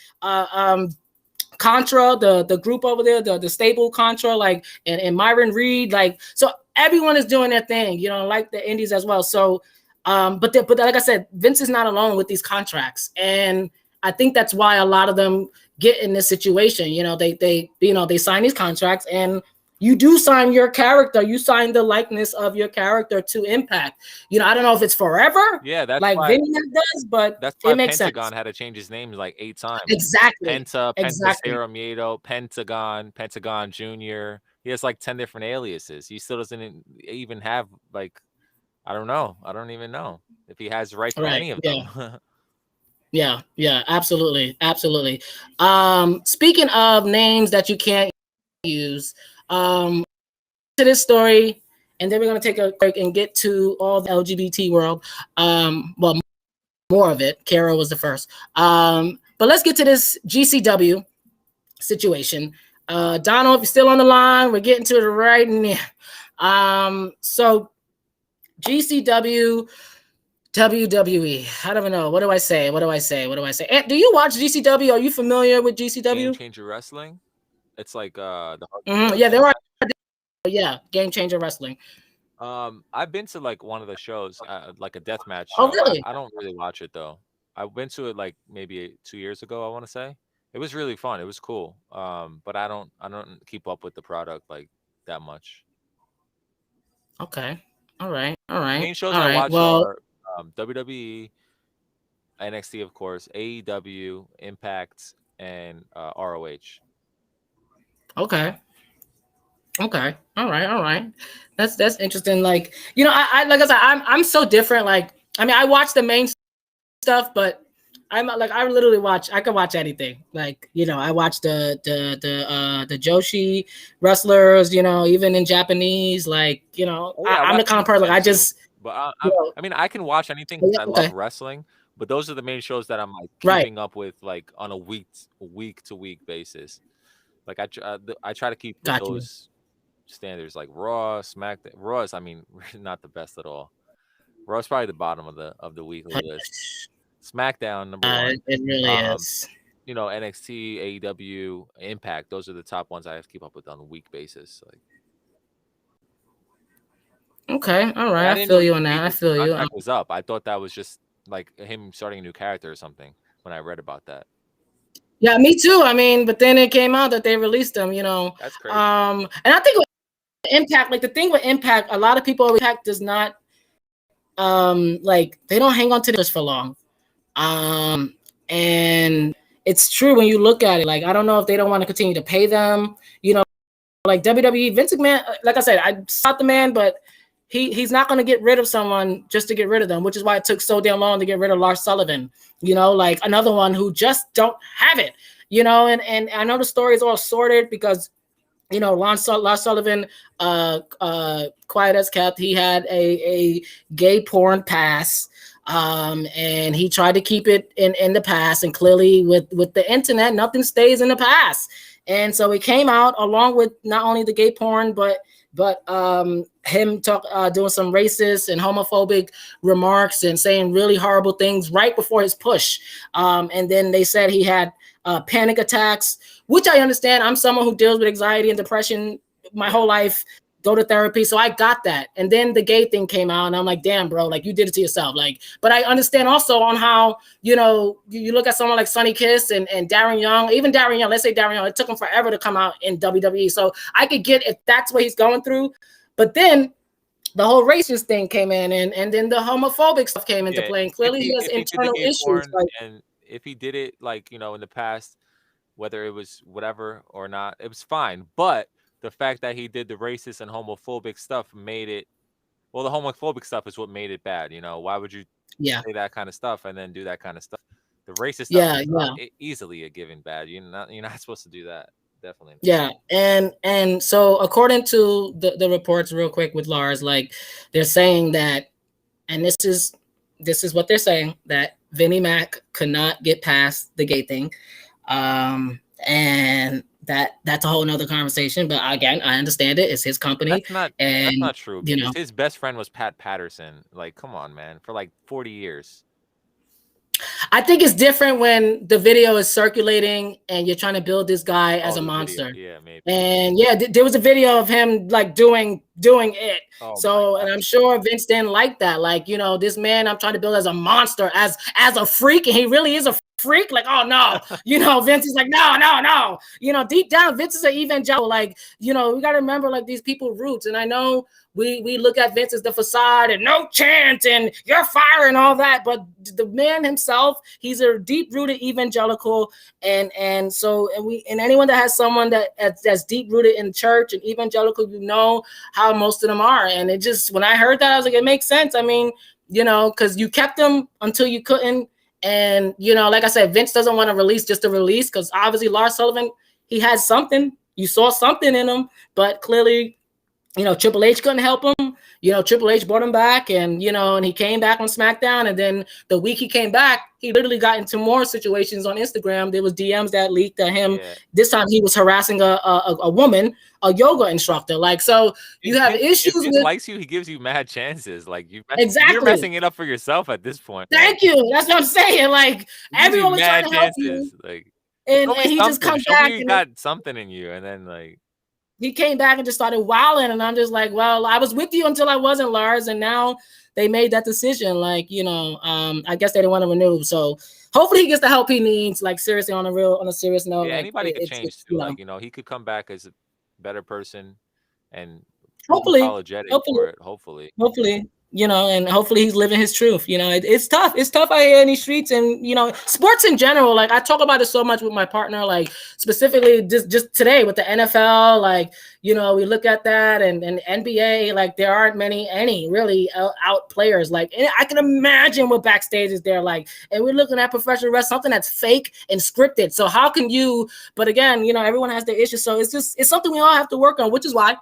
Contra, the group over there, the stable Contra, like, and Myron Reed, like, so everyone is doing their thing, like the indies as well. So but like I said, Vince is not alone with these contracts, and I think that's why a lot of them get in this situation. They sign these contracts, and you do sign your character. You sign the likeness of your character to Impact. I don't know if it's forever. Yeah, that's like Vinny does, but that's why it makes Pentagon sense. had to change his name like 8 times. Exactly. Penta Miedo, Pentagon Junior. He has like 10 different aliases. He still doesn't even have like. I don't know. I don't even know if he has rights to any of them. Yeah, absolutely. Speaking of names that you can't use, to this story, and then we're going to take a break and get to all the LGBT world. Well, more of it. Kara was the first. But let's get to this GCW situation. Donald, if you're still on the line, we're getting to it right now. So GCW, WWE. I don't know. What do I say? And do you watch GCW? Are you familiar with GCW? Game Changer Wrestling. It's like yeah, there are. Yeah, Game Changer Wrestling. I've been to like one of the shows, like a death match show. Oh, really? I don't really watch it though. I went to it like maybe 2 years ago, I want to say. It was really fun. It was cool. But I don't keep up with the product like that much. Okay. All right. Main shows I watch are WWE, NXT, of course, AEW, Impact, and ROH. Okay. All right. That's interesting. Like, I like I said, I'm so different. Like, I mean, I watch the main stuff, but I'm like, I can watch anything. Like, I watch the Joshi wrestlers, even in Japanese, like, I'm the kind of person, like, I just, but I mean, I can watch anything. I love wrestling, but those are the main shows that I'm like keeping up with, like on a week to week basis. Like I try to keep those standards, like Raw, SmackDown. Raw is, I mean, not the best at all. Raw is probably the bottom of the weekly list. SmackDown number one. It really is. NXT, AEW, Impact. Those are the top ones I have to keep up with on a week basis. Like. Okay, all right. I feel you on that. I feel you. Was up. I thought that was just like him starting a new character or something when I read about that. Yeah, me too. I mean, but then it came out that they released them. That's crazy. And I think with Impact, like the thing with Impact, a lot of people Impact does not, like they don't hang on to this for long. And it's true when you look at it. Like, I don't know if they don't want to continue to pay them. Like WWE, Vince McMahon. Like I said, I sought the man, but he's not going to get rid of someone just to get rid of them, which is why it took so damn long to get rid of Lars Sullivan, like another one who just don't have it, and I know the story is all sorted because, Lars Sullivan, quiet as kept, he had a gay porn pass. And he tried to keep it in the past. And clearly, with the internet, nothing stays in the past. And so he came out along with not only the gay porn, but him doing some racist and homophobic remarks and saying really horrible things right before his push. And then they said he had panic attacks, which I understand. I'm someone who deals with anxiety and depression my whole life, go to therapy. So I got that. And then the gay thing came out and I'm like, damn, bro, like you did it to yourself. Like, but I understand also on how, you know, you look at someone like Sonny Kiss and Darren Young, even Darren Young, let's say Darren Young, it took him forever to come out in WWE. So I could get if that's what he's going through. But then the whole racist thing came in and then the homophobic stuff came into play. And clearly he has internal issues. And if he did it like, you know, in the past, whether it was whatever or not, it was fine. But the fact that he did the racist and homophobic stuff made it, well, the homophobic stuff is what made it bad. You know, why would you say that kind of stuff and then do that kind of stuff? The racist stuff is easily a given bad. You're not supposed to do that. Definitely. Yeah. And so according to the reports real quick with Lars, like they're saying that, and this is what they're saying, that Vinnie Mac could not get past the gay thing. And that's a whole nother conversation. But again, I understand it. It's his company. That's not true. You know, his best friend was Pat Patterson. Like, come on, man, for like 40 years. I think it's different when the video is circulating and you're trying to build this guy as a monster. Video. Yeah, maybe. And there was a video of him like doing it. So, and I'm sure Vince didn't like that. Like, you know, this man I'm trying to build as a monster, as a freak, and he really is a freak. Like, oh no, you know, Vince is like, no. You know, deep down, Vince is an evangelical. Like, you know, we gotta remember like these people roots. And I know we look at Vince as the facade and no chance and you're fire and all that, but the man himself, he's a deep-rooted evangelical, and anyone that has someone that's deep-rooted in church and evangelical, you know how most of them are. And it just, when I heard that, I was like, it makes sense. I mean, you know, because you kept them until you couldn't. And, you know, like I said, Vince doesn't want to release just to release, because obviously Lars Sullivan, he has something. You saw something in him, but clearly, you know, Triple H couldn't help him. You know, Triple H brought him back, and, you know, and he came back on SmackDown. And then the week he came back, he literally got into more situations on Instagram. There was DMs that leaked at him. Yeah. This time he was harassing a woman, a yoga instructor. Like, so you have issues. If he likes you, he gives you mad chances. Like, you're messing it up for yourself at this point. Thank you. That's what I'm saying. Like, everyone was trying to help you. Like, and he just comes back. You got something in you, and then like, he came back and just started wilding, and I'm just like, well, I was with you until I wasn't, Lars, and now they made that decision. Like, you know, I guess they didn't want to renew. So hopefully he gets the help he needs. Like, seriously, on a serious note. Yeah, like, anybody could change too. Like, you know, he could come back as a better person and hopefully apologetic for it. Hopefully. You know, and hopefully he's living his truth. You know, it's tough. It's tough out here in these streets, and, you know, sports in general. Like, I talk about it so much with my partner, like specifically just today with the NFL. Like, you know, we look at that and NBA, like there aren't any really out players. Like, and I can imagine what backstage is there like, and we're looking at professional wrestling, something that's fake and scripted. So how can you, but again, you know, everyone has their issues. So it's something we all have to work on, which is why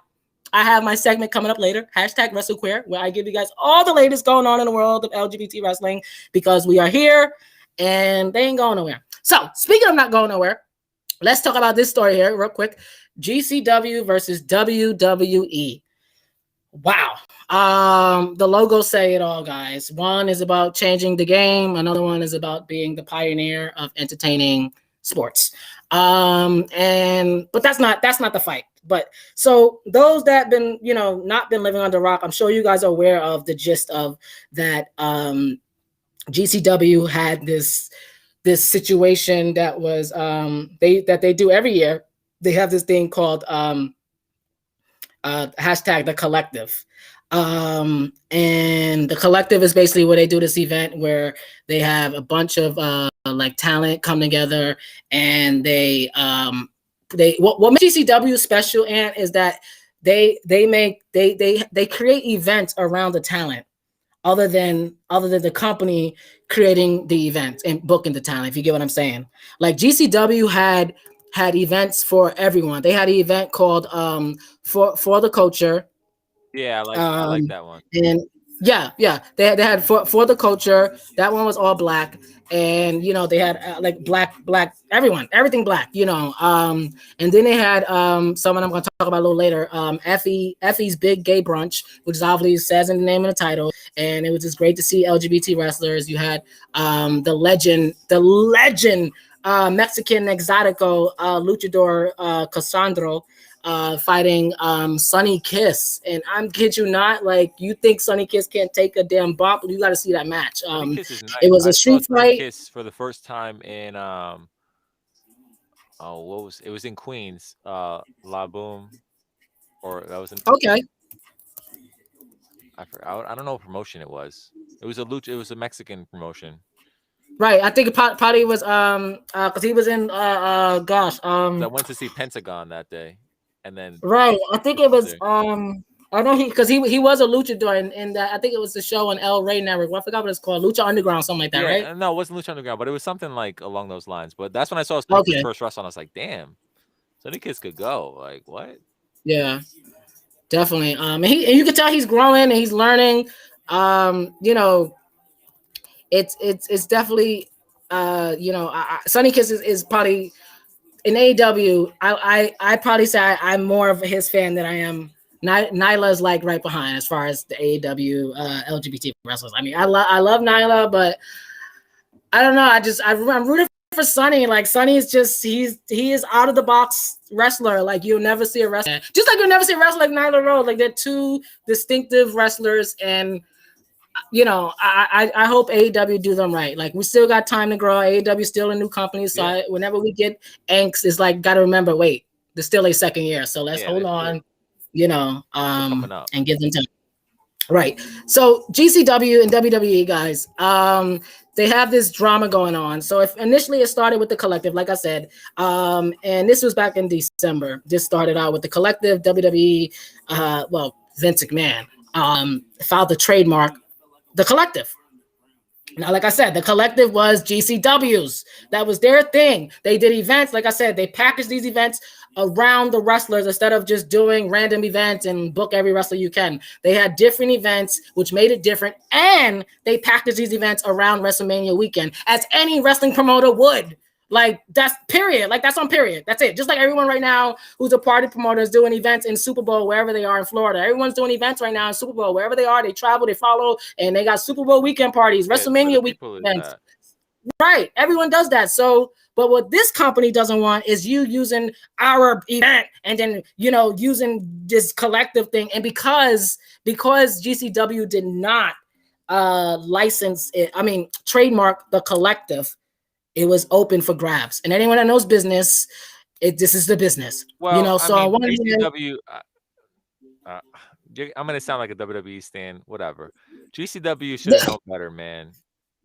I have my segment coming up later, #WrestleQueer, where I give you guys all the latest going on in the world of LGBT wrestling, because we are here and they ain't going nowhere. So speaking of not going nowhere, let's talk about this story here real quick. GCW versus WWE. Wow. The logos say it all, guys. One is about changing the game. Another one is about being the pioneer of entertaining sports. But that's not the fight. But so those that been, you know, not been living under a rock, I'm sure you guys are aware of the gist of that. GCW had this situation that was they do every year. They have this thing called #The Collective. And the Collective is basically where they do this event where they have a bunch of like talent come together, and what makes GCW special, and is that they create events around the talent, other than the company creating the event and booking the talent, if you get what I'm saying. Like, GCW had events for everyone. They had an event called for the culture. Yeah, I like that one. And Yeah, yeah. They had for the culture. That one was all black, and they had like black everything black. And then they had someone I'm going to talk about a little later. Effie's Big Gay Brunch, which is obviously says in the name of the title, and it was just great to see LGBT wrestlers. You had the legend Mexican Exotico luchador Cassandro. Fighting Sonny Kiss, and I'm kid you not, like you think Sonny Kiss can't take a damn bump? You got to see that match. Kiss is nice. It was a street fight. Kiss for the first time in it was in Queens, La Boom, or that was in okay. I don't know what promotion it was. It was a Mexican promotion. Right, I think it probably was because he was in I went to see Pentagon that day. And then right, I think it was I know because he was a luchador and I think it was the show on El Rey Network. Well, I forgot what it's called, Lucha Underground, something like that, right? No, it wasn't Lucha Underground, but it was something like along those lines. But that's when I saw his first wrestle, and I was like, damn, Sonny Kiss could go. Like what? Yeah, definitely. And you can tell he's growing and he's learning. It's definitely Sonny Kiss is probably. In AEW, I probably say I'm more of his fan than I am. Nyla's like right behind as far as the AEW LGBT wrestlers. I mean, I love Nyla, but I don't know. I'm rooting for Sonny. Like Sonny is just he is out of the box wrestler. Like you'll never see a wrestler, just like you'll never see a wrestler like Nyla Rose. Like they're two distinctive wrestlers, and I hope AEW do them right. Like we still got time to grow. AEW still a new company, so whenever we get angst, it's like got to remember, wait, there's still a second year, so let's hold on, and give them time. Right. So GCW and WWE guys, they have this drama going on. So initially it started with the Collective, like I said, and this was back in December. This started out with the Collective. WWE, Vince McMahon filed the trademark. The Collective. Now, like I said, the Collective was GCW's. That was their thing. They did events. Like I said, they packaged these events around the wrestlers instead of just doing random events and book every wrestler you can. They had different events, which made it different. And they packaged these events around WrestleMania weekend, as any wrestling promoter would. Like that's period. Like that's on period. That's it. Just like everyone right now who's a party promoter is doing events in Super Bowl wherever they are in Florida. Everyone's doing events right now in Super Bowl wherever they are. They travel, they follow, and they got Super Bowl weekend parties, WrestleMania weekend events. Right. Everyone does that. So, but what this company doesn't want is you using our event and then using this Collective thing. And because GCW did not license it, trademark the Collective. It was open for grabs, and anyone that knows business, this is the business. Well, so I mean, GCW. I'm gonna sound like a WWE stan, whatever. GCW should know better, man.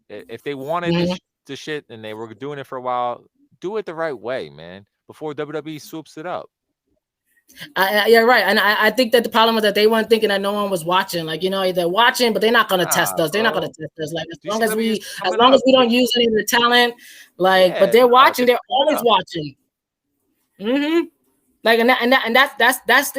If they wanted this shit and they were doing it for a while, do it the right way, man. Before WWE swoops it up. Yeah, right. And I think that the problem was that they weren't thinking that no one was watching. Like, they're watching, but they're not going to test us. They're not going to test us. Like, as long as we don't use any of the talent, like, but they're watching. They're always watching. Like, and that's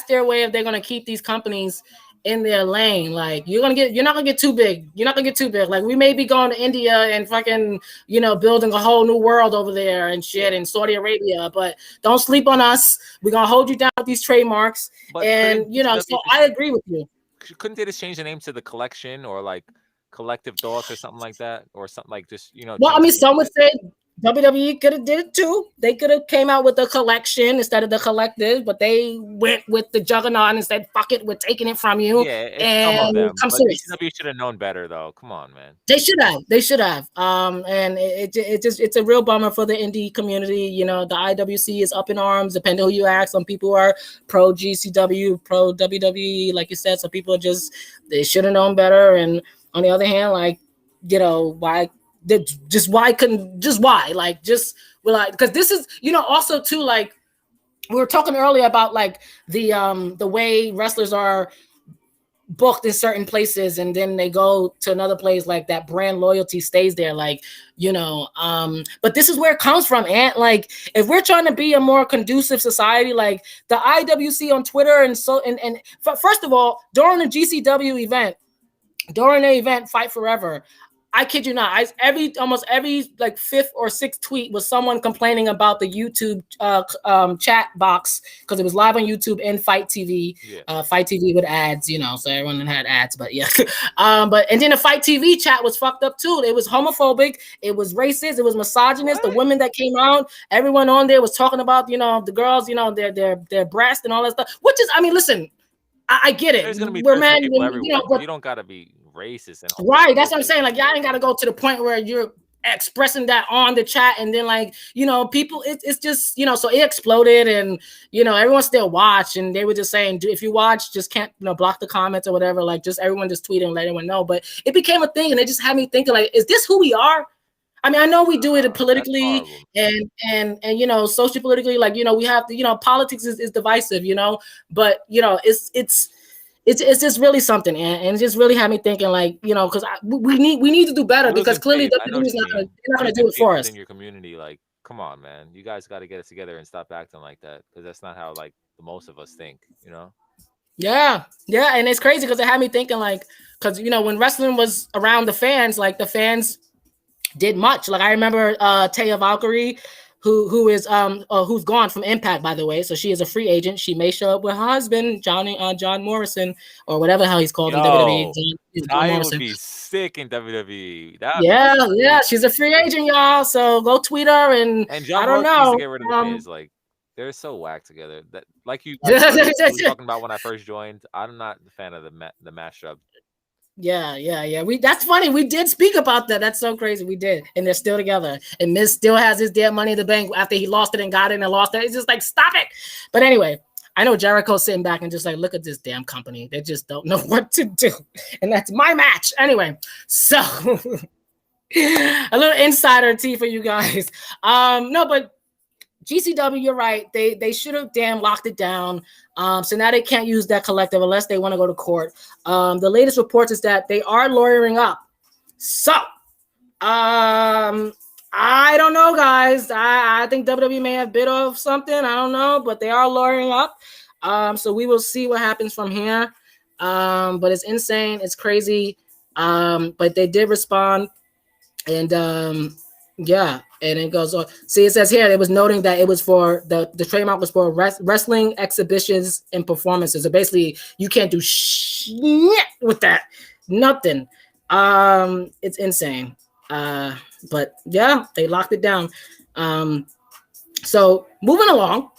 their way of they're going to keep these companies in their lane. Like you're not gonna get too big. You're not gonna get too big. Like we may be going to India and fucking, building a whole new world over there and shit in Saudi Arabia, but don't sleep on us. We're gonna hold you down with these trademarks. But so I agree with you. Couldn't they just change the name to the Collection or like Collective Thoughts or something like that? Or something like just, Well, I mean, some would say WWE could have did it too. They could have came out with the Collection instead of the Collective, but they went with the Juggernaut and said, "Fuck it, we're taking it from you." Yeah, and come serious. WWE should have known better, though. Come on, man. They should have. And it's a real bummer for the indie community. The IWC is up in arms. Depending who you ask, some people are pro GCW, pro WWE, like you said. Some people are they should have known better. And on the other hand, like why? Because this is also too, like we were talking earlier about like the way wrestlers are booked in certain places and then they go to another place, like that brand loyalty stays there, like but this is where it comes from. And like if we're trying to be a more conducive society, like the IWC on Twitter and first of all, during the GCW event, during the event Fight Forever, I kid you not, almost every like 5th or 6th tweet was someone complaining about the YouTube chat box, because it was live on YouTube and Fight TV. Yeah. Fight TV with ads, you know, so everyone had ads, but yeah. And then the Fight TV chat was fucked up too. It was homophobic, it was racist, it was misogynist. The women that came out, everyone on there was talking about, you know, the girls, you know, their breast and all that stuff. Which is, I mean, listen, I get it. There's gonna be We're men, people you everywhere. know, but You don't gotta be racist and right. That's what I'm saying. Like, y'all ain't gotta go to the point where you're expressing that on the chat, and then like, you know, people, it's just, you know, so it exploded, and you know, everyone still watched, and they were just saying, if you watch, just can't, you know, block the comments or whatever. Like, just everyone just tweet and let everyone know. But it became a thing, and it just had me thinking, like, is this who we are? I mean, I know we do it politically and you know, socially politically, like, you know, we have to, you know, politics is divisive, you know, but you know, it's just really something, and it just really had me thinking, like, you know, because we need to do better, because clearly WWE is not gonna do it for us. In your community, like, come on, man, you guys got to get it together and stop acting like that, because that's not how like the most of us think, you know. Yeah, and it's crazy because it had me thinking, like, because you know, when wrestling was around the fans, like the fans did much. Like I remember Taya Valkyrie, who's gone from Impact, by the way. So she is a free agent. She may show up with her husband, John Morrison, or whatever the hell he's called in WWE. Taya would be sick in WWE. Yeah, she's a free agent, y'all. So go tweet her, and John I don't Morrison know. needs to get rid of the Miz. Like, they're so whack together. That, like you were talking about when I first joined, I'm not a fan of the mashup. Yeah. That's funny. We did speak about that. That's so crazy. We did, and they're still together. And Miz still has his damn Money in the Bank after he lost it and got it and lost it. It's just like, stop it. But anyway, I know Jericho's sitting back and just like, look at this damn company. They just don't know what to do, and that's my match anyway. So a little insider tea for you guys. No, but GCW, you're right. They should have damn locked it down. So now they can't use that collective unless they want to go to court. The latest reports is that they are lawyering up. So I don't know, guys. I think WWE may have bit off something. I don't know, but they are lawyering up. So we will see what happens from here. But it's insane. It's crazy. But they did respond, and yeah, and it goes on. See, it says here it was noting that it was for the trademark was for wrestling exhibitions and performances. So basically, you can't do shit with that. Nothing. It's insane. But yeah, they locked it down. So moving along.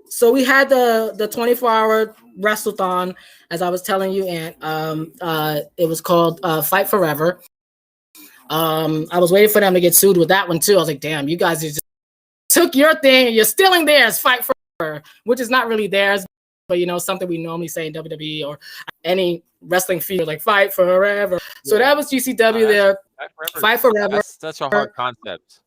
So we had the 24-hour wrestlethon, as I was telling you, and it was called Fight Forever. I was waiting for them to get sued with that one too. I was like, damn, you guys just took your thing and you're stealing theirs. Fight Forever, which is not really theirs, but you know, something we normally say in WWE or any wrestling field, like Fight Forever. So that was GCW there. Fight Forever. That's such a hard concept.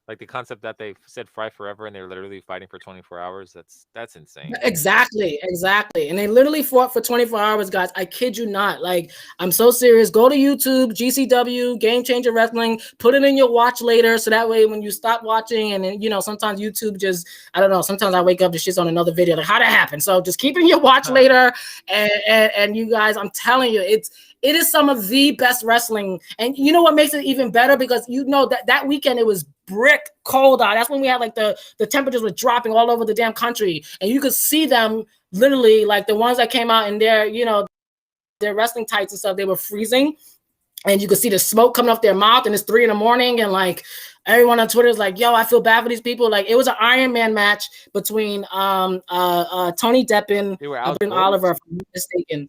Like the concept that they said Fight Forever and they're literally fighting for 24 hours. That's insane. Exactly. And they literally fought for 24 hours, guys. I kid you not. Like, I'm so serious. Go to YouTube, GCW, Game Changer Wrestling, put it in your watch later. So that way when you stop watching, and then, you know, sometimes YouTube just, I don't know, sometimes I wake up and shit's on another video. Like, how'd that happen? So just keep it in your watch later. And you guys, I'm telling you, it is some of the best wrestling. And you know what makes it even better? Because you know that weekend it was brick cold out. That's when we had like the temperatures were dropping all over the damn country. And you could see them literally, like the ones that came out in their, you know, their wrestling tights and stuff, they were freezing. And you could see the smoke coming off their mouth, and it's 3 a.m. and like everyone on Twitter is like, yo, I feel bad for these people. Like, it was an Iron Man match between Tony Deppen and Oliver, if I'm not mistaken.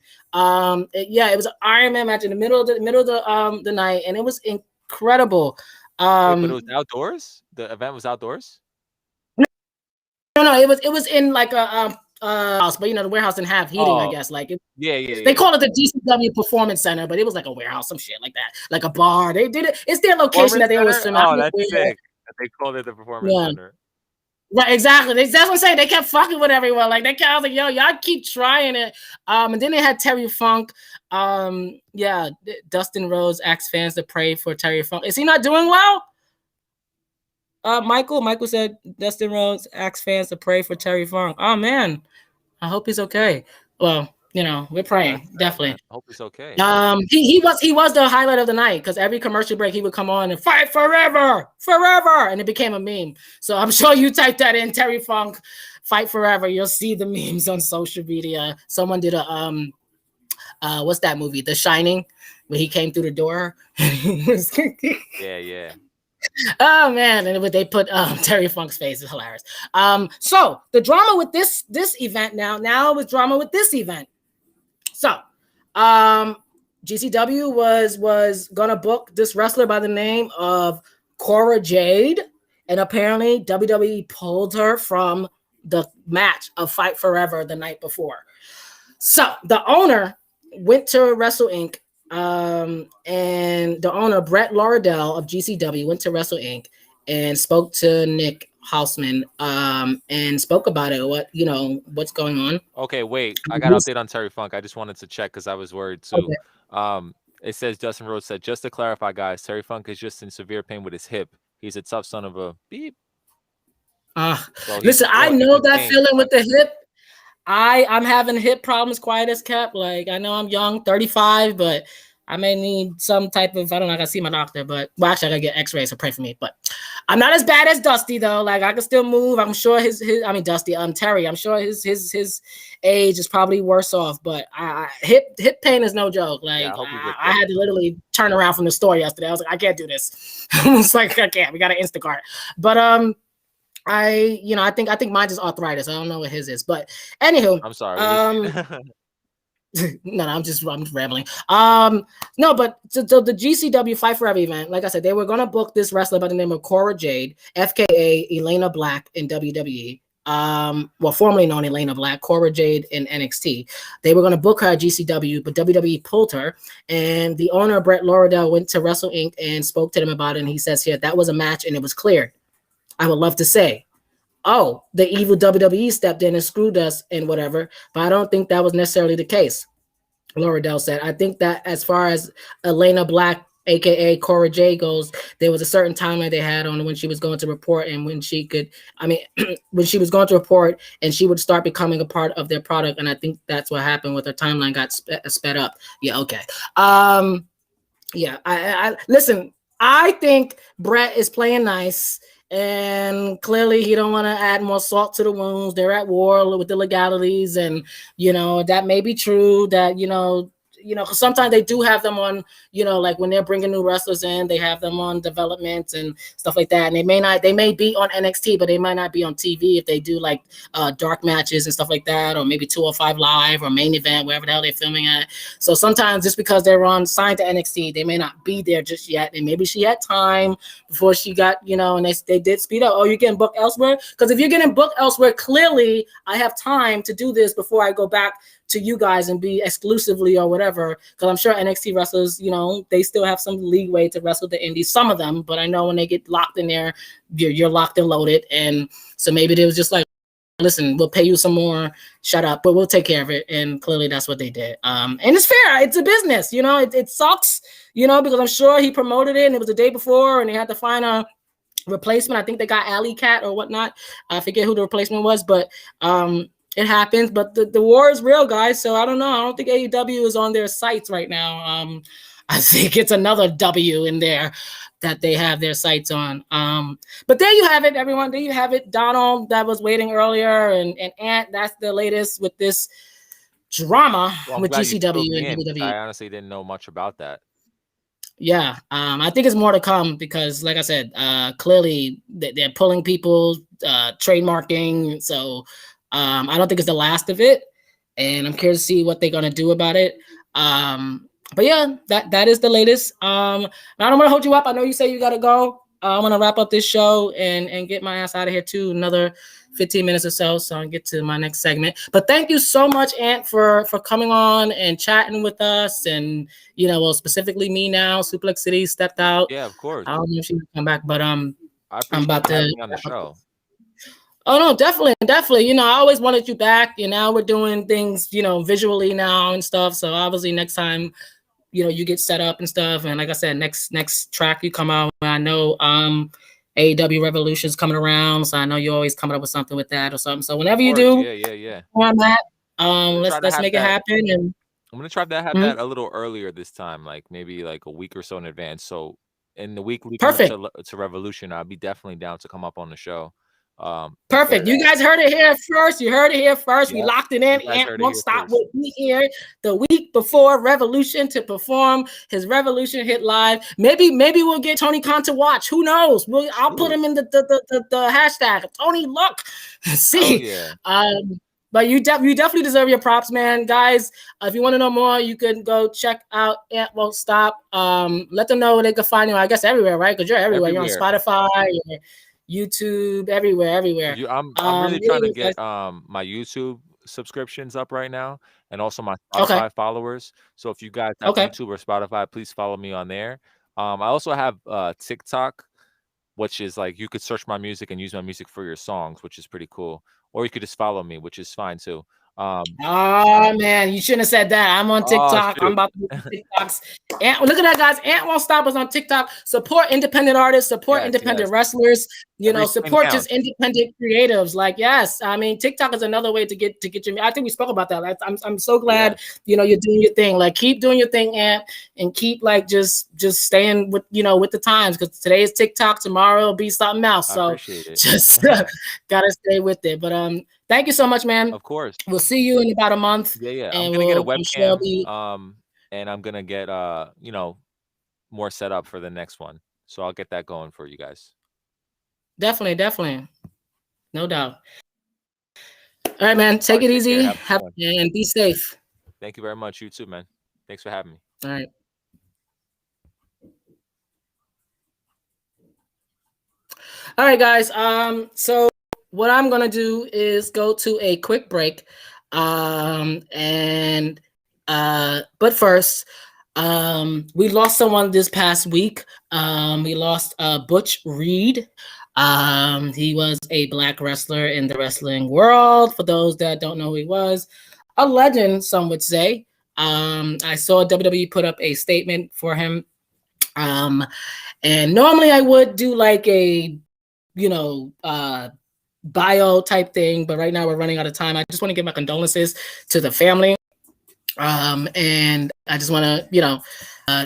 It was an Iron Man match in the middle of the night, and it was incredible. But it was outdoors? The event was outdoors? No, it was in like a house, but you know, the warehouse didn't have heating, I guess. Like, they call it the GCW Performance Center, but it was like a warehouse, some shit like that, like a bar. They did it. It's their location that they always film. Oh, that's sick. They called it the Performance Center. Right, exactly. That's what I'm saying. They kept fucking with everyone. Like, I was like, yo, y'all keep trying it. And then they had Terry Funk. Dustin Rhodes asked fans to pray for Terry Funk. Is he not doing well? Michael said Dustin Rhodes asked fans to pray for Terry Funk. Oh man, I hope he's okay. Well, you know, we're praying, definitely. I hope it's okay. He was the highlight of the night because every commercial break he would come on and fight forever, and it became a meme. So I'm sure you type that in, Terry Funk, fight forever, you'll see the memes on social media. Someone did a what's that movie, The Shining, when he came through the door. Yeah. Oh man, and they put Terry Funk's face is hilarious. So the drama with this event now was drama with this event. So GCW was gonna book this wrestler by the name of Cora Jade, and apparently WWE pulled her from the match of Fight Forever the night before. So the owner went to Wrestle Inc. And the owner, Brett Lauderdale of GCW, went to Wrestle Inc. and spoke to Nick Hausman and spoke about it. What's going on? Okay, wait. I got an update on Terry Funk. I just wanted to check because I was worried too. Okay. It says Justin Rhodes said, just to clarify, guys, Terry Funk is just in severe pain with his hip. He's a tough son of a beep. Listen, I know that feeling with the hip. I'm having hip problems, quiet as kept. Like, I know I'm young, 35, but I may need some type of, I don't know, I gotta see my doctor, but well, actually I gotta get x-rays, so pray for me. But I'm not as bad as Dusty though. Like, I can still move. I'm sure Terry, I'm sure his age is probably worse off, but hip pain is no joke. Like, yeah, I had to literally turn around from the store yesterday. I was like, I can't do this. It's like, I can't, we got an Instacart. But I think mine is arthritis. I don't know what his is, but anywho, I'm sorry. No, I'm rambling. No, but so the GCW Fight Forever event, like I said, they were gonna book this wrestler by the name of Cora Jade, FKA Elena Black in WWE. Formerly known Elena Black, Cora Jade in NXT. They were gonna book her at GCW, but WWE pulled her. And the owner, Brett Lauderdale, went to Wrestle Inc. and spoke to them about it. And he says here that was a match and it was cleared. I would love to say, oh, the evil WWE stepped in and screwed us and whatever, but I don't think that was necessarily the case. Lauderdale said, I think that as far as Elena Black, aka Cora Jade, goes, there was a certain timeline they had on when she was going to report and when she could, when she was going to report and she would start becoming a part of their product. And I think that's what happened with her timeline got sped up. Yeah, okay. Yeah, I listen, I think Brett is playing nice. And clearly he don't want to add more salt to the wounds. They're at war with the legalities, and that may be true. That because sometimes they do have them on, like when they're bringing new wrestlers in, they have them on development and stuff like that. And they may be on NXT, but they might not be on TV if they do like dark matches and stuff like that, or maybe 205 Live or Main Event, wherever the hell they're filming at. So sometimes just because they're signed to NXT, they may not be there just yet. And maybe she had time before she got, and they did speed up. Oh, you're getting booked elsewhere? Because if you're getting booked elsewhere, clearly I have time to do this before I go back to you guys and be exclusively or whatever, because I'm sure NXT wrestlers, they still have some leeway to wrestle the indies, some of them, but I know when they get locked in there, you're locked and loaded. And so maybe they was just like, listen, we'll pay you some more, shut up, but we'll take care of it. And clearly that's what they did. And it's fair, it's a business, it sucks, because I'm sure he promoted it and it was the day before and they had to find a replacement. I think they got Alley Cat or whatnot. I forget who the replacement was, but it happens, but the war is real, guys. So I don't know. I don't think AEW is on their sites right now. I think it's another W in there that they have their sights on. But there you have it, everyone. There you have it. Donald, that was waiting earlier, and Ant, that's the latest with this drama with GCW and WWE. I honestly didn't know much about that. Yeah, I think it's more to come because, like I said, clearly they're pulling people, trademarking. So I don't think it's the last of it, and I'm curious to see what they're gonna do about it. But yeah, that is the latest. I don't want to hold you up. I know you say you gotta go. I'm gonna wrap up this show and get my ass out of here too. Another 15 minutes or so I can get to my next segment. But thank you so much, Ant, for coming on and chatting with us. And specifically me now. Suplex City stepped out. Yeah, of course. I don't know if she will come back, but I'm about to be on the show. Oh no, definitely. I always wanted you back. Now we're doing things, visually now and stuff. So obviously next time, you get set up and stuff. And like I said, next track you come out, I know AEW Revolution's coming around. So I know you're always coming up with something with that or something. So whenever you do, yeah. I'm at, Let's to have make it that. happen. And I'm gonna try to have Mhm. that a little earlier this time, like maybe like a week or so in advance. So in the week leading up Perfect. to Revolution, I'll be definitely down to come up on the show. Before Perfect. You that. guys heard it here first. You heard it here first. We Yep. locked it You in. guys Ant heard it Won't here Stop first. will be here the week before Revolution to perform his Revolution hit live. Maybe we'll get Tony Khan to watch. Who knows? I'll put him in the hashtag. Tony, look, Oh see. yeah. But you definitely deserve your props, man. Guys, if you want to know more, you can go check out Ant Won't Stop. Let them know where they can find you. I guess everywhere, right? Because you're everywhere. You're on Spotify, YouTube, everywhere. I'm really trying to You guys- get my YouTube subscriptions up right now, and also my Okay. Spotify followers. So if you guys have Okay. YouTube or Spotify, please follow me on there. I also have TikTok, which is like you could search my music and use my music for your songs, which is pretty cool. Or you could just follow me, which is fine too. Oh man, you shouldn't have said that. I'm on TikTok. I'm about to do TikToks. And look at that, guys. Ant Won't Stop us on TikTok. Support independent artists, support independent wrestlers, support just independent creatives. Like, yes, I mean, TikTok is another way to get your. I think we spoke about that. Like, I'm so glad you're doing your thing. Like, keep doing your thing, Ant, and keep like just staying with with the times, because today is TikTok, tomorrow will be something else. So just gotta stay with it. But thank you so much, man. Of course. We'll see you in about a month. Yeah. And I'm gonna get a I'm sure webcam. And I'm gonna get more set up for the next one. So I'll get that going for you guys. Definitely. No doubt. All right, man. Take it easy. And be safe. Thank you very much. You too, man. Thanks for having me. All right. All right, guys. So what I'm gonna do is go to a quick break. But first, we lost someone this past week. We lost Butch Reed. He was a Black wrestler in the wrestling world. For those that don't know who he was, a legend, some would say. I saw WWE put up a statement for him. And normally I would do like a bio type thing, but right now we're running out of time. I just want to give my condolences to the family. And I just want to,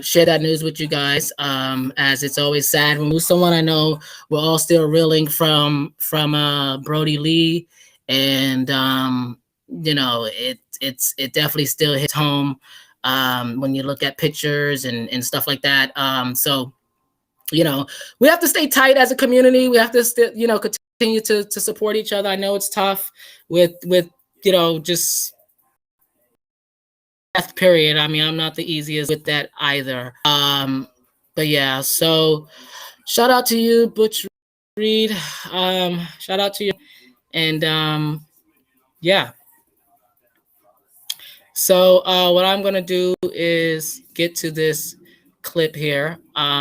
share that news with you guys. As it's always sad when we lose someone. I know we're all still reeling from Brody Lee, and it definitely still hits home when you look at pictures and stuff like that. So we have to stay tight as a community. We have to continue to support each other. I know it's tough with just death period. I mean, I'm not the easiest with that either. But yeah, so shout out to you, Butch Reed. Shout out to you. And yeah. So what I'm gonna do is get to this clip here.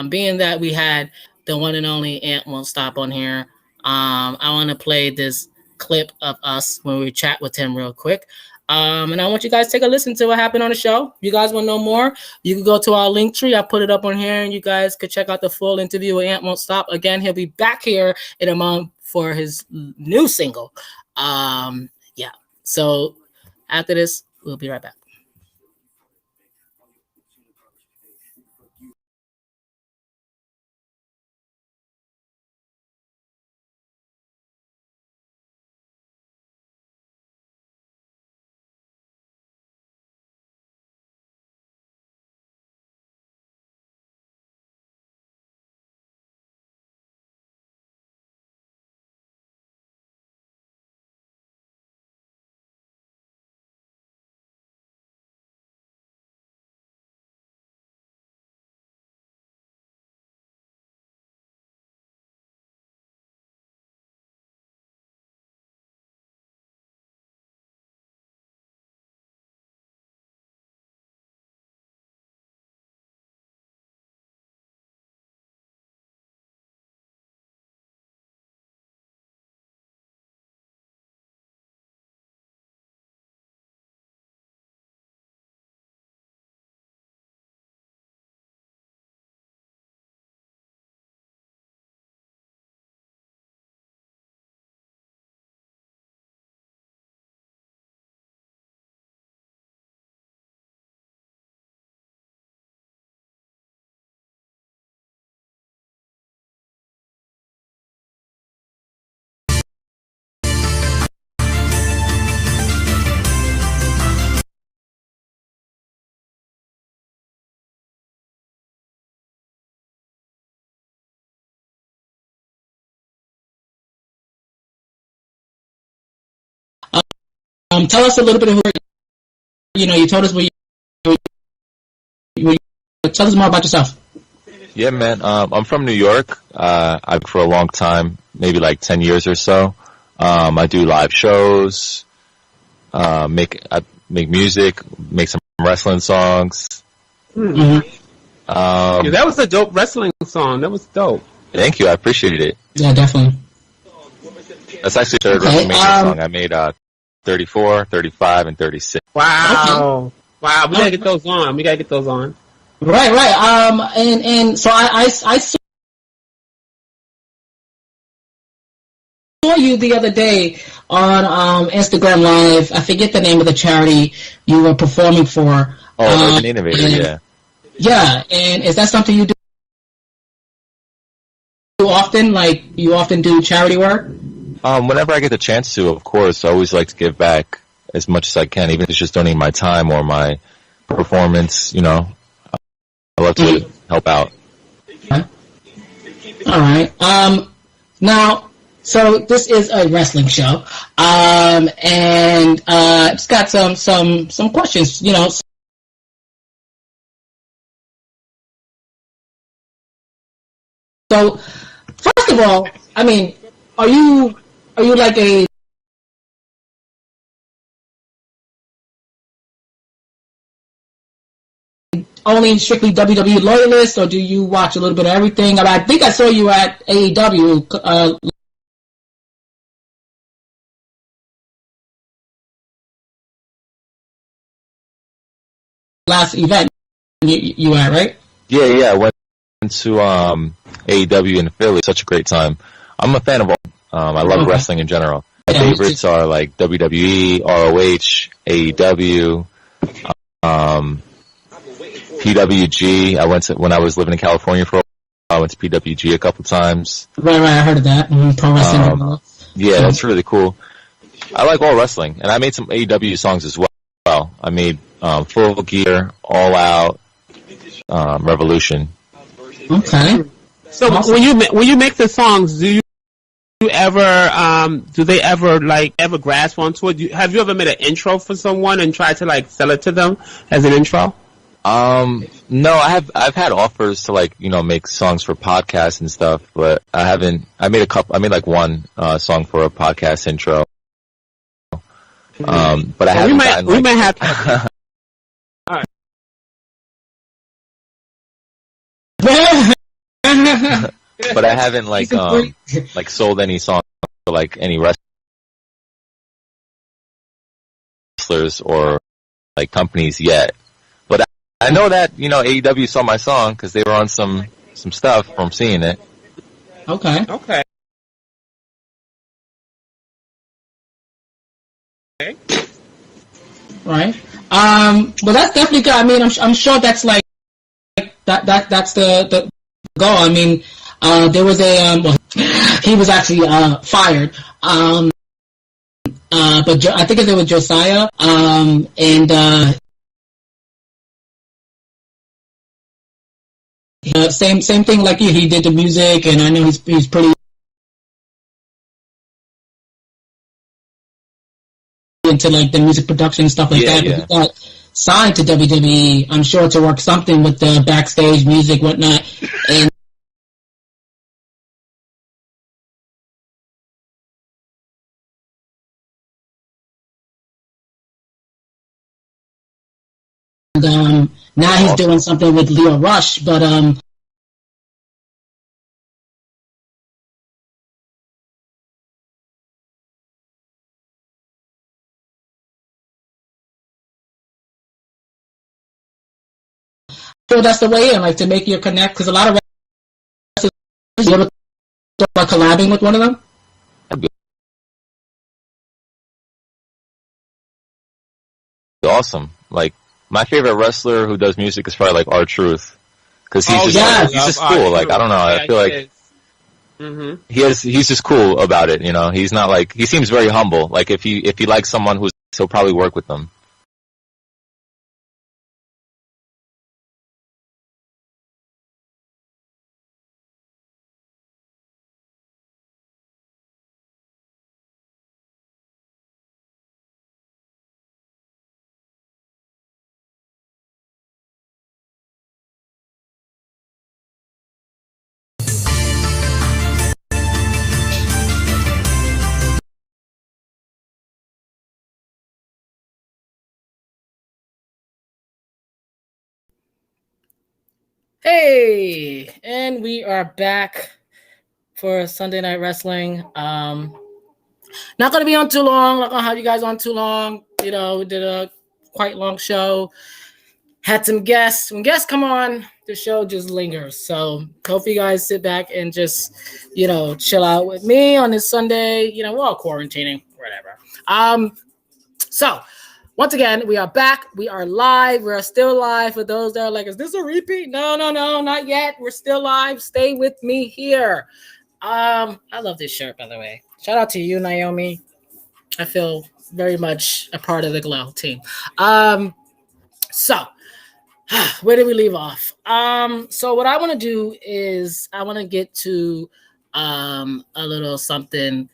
Being that we had the one and only Ant Won't Stop on here, I want to play this clip of us when we chat with him real quick. And I want you guys to take a listen to what happened on the show. You guys want to know more? You can go to our link tree. I put it up on here, and you guys could check out the full interview with Ant Won't Stop. Again, he'll be back here in a month for his new single. Yeah. So after this, we'll be right back. Tell us a little bit of you told us tell us more about yourself. Yeah, man. I'm from New York. I've for a long time, maybe like 10 years or so. I do live shows. I make music, make some wrestling songs. Mm-hmm. Yeah, that was a dope wrestling song. That was dope. Thank you. I appreciated it. Yeah, definitely. That's actually the third WrestleMania song. I made 34, 35, and 36. Wow. Okay. Wow. We gotta get those on. Right. And so I saw you the other day on Instagram Live. I forget the name of the charity you were performing for. Oh, Urban Innovator, yeah. Yeah, and is that something you do often? Like, you often do charity work? Whenever I get the chance to, of course. I always like to give back as much as I can, even if it's just donating my time or my performance, I love to help out. Okay. All right. Now, so this is a wrestling show, and it's got some questions, So, first of all, I mean, are you like a only strictly WWE loyalist, or do you watch a little bit of everything? I think I saw you at AEW last event you at, right? Yeah. I went to AEW in Philly. Such a great time. I'm a fan of all. I love wrestling in general. My favorites are like WWE, ROH, AEW, PWG. I went to when I was living in California for a while. I went to PWG a couple times. Right. I heard of that. Pro wrestling. Yeah, that's really cool. I like all wrestling, and I made some AEW songs as well. I made Full Gear, All Out, Revolution. Okay. So awesome. when you make the songs, do they ever grasp onto it? Have you ever made an intro for someone and tried to like sell it to them as an intro? No, I've had offers to make songs for podcasts and stuff, but I haven't. I made like one song for a podcast intro. But I haven't. We might have. All right. But I haven't sold any songs for any wrestlers or companies yet. But I know that AEW saw my song because they were on some stuff from seeing it. Okay. Right. But that's definitely good. I mean, I'm sure that's that's the goal. I mean, there was he was actually fired. But I think it was Josiah. Same thing like you. He did the music, and I know he's pretty into the music production and stuff like that. But he got signed to WWE, I'm sure, to work something with the backstage music, whatnot, and now he's doing something with Leo Rush, but so that's the way in, to make your connect, because a lot of wrestlers, you ever thought about collabing with one of them? Awesome. My favorite wrestler who does music is probably R-Truth, because he's just cool. I don't know. I feel like he's just cool about it. He's not he seems very humble. If he likes someone he'll probably work with them. Hey, and we are back for Sunday Night Wrestling. Not gonna be on too long. Not gonna have you guys on too long. You know, we did a quite long show. Had some guests. When guests come on, the show just lingers. So hope you guys sit back and just, you know, chill out with me on this Sunday. You know, we're all quarantining, whatever. So once again, we are back. We are live. We are still live. For those that are like, is this a repeat? No, not yet. We're still live. Stay with me here. I love this shirt, by the way. Shout out to you, Naomi. I feel very much a part of the Glow team. So where did we leave off? So what I want to do is I want to get to a little something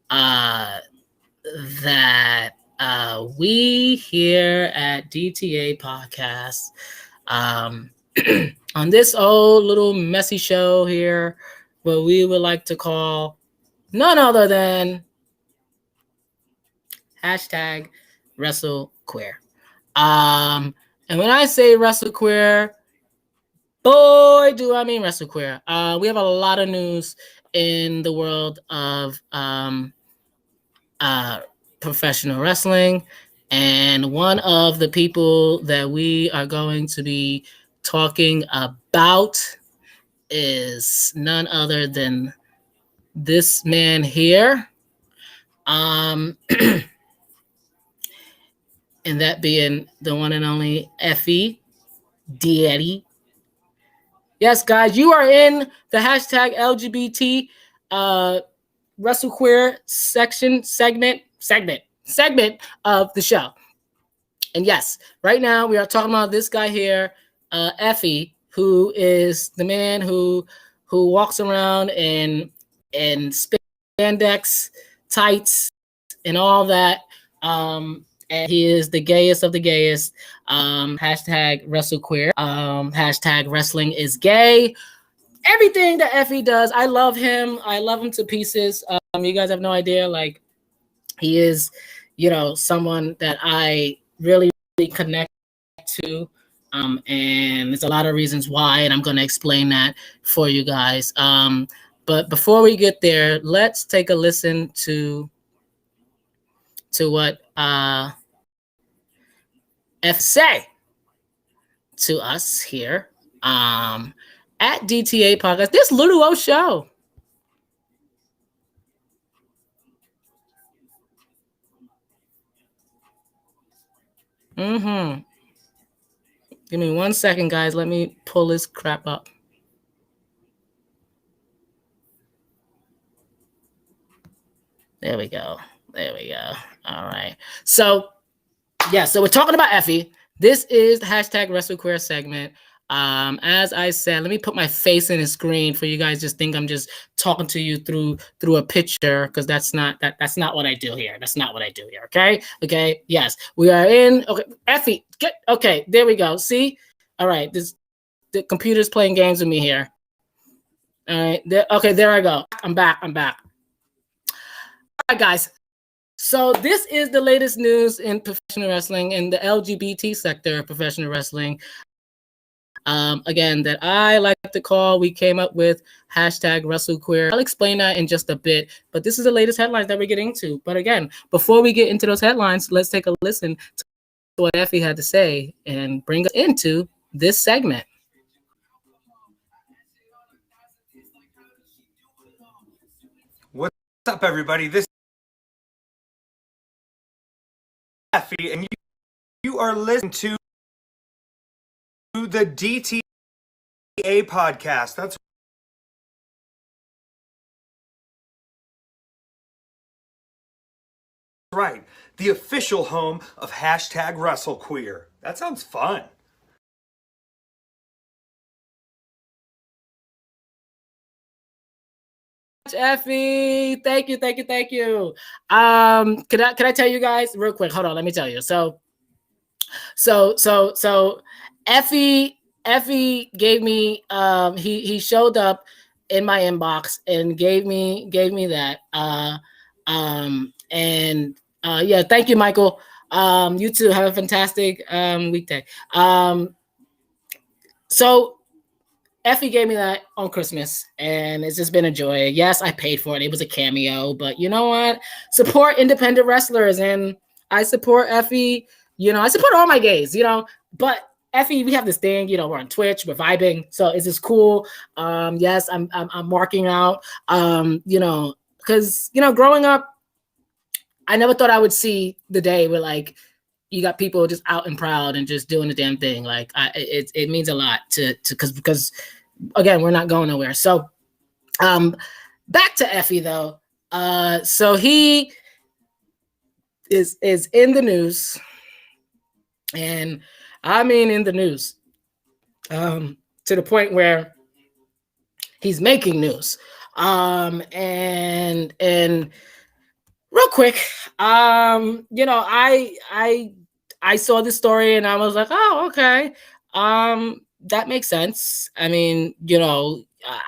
that we here at DTA Podcast on this old little messy show here, what we would like to call none other than hashtag WrestleQueer. And when I say WrestleQueer, boy, do I mean WrestleQueer. We have a lot of news in the world of professional wrestling, and one of the people that we are going to be talking about is none other than this man here, and that being the one and only Effie Daddy. Yes, guys, you are in the hashtag LGBT WrestleQueer segment of the show. And yes, right now we are talking about this guy here, Effie, who is the man who walks around in spandex tights and all that. And he is the gayest of the gayest. Hashtag WrestleQueer. Hashtag wrestling is gay. Everything that Effie does, I love him. I love him to pieces. You guys have no idea. Like, he is, you know, someone that I really, really connect to. And there's a lot of reasons why, and I'm going to explain that for you guys. But before we get there, let's take a listen to what F say to us here at DTA Podcast. This little old show. Give me 1 second, guys. Let me pull this crap up. There we go. All right. So, yeah, so we're talking about Effie. This is the hashtag WrestleQueer segment. As I said, let me put my face in the screen for you guys. Just think I'm just talking to you through a picture, because that's not what I do here. That's not what I do here. Okay. Yes, we are in. Okay, Effie, okay. There we go. See, all right. The computer's playing games with me here. All right. There I go. I'm back. All right, guys. So this is the latest news in professional wrestling, in the LGBT sector of professional wrestling. Again, that I like to call, we came up with hashtag WrestleQueer. I'll explain that in just a bit, but this is the latest headlines that we're getting into. But again, before we get into those headlines, let's take a listen to what Effie had to say and bring us into this segment. What's up, everybody? This is Effie, and you are listening to the DTA Podcast. That's right, the official home of hashtag WrestleQueer. That sounds fun. Effie, thank you. Can I tell you guys real quick? Hold on, let me tell you. So Effie gave me he showed up in my inbox and gave me that yeah, thank you, Michael. You too, have a fantastic weekday. So Effie gave me that on Christmas, and it's just been a joy. Yes, I paid for it. It was a cameo, but you know what? Support independent wrestlers, and I support Effie. You know, I support all my gays, you know, but Effie, we have this thing, you know, we're on Twitch, we're vibing. So it's just cool. Yes, I'm marking out, you know, because, you know, growing up, I never thought I would see the day where like you got people just out and proud and just doing the damn thing. Like it means a lot to because again, we're not going nowhere. So back to Effie though. So he is in the news, and I mean in the news, to the point where he's making news. And real quick, you know, I saw this story and I was like, oh, okay. That makes sense. I mean, you know,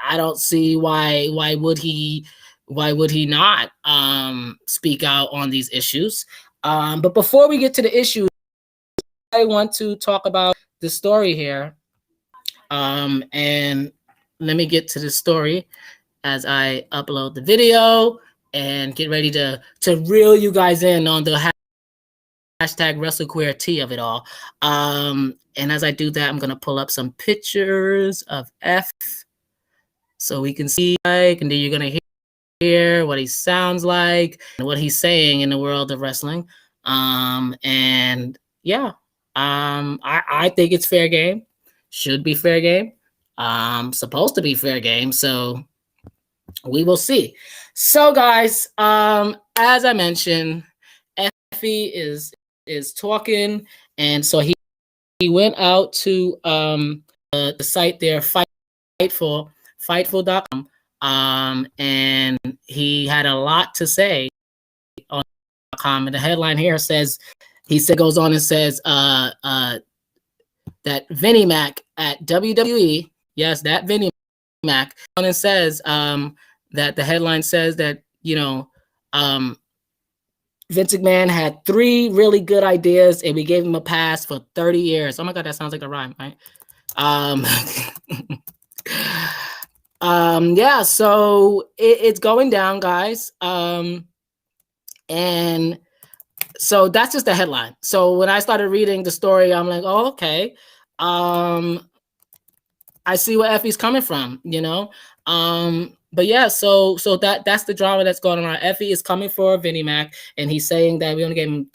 I don't see why would he not speak out on these issues. But before we get to the issue, I want to talk about the story here. And let me get to the story as I upload the video and get ready to reel you guys in on the hashtag WrestleQueer tea of it all. And as I do that, I'm gonna pull up some pictures of F so we can see, like, and then you're gonna hear what he sounds like and what he's saying in the world of wrestling. And yeah, I think it's fair game. Should be fair game. Supposed to be fair game. So we will see. So guys, as I mentioned, Effie is talking, and so he went out to the site there, Fightful.com, and he had a lot to say on .com. And the headline here says, goes on and says that Vinnie Mac at WWE, yes, that Vinnie Mac, and says that the headline says that, you know, Vince McMahon had 3 really good ideas and we gave him a pass for 30 years. Oh my God, that sounds like a rhyme, right? Yeah, so it's going down, guys. And so that's just the headline. So when I started reading the story, I'm like, oh, okay. I see where Effie's coming from, you know. But yeah, so that's the drama that's going on. Effie is coming for Vinnie Mac, and he's saying that we only gave him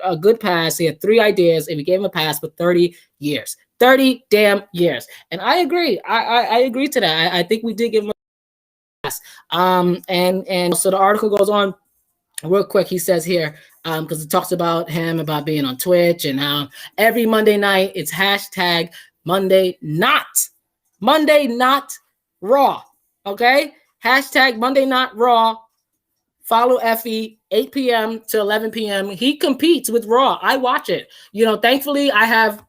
a good pass. He had 3 ideas, and we gave him a pass for 30 years. 30 damn years. And I agree. I agree to that. I think we did give him a pass. And so the article goes on real quick. He says here, because it talks about him about being on Twitch and how every Monday night it's hashtag Monday Not Raw. Okay? Hashtag Monday Not Raw. Follow Effie, 8 p.m. to 11 p.m. He competes with Raw. I watch it. You know, thankfully, I have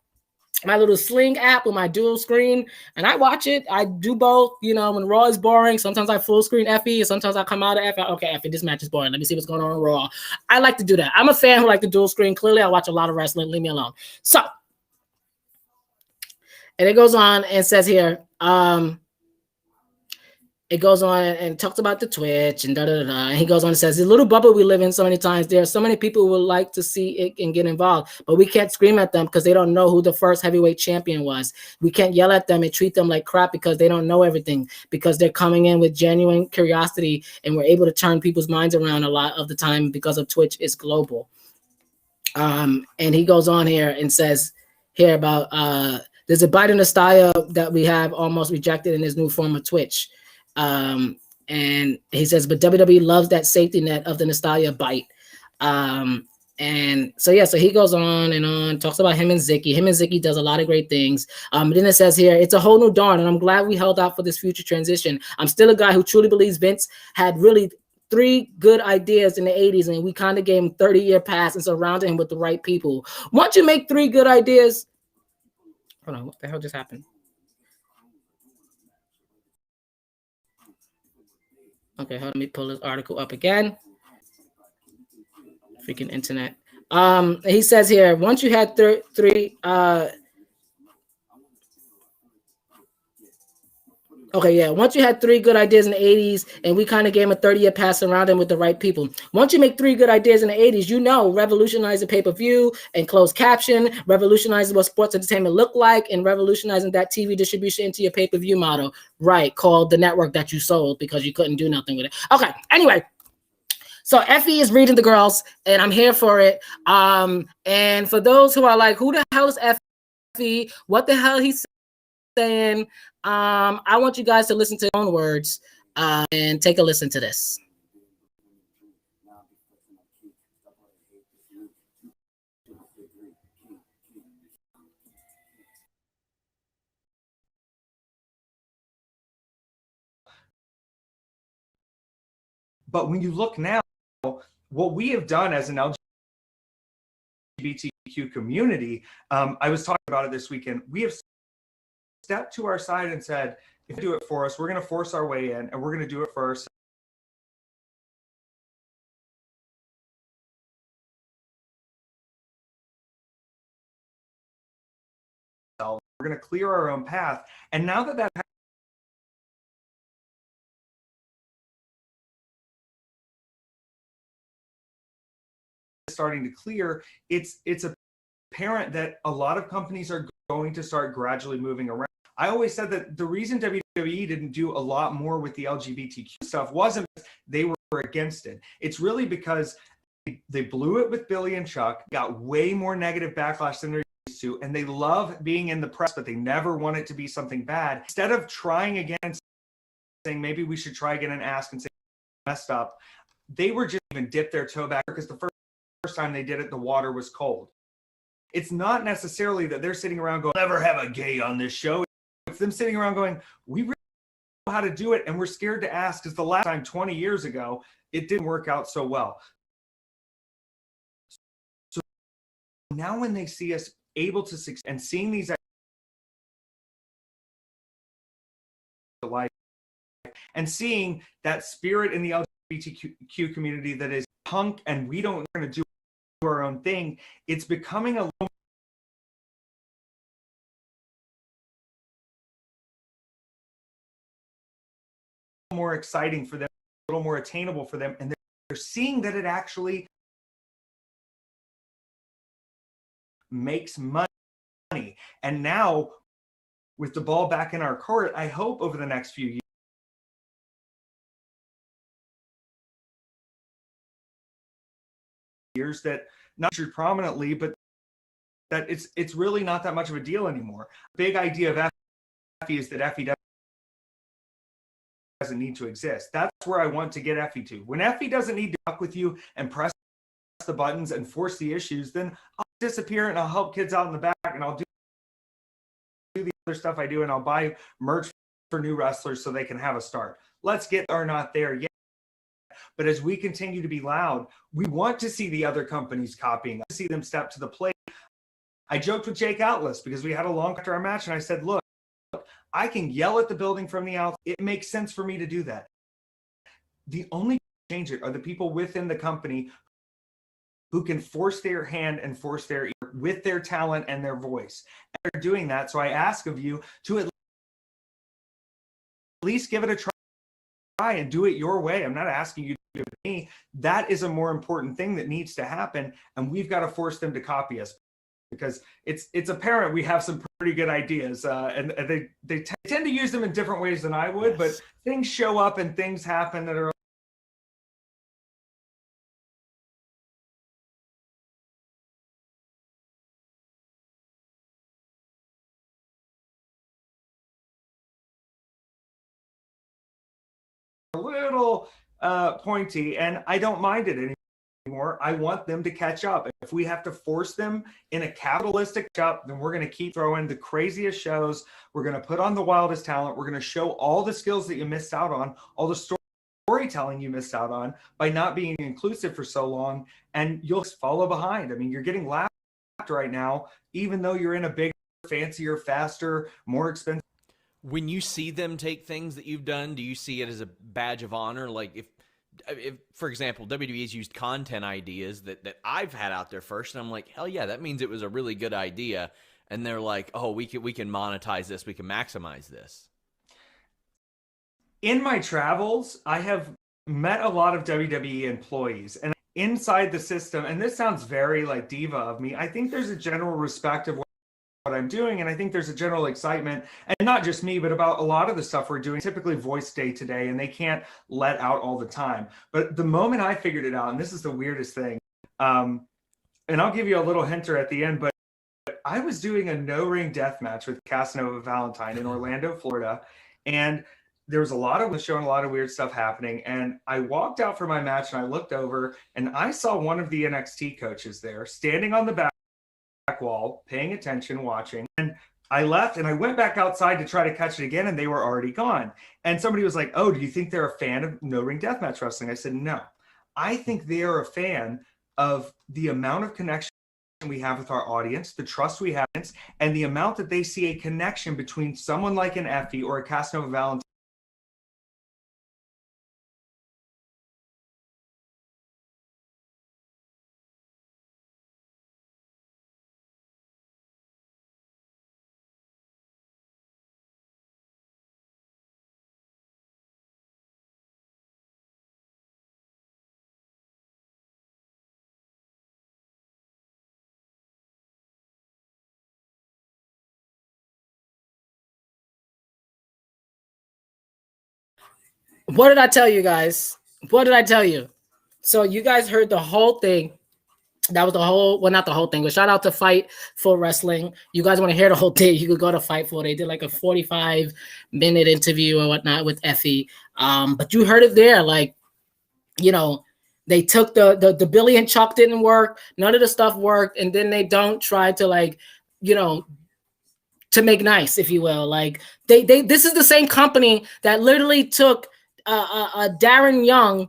my little Sling app with my dual screen, and I watch it. I do both. You know, when Raw is boring, sometimes I full screen Effie, and sometimes I come out of Effie. Okay, Effie, this match is boring. Let me see what's going on Raw. I like to do that. I'm a fan who like the dual screen. Clearly, I watch a lot of wrestling. Leave me alone. So, and it goes on and says here, it goes on and talks about the Twitch and And he goes on and says, the little bubble we live in so many times, there are so many people who would like to see it and get involved, but we can't scream at them because they don't know who the first heavyweight champion was. We can't yell at them and treat them like crap because they don't know everything, because they're coming in with genuine curiosity, and we're able to turn people's minds around a lot of the time because of Twitch is global. And he goes on here and says here about there's a bite of nostalgia that we have almost rejected in this new form of Twitch. And he says, but WWE loves that safety net of the nostalgia bite. And so, yeah, so he goes on and on, talks about him and Zicky. Him and Zicky does a lot of great things. Then it says here, it's a whole new dawn, and I'm glad we held out for this future transition. I'm still a guy who truly believes Vince had really 3 good ideas in the 80s, and we kind of gave him 30-year pass and surrounded him with the right people. Once you make 3 good ideas, hold on, what the hell just happened? Okay, let me pull this article up again. Freaking internet. He says here, once you had 3, Okay, yeah. Once you had 3 good ideas in the 80s, and we kind of gave him a 30-year pass around him with the right people. Once you make 3 good ideas in the 80s, revolutionizing pay-per-view and closed caption, revolutionizing what sports entertainment looked like, and revolutionizing that TV distribution into your pay-per-view model, right? Called the network that you sold because you couldn't do nothing with it. Okay, anyway. So Effie is reading the girls, and I'm here for it. And for those who are like, who the hell is Effie? What the hell he's saying? I want you guys to listen to your own words and take a listen to this. But when you look now, what we have done as an LGBTQ community, I was talking about it this weekend, we have stepped to our side and said, if you do it for us, we're going to force our way in, and we're going to do it for ourselves. We're going to clear our own path. And now that path is starting to clear, it's apparent that a lot of companies are going to start gradually moving around. I always said that the reason WWE didn't do a lot more with the LGBTQ stuff wasn't because they were against it. It's really because they blew it with Billy and Chuck, got way more negative backlash than they're used to, and they love being in the press, but they never want it to be something bad. Instead of trying again, saying maybe we should try again and ask and say messed up, they were just even dip their toe back because the first time they did it, the water was cold. It's not necessarily that they're sitting around going, never have a gay on this show. It's them sitting around going, we really know how to do it, and we're scared to ask because the last time 20 years ago, it didn't work out so well. So now when they see us able to succeed and seeing these life and seeing that spirit in the LGBTQ community that is punk and we're going to do our own thing, it's becoming a little more exciting for them, a little more attainable for them, and they're seeing that it actually makes money. And now, with the ball back in our court, I hope over the next few years that not featured prominently, but that it's really not that much of a deal anymore. Big idea of Effie is that Effie doesn't need to exist. That's where I want to get Effie to. When Effie doesn't need to talk with you and press the buttons and force the issues, then I'll disappear and I'll help kids out in the back and I'll do the other stuff I do, and I'll buy merch for new wrestlers so they can have a start. Let's get are not there yet. But as we continue to be loud, we want to see the other companies copying, to see them step to the plate. I joked with Jake Atlas because we had a long after our match, and I said, look, I can yell at the building from the outside. It makes sense for me to do that. The only change it are the people within the company who can force their hand and force their ear with their talent and their voice. And they're doing that. So I ask of you to at least give it a try and do it your way. I'm not asking you to do it with me. That is a more important thing that needs to happen. And we've got to force them to copy us, because it's apparent we have some pretty good ideas, and they tend to use them in different ways than I would, but things show up and things happen that are a little pointy, and I don't mind it anymore. I want them to catch up. If we have to force them in a capitalistic up, then we're going to keep throwing the craziest shows. We're going to put on the wildest talent. We're going to show all the skills that you missed out on, all the storytelling you missed out on by not being inclusive for so long, and you'll follow behind. I mean, you're getting laughed right now, even though you're in a bigger, fancier, faster, more expensive. When you see them take things that you've done, do you see it as a badge of honor? Like if for example, WWE has used content ideas that I've had out there first, and I'm like, hell yeah, that means it was a really good idea. And they're like, oh, we can monetize this, we can maximize this. In my travels, I have met a lot of WWE employees, and inside the system, and this sounds very like diva of me, I think there's a general respect of what I'm doing, and I think there's a general excitement, and not just me, but about a lot of the stuff we're doing, typically voice day today, and they can't let out all the time. But the moment I figured it out, and this is the weirdest thing, and I'll give you a little hinter at the end, but I was doing a no-ring death match with Casanova Valentine in Orlando, Florida, and there was a lot of show and a lot of weird stuff happening. And I walked out for my match and I looked over and I saw one of the NXT coaches there standing on the back wall, paying attention, watching. And I left and I went back outside to try to catch it again, and they were already gone. And somebody was like, "Oh, do you think they're a fan of no-ring deathmatch wrestling?" I said, "No, I think they are a fan of the amount of connection we have with our audience, the trust we have, and the amount that they see a connection between someone like an Effie or a Casanova Valentine." What did I tell you guys? What did I tell you? So you guys heard the whole thing. That was the whole, well, not the whole thing, but shout out to Fightful Wrestling. You guys want to hear the whole thing, you could go to Fightful. They did like a 45-minute interview or whatnot with Effie. But you heard it there. Like, you know, they took the Billy and Chuck didn't work. None of the stuff worked. And then they don't try to, like, you know, to make nice, if you will. Like this is the same company that literally took Darren Young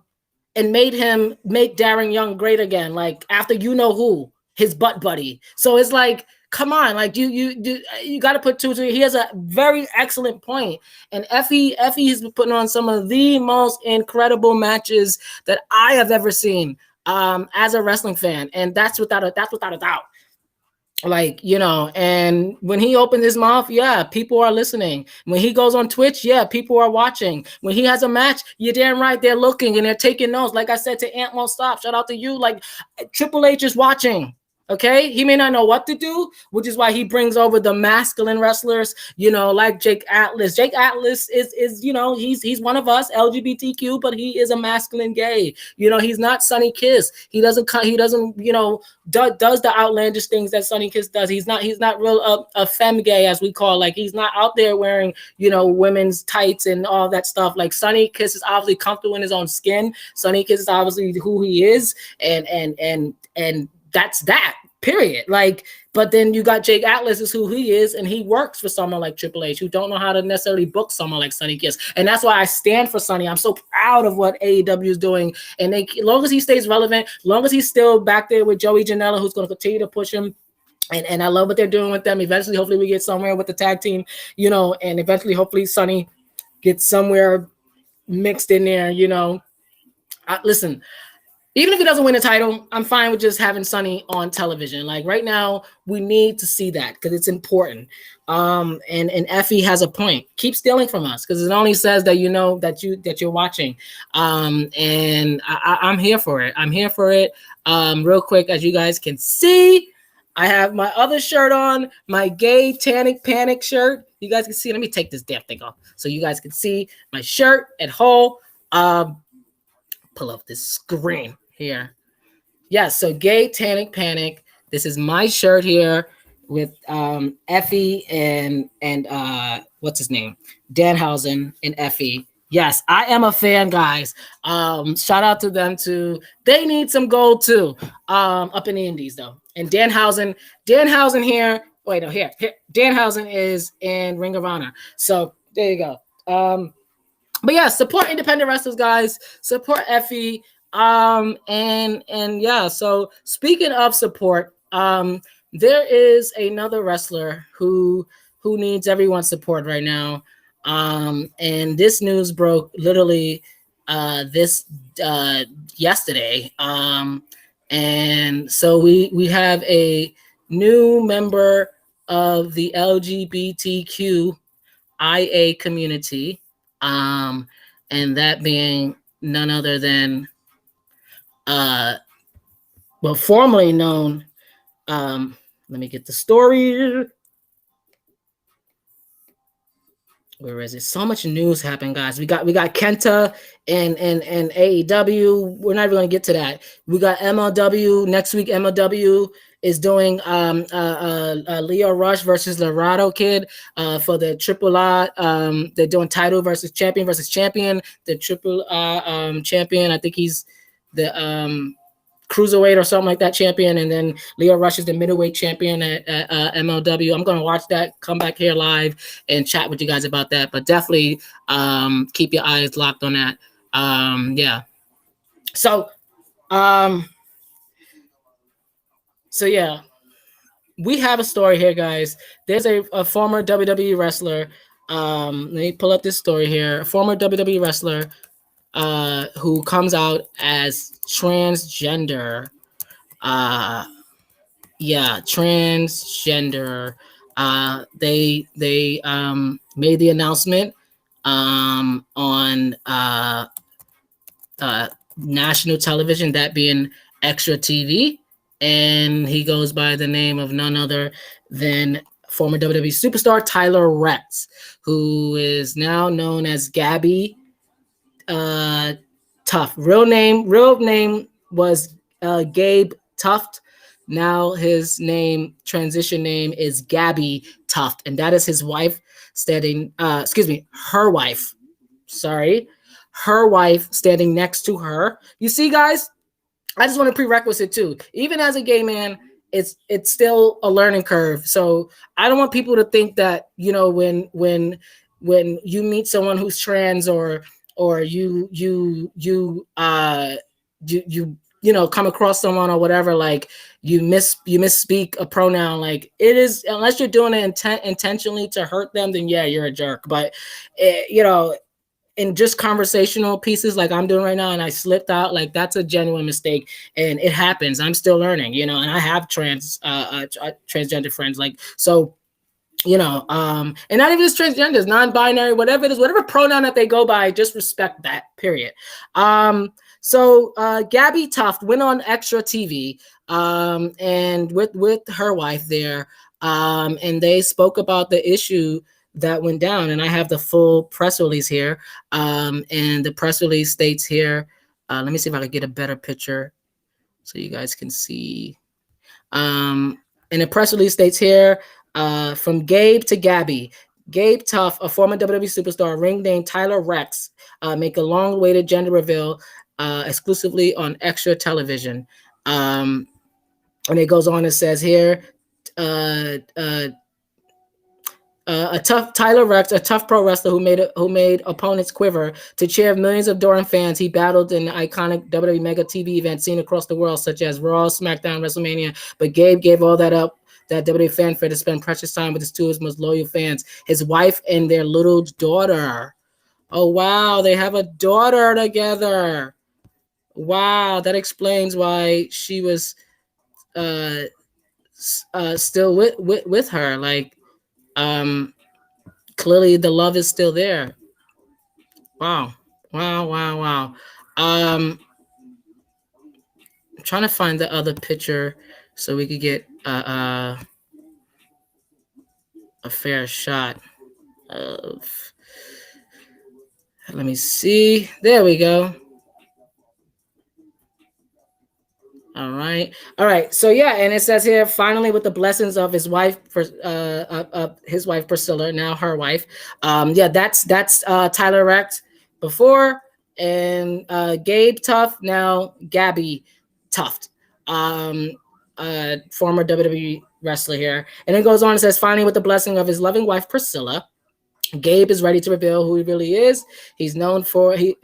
and made Darren Young great again, like after you know who, his butt buddy. So it's like, come on, like you got to put two together. He has a very excellent point, and Effie has been putting on some of the most incredible matches that I have ever seen as a wrestling fan, and that's without a doubt. Like, you know, and when he opens his mouth, yeah, people are listening. When he goes on Twitch, yeah, people are watching. When he has a match, you're damn right, they're looking and they're taking notes. Like I said to Ant Won't Stop, shout out to you. Like, Triple H is watching. Okay, he may not know what to do, which is why he brings over the masculine wrestlers, you know, like Jake Atlas. Jake Atlas is you know, he's one of us, LGBTQ, but he is a masculine gay. You know, he's not Sonny Kiss. He doesn't, you know, does the outlandish things that Sonny Kiss does. He's not real a femme gay, as we call. Like, he's not out there wearing, you know, women's tights and all that stuff. Like, Sonny Kiss is obviously comfortable in his own skin. Sonny Kiss is obviously who he is, and that's that, period. Like, but then you got Jake Atlas is who he is, and he works for someone like Triple H, who don't know how to necessarily book someone like Sonny Kiss. And that's why I stand for Sonny. I'm so proud of what AEW is doing. And as long as he stays relevant, as long as he's still back there with Joey Janela, who's going to continue to push him. And I love what they're doing with them. Eventually, hopefully we get somewhere with the tag team, you know, and eventually, hopefully Sonny gets somewhere mixed in there, you know. Listen, even if he doesn't win a title, I'm fine with just having Sonny on television. Like, right now, we need to see that because it's important. And Effie has a point. Keep stealing from us, because it only says that you know that you're watching. And I'm here for it. I'm here for it. Real quick, as you guys can see, I have my other shirt on, my gay Tannic Panic shirt. You guys can see. Let me take this damn thing off so you guys can see my shirt at home. Pull up this screen here. Yeah, so gay Tannic Panic. This is my shirt here with Effie and what's his name? Danhausen and Effie. Yes, I am a fan, guys. Shout out to them too. They need some gold too. Up in the Indies though. And Danhausen here. Wait, no, here. Danhausen is in Ring of Honor. So there you go. But yeah, support independent wrestlers, guys. Support Effie. And yeah, so speaking of support, there is another wrestler who needs everyone's support right now. And this news broke literally yesterday. And so we have a new member of the LGBTQIA community. And that being none other than, formerly known. Let me get the story. Where is it? So much news happened, guys. We got Kenta and AEW. We're not even gonna get to that. We got MLW next week. MLW is doing Leo Rush versus Laredo Kid for the Triple R. They're doing title versus champion. The Triple R champion, I think he's the cruiserweight or something like that champion, and then Leo Rush is the middleweight champion at MLW. I'm gonna watch that, come back here live and chat with you guys about that, but definitely keep your eyes locked on that. So yeah, we have a story here, guys. There's a former WWE wrestler. Let me pull up this story here. A former WWE wrestler who comes out as transgender. Transgender. They made the announcement on national television, that being Extra TV, and he goes by the name of none other than former WWE superstar Tyler Reks, who is now known as Gabby Tuft. Real name was Gabe Tuft. Now his transition name is Gabby Tuft, and that is his wife her wife. Sorry, her wife standing next to her. You see, guys, I just want a prerequisite too. Even as a gay man, it's still a learning curve. So I don't want people to think that, you know, when you meet someone who's trans or you come across someone or whatever, like you misspeak a pronoun, like it is, unless you're doing it intentionally to hurt them, then yeah, you're a jerk. But in just conversational pieces like I'm doing right now, and I slipped out, like that's a genuine mistake, and it happens. I'm still learning, and I have transgender friends, like, so, and not even just transgenders, non-binary, whatever it is, whatever pronoun that they go by, just respect that, period. So Gabby Tuft went on Extra TV and with her wife there, and they spoke about the issue that went down, and I have the full press release here. And the press release states here, let me see if I can get a better picture so you guys can see. And the press release states here, from Gabe to Gabby. Gabe Tuft, a former WWE superstar, ring name Tyler Reks, make a long-awaited gender reveal exclusively on Extra Television. And it goes on and says here, Tyler Reks, a tough pro wrestler who made opponents quiver. To cheer millions of adoring fans, he battled in the iconic WWE Mega TV events seen across the world, such as Raw, SmackDown, WrestleMania. But Gabe gave all that up, that WWE fanfare, to spend precious time with his two of his most loyal fans, his wife and their little daughter. Oh, wow, they have a daughter together. Wow, that explains why she was still with her. Like, clearly the love is still there. Wow. I'm trying to find the other picture so we could get a fair shot of. Let me see. There we go. All right. So yeah, and it says here, finally, with the blessings of his wife, Priscilla, now her wife. That's Tyler Reks before, and Gabe Tuft, now Gabby Tuft, former WWE wrestler here. And it goes on and says, finally, with the blessing of his loving wife Priscilla, Gabe is ready to reveal who he really is. He's known for he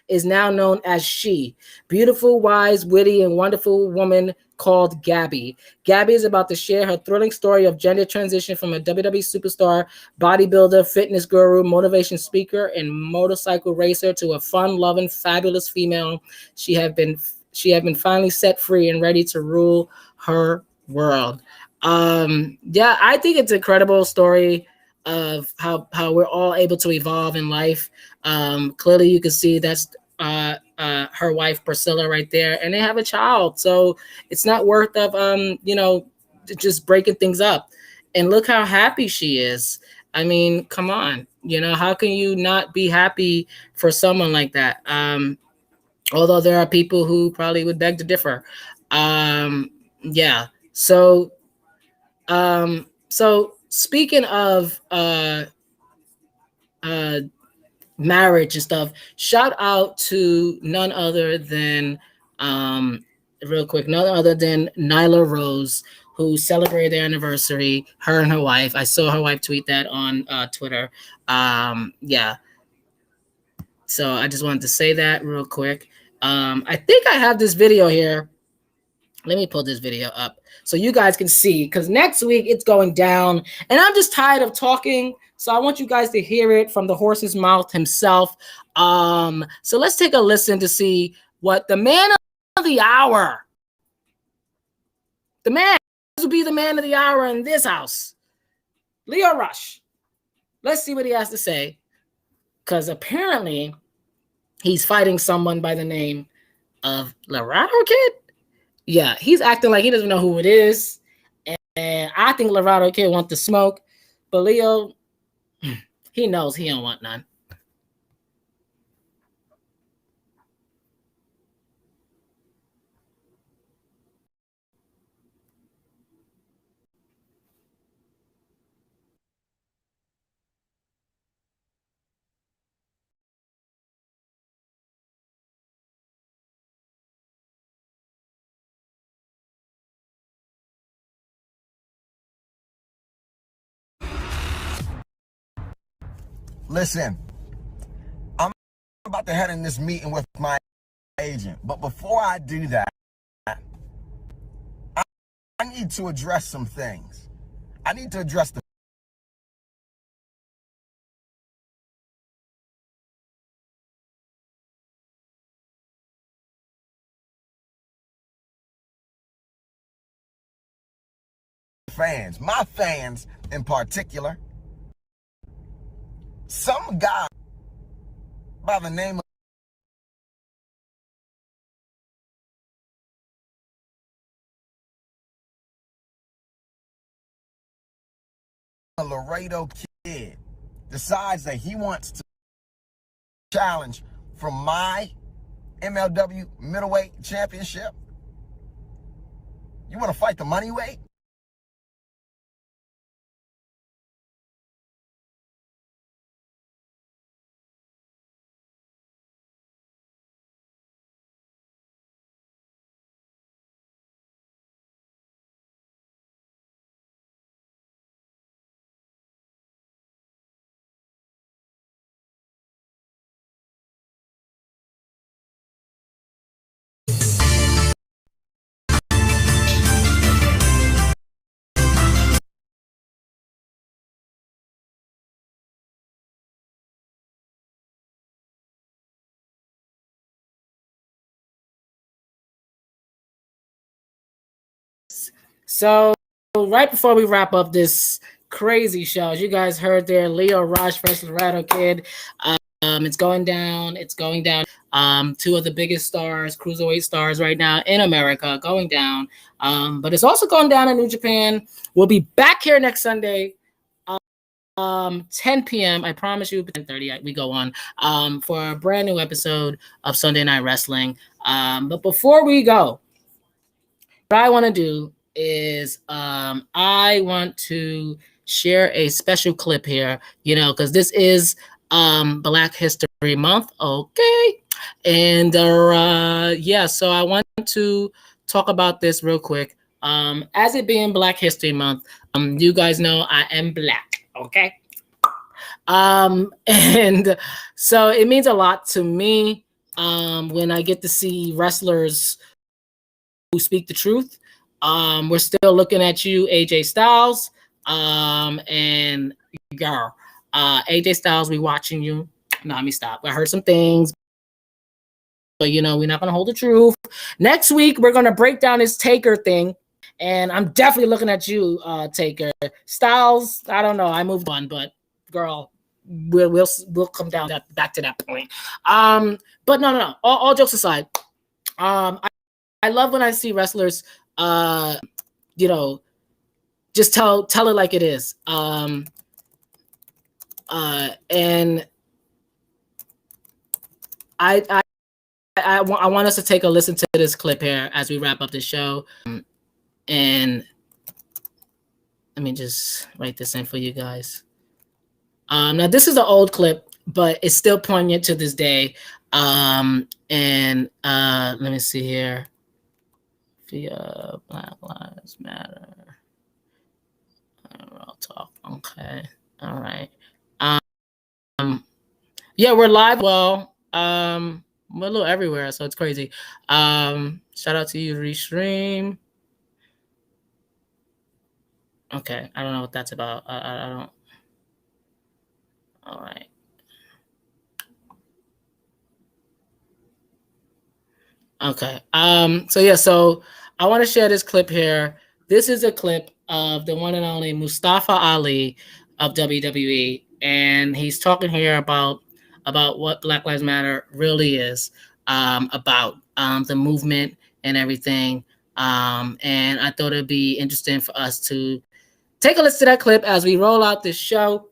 is now known as She, beautiful, wise, witty, and wonderful woman called Gabby. Gabby is about to share her thrilling story of gender transition from a WWE superstar, bodybuilder, fitness guru, motivation speaker, and motorcycle racer to a fun-loving, fabulous female. She have been finally set free and ready to rule her world. I think it's an incredible story. of how we're all able to evolve in life. Clearly, you can see that's her wife Priscilla right there, and they have a child. So it's not worth of just breaking things up. And look how happy she is. I mean, come on, how can you not be happy for someone like that? Although there are people who probably would beg to differ. Yeah. So speaking of marriage and stuff, shout out to none other than real quick, none other than Nyla Rose, who celebrated their anniversary, her and her wife. I saw her wife tweet that on Twitter. Yeah. So I just wanted to say that real quick. I think I have this video here. Let me pull this video up so you guys can see, because next week it's going down and I'm just tired of talking. So I want you guys to hear it from the horse's mouth himself. So let's take a listen to see what the man of the hour, the man will be the man of the hour in this house, Lio Rush. Let's see what he has to say, because apparently he's fighting someone by the name of Laredo Kid. Yeah, he's acting like he doesn't know who it is. And I think Laredo Kid wants to smoke, but Leo, he knows he don't want none. Listen, I'm about to head in this meeting with my agent, but before I do that, I need to address some things. I need to address the fans, my fans in particular. Some guy by the name of Laredo Kid decides that he wants to challenge from my MLW middleweight championship. You want to fight the money weight? So right before we wrap up this crazy show, as you guys heard there, Lio Rush versus Laredo Kid. It's going down. It's going down. Two of the biggest stars, cruiserweight stars right now in America, going down. But it's also going down in New Japan. We'll be back here next Sunday, 10 p.m. I promise you, 10:30 we go on for a brand new episode of Sunday Night Wrestling. But before we go, what I want to do is I want to share a special clip here, because this is Black History Month, okay? And yeah, so I want to talk about this real quick. As it being Black History Month, you guys know I am Black, okay? And so it means a lot to me when I get to see wrestlers who speak the truth. We're still looking at you, AJ Styles, and girl, AJ Styles, we watching you. No, let me stop. I heard some things, but we're not gonna hold the truth. Next week, we're gonna break down this Taker thing, And I'm definitely looking at you, Taker. Styles, I don't know. I moved on, but girl, we'll come down back to that point. But no. All jokes aside, I love when I see wrestlers, just tell it like it is. And I want us to take a listen to this clip here as we wrap up the show. And let me just write this in for you guys. Now this is an old clip, but it's still poignant to this day. And let me see here. Via Black Lives Matter. I'll talk. Okay. All right. Yeah, we're live. Well, we're a little everywhere, so it's crazy. Shout out to you, Restream. Okay, I don't know what that's about. I don't. All right. Okay. So I want to share this clip here. This is a clip of the one and only Mustafa Ali of WWE, and he's talking here about what Black Lives Matter really is, about the movement and everything. And I thought it'd be interesting for us to take a listen to that clip as we roll out this show.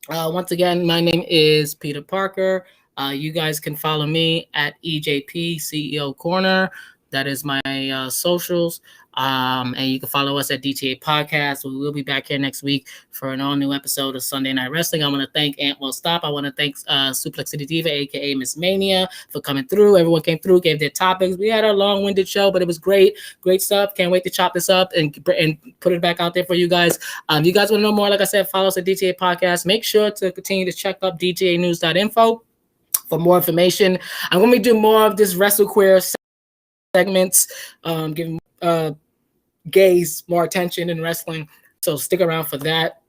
Once again, my name is Peter Parker. You guys can follow me at EJP CEO Corner. That is my socials. And you can follow us at DTA Podcast. We will be back here next week for an all-new episode of Sunday Night Wrestling. I want to thank Ant Will Stop. I want to thank Suplex City Diva, a.k.a. Miss Mania, for coming through. Everyone came through, gave their topics. We had a long-winded show, but it was great. Great stuff. Can't wait to chop this up and put it back out there for you guys. You guys want to know more, like I said, follow us at DTA Podcast. Make sure to continue to check up DTAnews.info for more information. I'm going to do more of this WrestleQueer segments, giving gays more attention in wrestling. So stick around for that.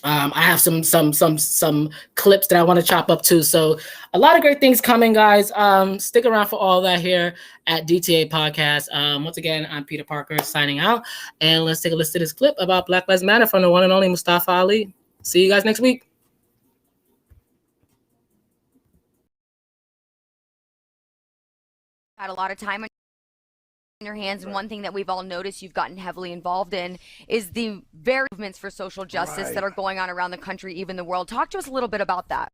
I have some clips that I want to chop up too. So a lot of great things coming, guys. Stick around for all that here at DTA Podcast. Once again, I'm Peter Parker signing out, and let's take a listen to this clip about Black Lives Matter from the one and only Mustafa Ali. See you guys next week. Had a lot of time on your hands, and one thing that we've all noticed you've gotten heavily involved in is the very movements for social justice that are going on around the country, even the world. Talk to us a little bit about that.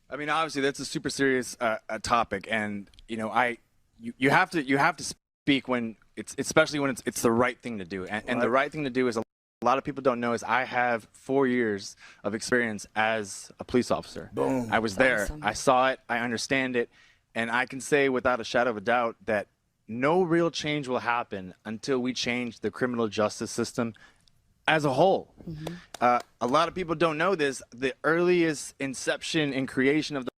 I mean, obviously that's a super serious topic, and you have to speak when it's, especially when it's the right thing to do, and the right thing to do is a lot of people don't know is I have 4 years of experience as a police officer. Boom. I was there. Awesome. I saw it. I understand it. And I can say without a shadow of a doubt that no real change will happen until we change the criminal justice system as a whole. Mm-hmm. A lot of people don't know this. The earliest inception and creation of the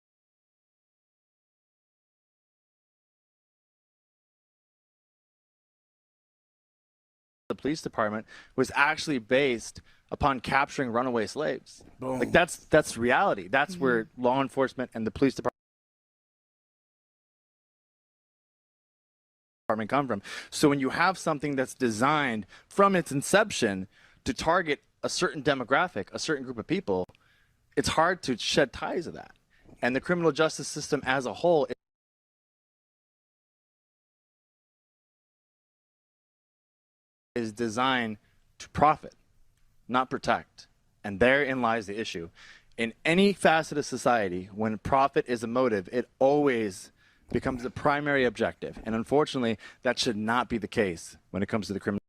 police department was actually based upon capturing runaway slaves. Boom. Like that's reality. That's mm-hmm. where law enforcement and the police department come from. So when you have something that's designed from its inception to target a certain demographic, a certain group of people, it's hard to shed ties of that. And the criminal justice system as a whole is designed to profit, not protect. And therein lies the issue. In any facet of society, when profit is a motive, it always becomes the primary objective. And unfortunately, that should not be the case when it comes to the criminal.